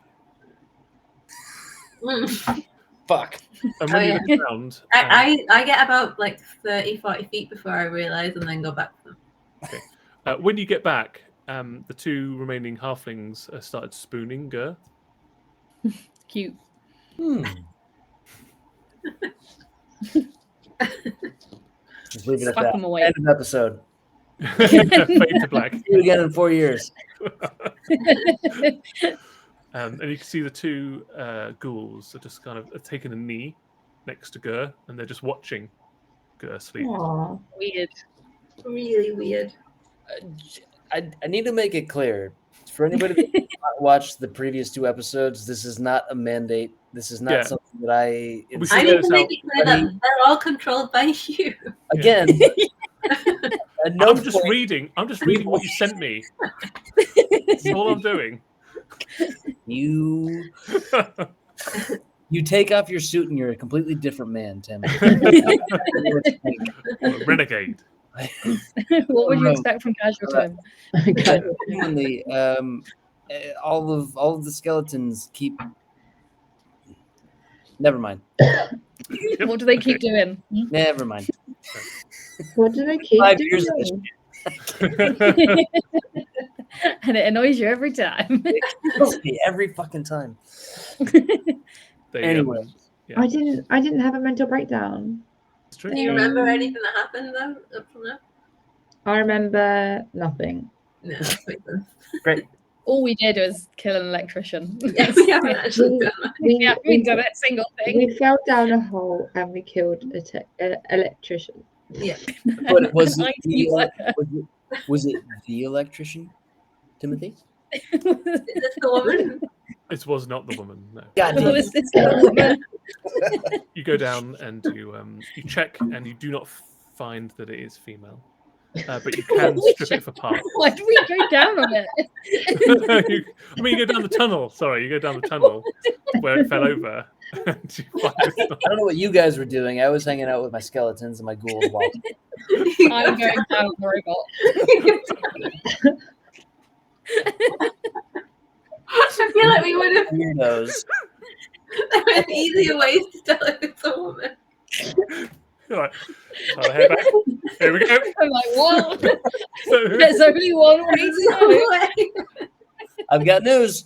Fuck. And when Oh, you yeah. look around, I get about like 30, 40 feet before I realise and then go back to them. when you get back, the two remaining halflings started spooning Gur. Cute. Just leave it at Fuck that. them away. End of episode. Fade to black. See you again in 4 years. And you can see the two ghouls are just kind of taking a knee next to Gur, and they're just watching Gur sleep. Aww. Weird. Really weird. I need to make it clear for anybody that did not watch the previous 2 episodes. This is not a mandate. This is not something that I. We I figure need this to make out. it clear that they're all controlled by you. Again. At no I'm just reading what you sent me. That's all I'm doing. You take off your suit and you're a completely different man, Tim. Renegade. What would you expect from casual time? Genuinely, all of the skeletons keep. Never mind. What do they keep doing? Never mind. What do they keep 5 years of this doing? And it annoys you every time. It kills me every fucking time. Anyway. Yeah. I didn't have a mental breakdown. It's true. Do you remember anything that happened though up till now? I remember nothing. No, that's makes sense. Great. All we did was kill an electrician. Yeah, we haven't actually done that. We haven't done a single thing. We fell down a hole and we killed an electrician. Yeah. But was it, IT worker. was it the electrician, Timothy? Is this the woman? It was not the woman. No. God Who damn is it. this woman? You go down and you check, and you do not find that it is female. But you can strip it for parts. Why do we go down on it? You go down the tunnel. Sorry, you go down the tunnel where it fell over. And you find it's not- I don't know what you guys were doing. I was hanging out with my skeletons and my ghouls. While I'm going down on the robot. I feel like we would have weirdos. there were easier ways to tell if it's a woman. You're like, "Tie the hair back. Here we go." I'm like, what? So, There's only one way to know. I've got news.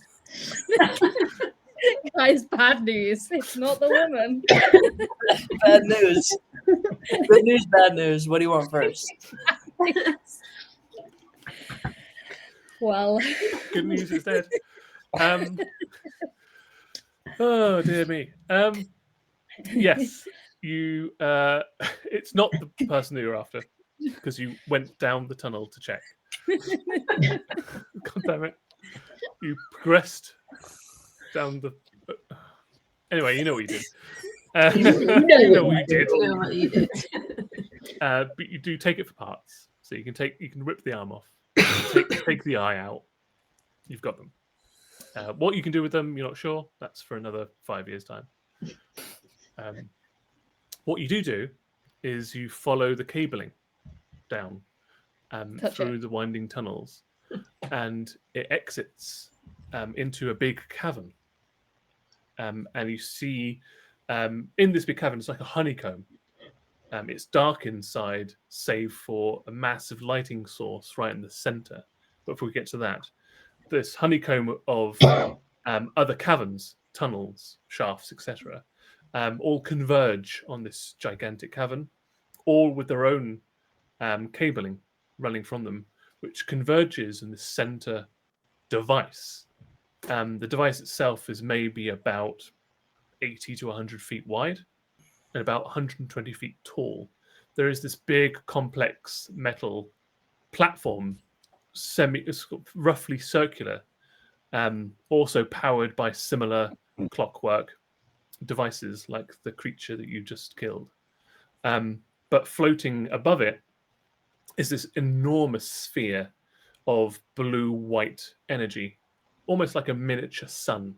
That is bad news. It's not the woman. Bad news. Good news, bad news. What do you want first? Well, Good news is dead. Oh dear me. Yes, you. It's not the person that you're after because you went down the tunnel to check. God damn it! You progressed down the. Anyway, you know what you did. You know what you did. You know what you did. But you do take it for parts, so you can rip the arm off, take the eye out. You've got them. What you can do with them, you're not sure. That's for another 5 years' time. What you do is you follow the cabling down through the winding tunnels, and it exits into a big cavern. And you see in this big cavern, it's like a honeycomb. It's dark inside, save for a massive lighting source right in the center. But before we get to that, this honeycomb of other caverns, tunnels, shafts, etc., all converge on this gigantic cavern, all with their own cabling running from them, which converges in the center device. The device itself is maybe about 80 to 100 feet wide and about 120 feet tall. There is this big, complex metal platform, roughly circular, also powered by similar clockwork devices like the creature that you just killed. But floating above it is this enormous sphere of blue-white energy, almost like a miniature sun.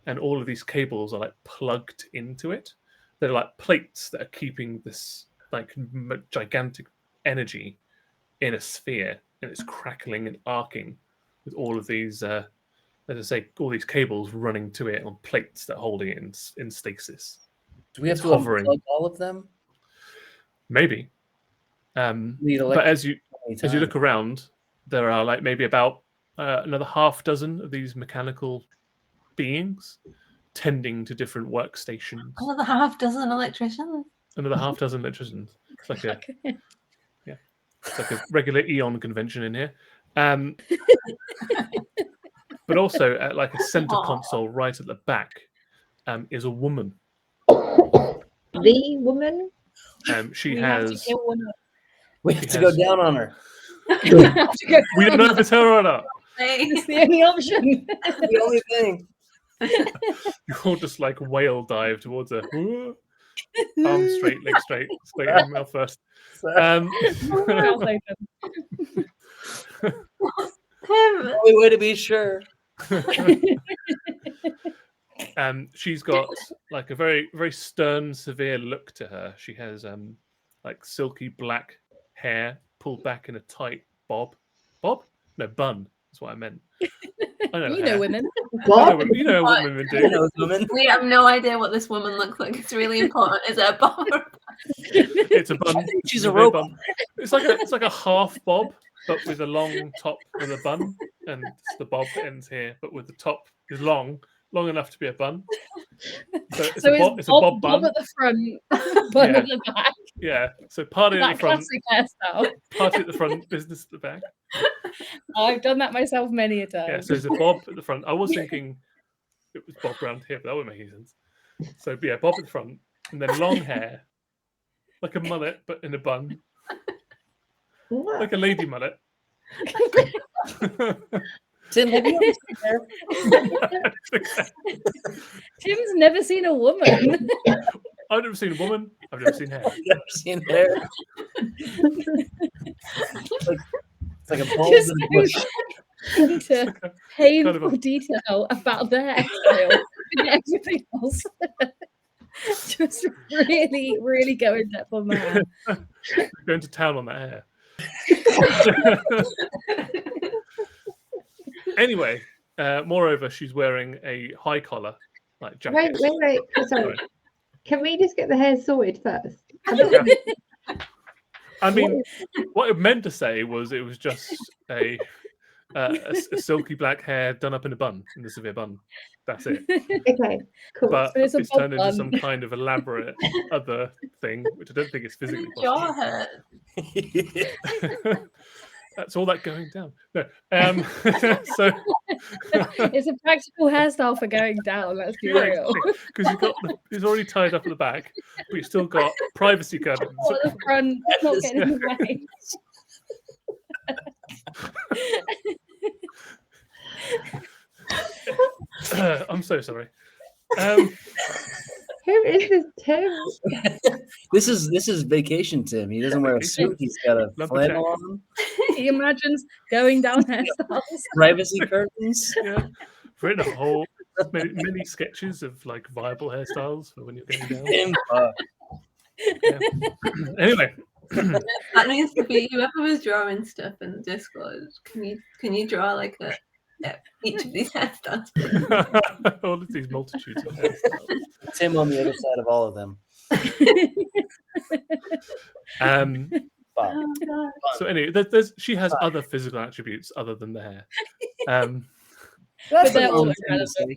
And all of these cables are like plugged into it. They're like plates that are keeping this like gigantic energy in a sphere, and it's crackling and arcing with all of these, as I say, all these cables running to it on plates that are holding it in stasis. Do we have It's to hovering. unplug all of them? Maybe. But as you look around, there are like maybe about another half dozen of these mechanical beings tending to different workstations. Another half dozen electricians. Another half dozen electricians. It's like it's like a regular Eon convention in here. But also at like a center console right at the back is a woman. The woman? She we has. have to kill one. We have to go down on her. We don't know if it's her or not. It's the only option. The only thing. You all just like whale dive towards her. Arms straight, legs straight, mouth first. Tim, Only way to be sure. She's got like a very, very stern, severe look to her. She has like silky black hair pulled back in a tight bob. Bob? No, bun. That's what I meant. I know you know women. You know what women do. we have no idea what this woman looks like. It's really important. Is it a bob or a bun? It's a bun. She's a robot. It's like a half bob, but with a long top with a bun, and the bob ends here, but with the top is long enough to be a bun. So it's a bob bun at the front, bun at the back. Yeah. So party at the front, classic hairstyle. Party at the front, business at the back. I've done that myself many a time. Yeah. So there's a bob at the front. I was thinking it was bob round here, but that wouldn't make any sense. So yeah, bob at the front, and then long hair, like a mullet, but in a bun, like a lady mullet. Tim, have you ever seen hair? Tim's never seen a woman. I've never seen a woman. I've never seen hair. Never seen hair. It's like a ball Just in the bush. into painful detail about the hairstyle and everything else. Just really, really go in depth on that. Going to town on that hair. Anyway, moreover, she's wearing a high collar, like jacket. Wait. Sorry. Can we just get the hair sorted first? I mean, what it meant to say was it was just a a silky black hair done up in a bun, in a severe bun. That's it. Okay, cool. But But it's a it's turned into bun. some kind of elaborate other thing, which I don't think is physically Your jaw possible. hurt. That's all that going down. No, so It's a practical hairstyle for going down. Let's be real. because he's already tied up at the back, but you've still got privacy curtains. Oh, the front, not getting in the way. I'm so sorry. Who is this Tim? This is vacation Tim. He doesn't wear a suit. He's got a Lumberjack. flannel on. He imagines going down hairstyles. Privacy curtains. Yeah, I've written a whole many sketches of like viable hairstyles for when you're going down. Tim, Yeah. Anyway, That needs to be whoever was drawing stuff in the Discord. Can you draw like each of these hairstyles? all of these multitudes of hairstyles. Tim on the other side of all of them. Bob. Oh, God. So anyway, she has other physical attributes other than the hair. That's they're a all normal thing to say.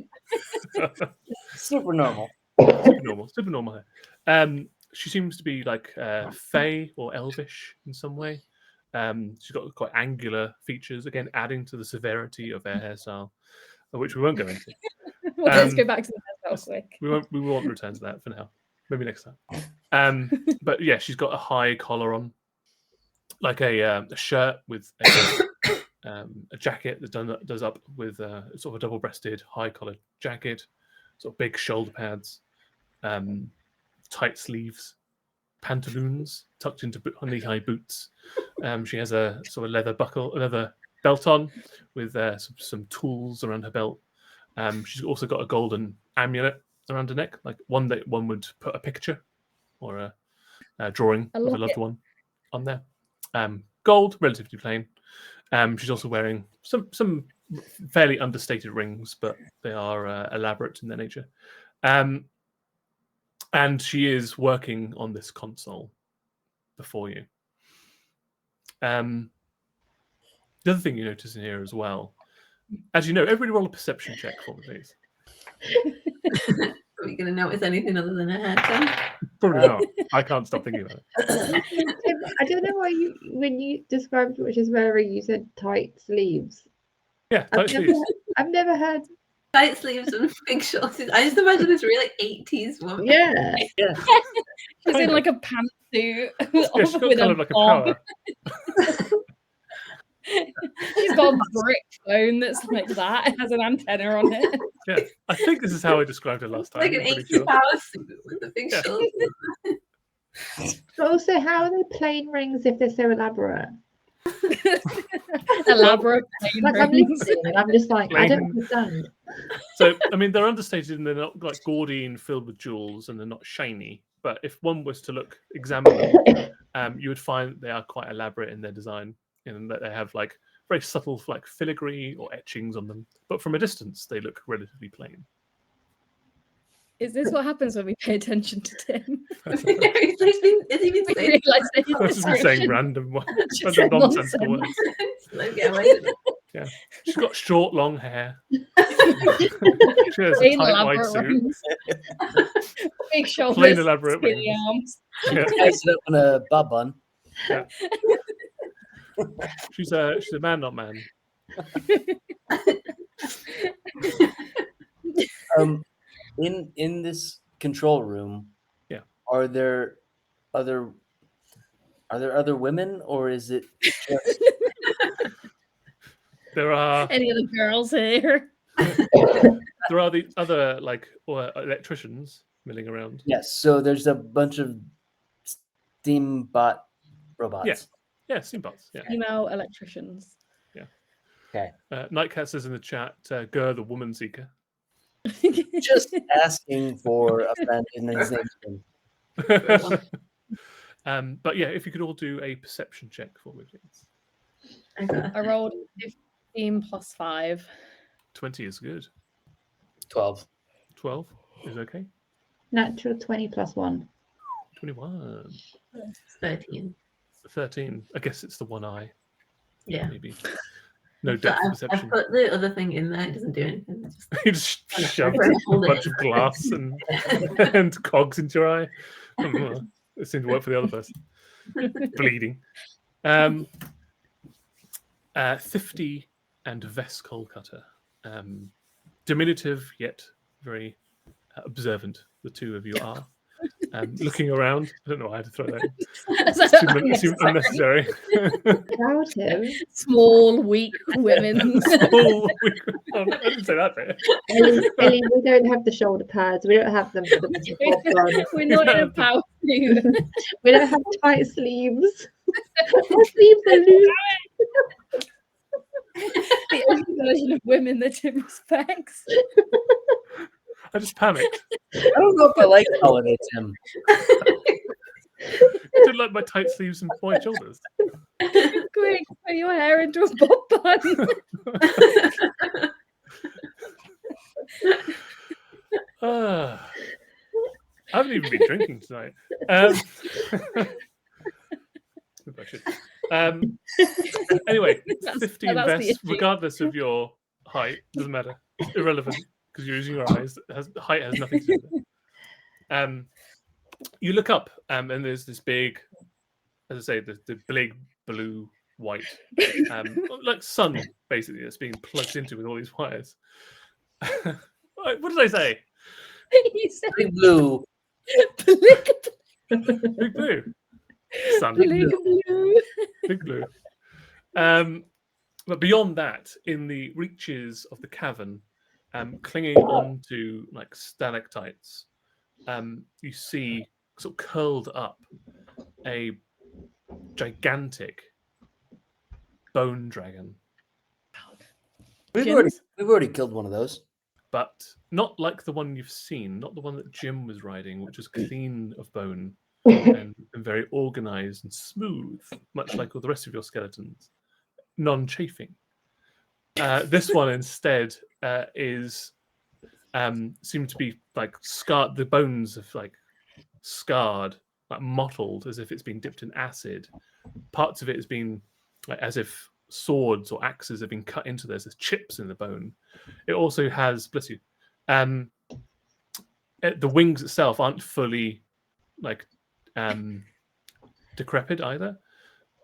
Super normal. super normal hair. She seems to be like fey or elvish in some way. She's got quite angular features, again adding to the severity of her hairstyle, which we won't go into. Well, let's go back to the hairstyle quick. We won't return to that for now. Maybe next time. But yeah, she's got a high collar on, like a shirt with a jacket that does up with sort of a double-breasted, high-collared jacket, sort of big shoulder pads, tight sleeves, pantaloons tucked into knee-high boots. She has a sort of leather belt on with some tools around her belt. She's also got a golden amulet around her neck, like one that one would put a picture or a drawing of a loved one on there. Gold, relatively plain. She's also wearing some fairly understated rings, but they are elaborate in their nature. And she is working on this console before you. The other thing you notice in here as well, as you know, everybody roll a perception check for me, please. Are we going to notice anything other than a haircut? Probably not. I can't stop thinking about it. I don't know why when you described what she's wearing, you said tight sleeves. Yeah, tight sleeves. I've never heard. Tight sleeves and big shorts. I just imagine this really 80s woman. Yeah. She's in like a pantsuit Yeah, she's got with kind a of like a bob. power. She's got a brick phone that's like that. It has an antenna on it. Yeah, I think this is how I described her last time. Like an I'm pretty 80s sure. power suit with the big Yeah. shoulders. But also, how are they plain rings if they're so elaborate? Elaborate plain Like I'm rings. listening and I'm just like, I don't Plain. understand. So, I mean, they're understated and they're not like gaudy and filled with jewels and they're not shiny. But if one was to examine them, you would find that they are quite elaborate in their design and that they have like very subtle like filigree or etchings on them. But from a distance, they look relatively plain. Is this what happens when we pay attention to Tim? Is he been We saying realise that his I was just saying description- random Just random nonsense. nonsensical words. like, yeah, wait. Yeah, she's got short, long hair. She has a Plain tight, wide elaborate suit. rings. Big shoulders, Plain elaborate skinny rings. arms. Yeah. Ties it up in a bob bun. She's a man, not man. In this control room, Yeah. Are there other women, or is it just There are Any other girls here? the other like electricians milling around. yes? So there's a bunch of steam bot robots. Yeah, Steambots. Yeah. Female electricians. Okay. Nightcat says in the chat, Gur the woman seeker. Just asking for a friend in his name. But yeah, if you could all do a perception check for me, please. Okay. I rolled 15 plus 5. 20 is good. 12. 12 is okay. Natural 20 plus 1. 21. 13. 13. I guess it's the one eye, Yeah. maybe. No depth I've perception. put the other thing in there. It doesn't do anything. It's just... You just shoved I'm a hold bunch it. of glass and cogs into your eye. It seemed to work for the other person. Bleeding. 50 and Veskol Cutter. Diminutive yet very observant, the two of you are. Looking around. I don't know why I had to throw that in. It seemed unnecessary. Proud him. Small, weak women. Small, weak. I didn't say that bit. Ellie, we don't have the shoulder pads. We don't have them for the top on. We're not in a power suit. We don't have tight sleeves. Our sleeves are loose. The only version of women that Tim respects. I just panicked. I don't know if I like calling it Tim. I didn't like my tight sleeves and wide shoulders. Quick, put your hair into a bob bun. I haven't even been drinking tonight. Maybe I should. Anyway, 15 that's the vests, issue. regardless of your height, doesn't matter. It's irrelevant because you're using your eyes. Height has nothing to do with it. You look up, and there's this big, as I say, the big blue white, like sun basically that's being plugged into with all these wires. What did I say? You said Big blue. Big blue. Sun. blue. Big blue. But beyond that, in the reaches of the cavern, clinging onto like stalactites, you see sort of curled up a gigantic bone dragon. We've already killed one of those. But not like the one you've seen, not the one that Jim was riding, which was clean of bone and very organized and smooth, much like all the rest of your skeletons, non-chafing. This one instead is seemed to be like scarred. The bones have like scarred, like mottled, as if it's been dipped in acid. Parts of it has been like, as if swords or axes have been cut into. There's chips in the bone. It also has, bless you, the wings itself aren't fully like decrepit either.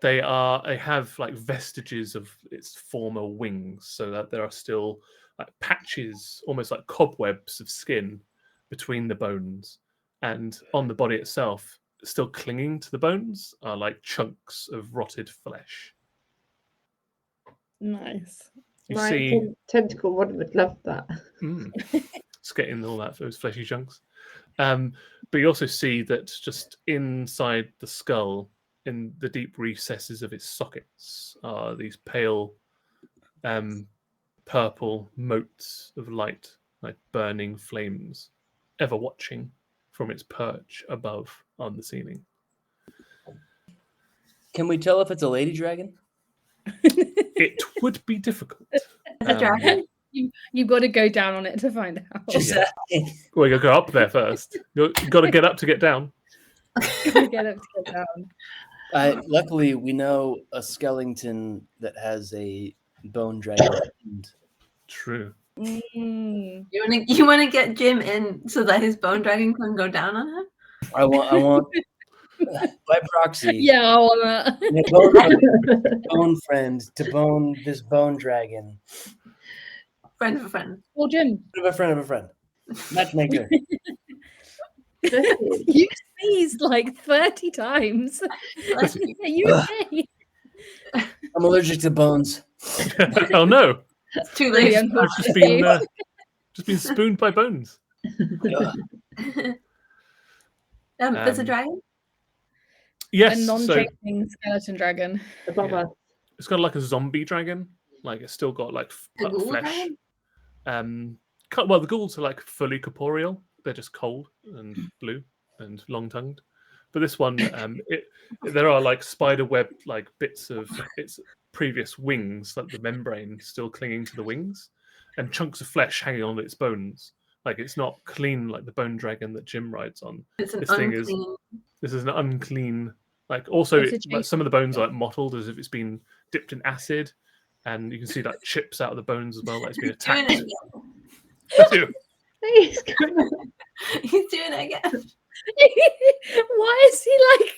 They have like vestiges of its former wings, so that there are still like patches, almost like cobwebs of skin between the bones, and on the body itself, still clinging to the bones, are like chunks of rotted flesh. Nice. You My see, tentacle one would love that. it's getting all that those fleshy chunks. But you also see that just inside the skull, in the deep recesses of its sockets, are these pale, purple motes of light, like burning flames, ever watching from its perch above on the ceiling. Can we tell if it's a lady dragon? It would be difficult. A dragon? You've got to go down on it to find out. Just Yeah. Well, you go up there first. You've got to get up to get down. Get up to get down. Luckily, we know a skeleton that has a bone dragon. True. Mm. You want to get Jim in so that his bone dragon can go down on him? I want by proxy. Yeah, I want that. My bone friend to bone this bone dragon. Friend of a friend. Well, Jim, Friend of a friend. Matchmaker. you sneezed like 30 times. Are you okay? I'm allergic to bones. Oh no! It's too Really late. I've just been spooned by bones. There's a dragon? Yes, A so non-chasing skeleton dragon. Above Yeah. us. it's got like a zombie dragon. Like it's still got like A ghoul flesh. dragon? Well, the ghouls are like fully corporeal. They're just cold and blue and long-tongued. But this one, there are like spider web like bits of its previous wings, like the membrane still clinging to the wings, and chunks of flesh hanging on its bones. Like it's not clean like the bone dragon that Jim rides on. It's an This thing unclean... This is an unclean. Like also, It's a some of the bones are like mottled as if it's been dipped in acid. and you can see like chips out of the bones as well. Like it's been Doing attacked. it Too. Please, again. He's doing it again. Why is he like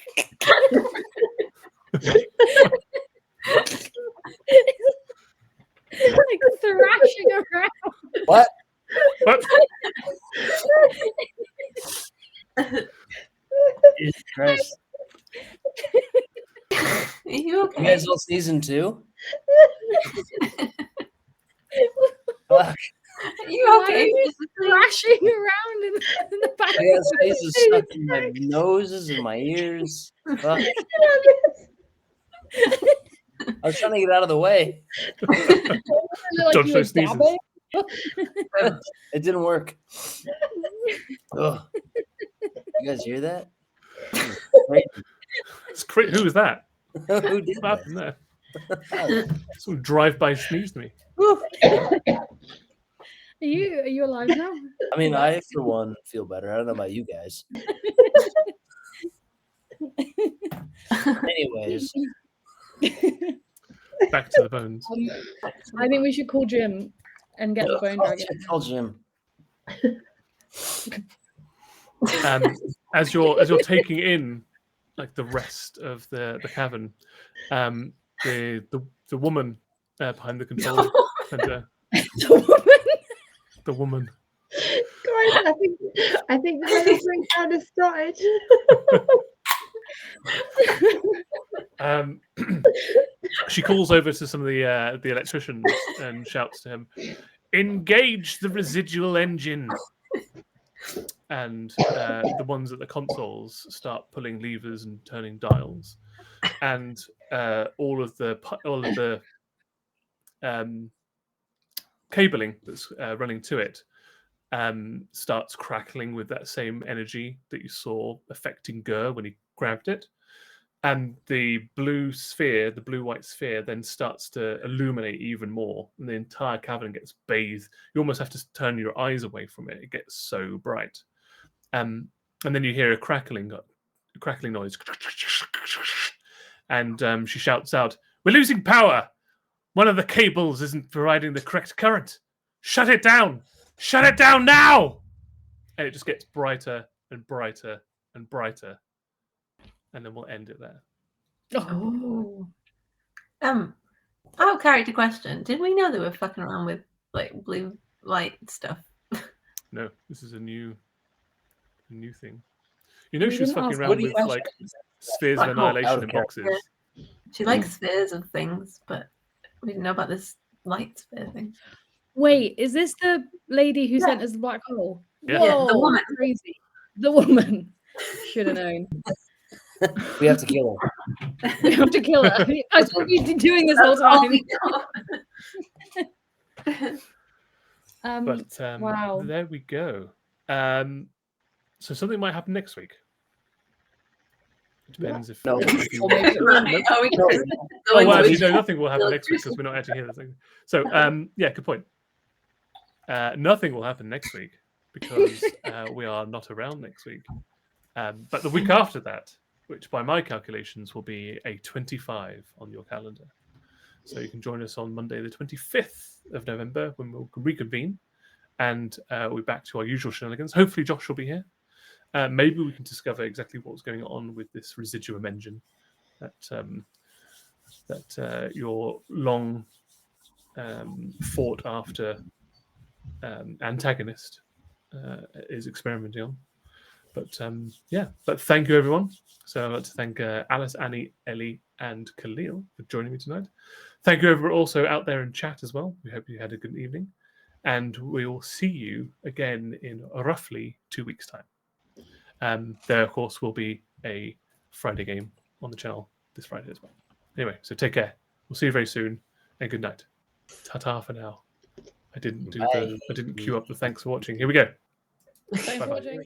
thrashing around? What? What? Jesus Christ. Are you You okay? guys all season 2? Fuck. Are you Why okay? are you physically? thrashing around in the back? I got spaces stuck in my noses and my ears. Fuck. I was trying to get out of the way. Like Dodge you those were sneezes. dabbing. It didn't work. Ugh. You guys hear that? Who was that? Who did What that? happened there? Some drive-by sneezed me. Are you alive now? I mean, I, for one, feel better. I don't know about you guys. Anyways, Back to the bones. I think we should call Jim and get the bone dragon. call Jim. As you're taking in like the rest of the cavern, the woman behind the control center, the woman. Guys, I think the mental breakdown has started. She calls over to some of the electricians and shouts to him, "Engage the residual engine!" And the ones at the consoles start pulling levers and turning dials, and all of the cabling that's running to it starts crackling with that same energy that you saw affecting Gur when he grabbed it. And the blue-white sphere, then starts to illuminate even more, and the entire cavern gets bathed. You almost have to turn your eyes away from it. It gets so bright. And then you hear a crackling noise. And she shouts out, "We're losing power! One of the cables isn't providing the correct current. Shut it down! Shut it down now!" And it just gets brighter and brighter and brighter. And then we'll end it there. Oh. Our character question. Did we know they were fucking around with like blue light stuff? No, this is a new thing. You know, We she was didn't fucking ask around what with you like spheres of Like, oh, annihilation out in of boxes. She likes spheres of things, but we didn't know about this light sphere thing. Wait, is this the lady who sent us the black hole? Yeah. Yeah, the woman. Crazy. The woman. Should have known. We have to kill her. We have to kill her. That's what we've been doing this whole That's all time. we know. But wow. there we go. So something might happen next week. It depends if. No. if you Or maybe it won't. Are we No. going Oh, well, actually, to- no, nothing will happen next week because we're not actually here. So, yeah, good point. Nothing will happen next week because we are not around next week. But the week after that, which by my calculations will be a 25 on your calendar. So you can join us on Monday, the 25th of November, when we'll reconvene and we're back to our usual shenanigans. Hopefully, Josh will be here. Maybe we can discover exactly what's going on with this residuum engine that your long fought after antagonist is experimenting on. But yeah, but thank you everyone. So I'd like to thank Alice, Annie, Ellie, and Kahlil for joining me tonight. Thank you everyone also out there in chat as well. We hope you had a good evening, and we will see you again in roughly 2 weeks' time. There, of course, will be a Friday game on the channel this Friday as well. Anyway, so take care. We'll see you very soon, and good night. Ta-ta for now. I didn't queue up the thanks for watching. Here we go. Thanks for Bye-bye. watching.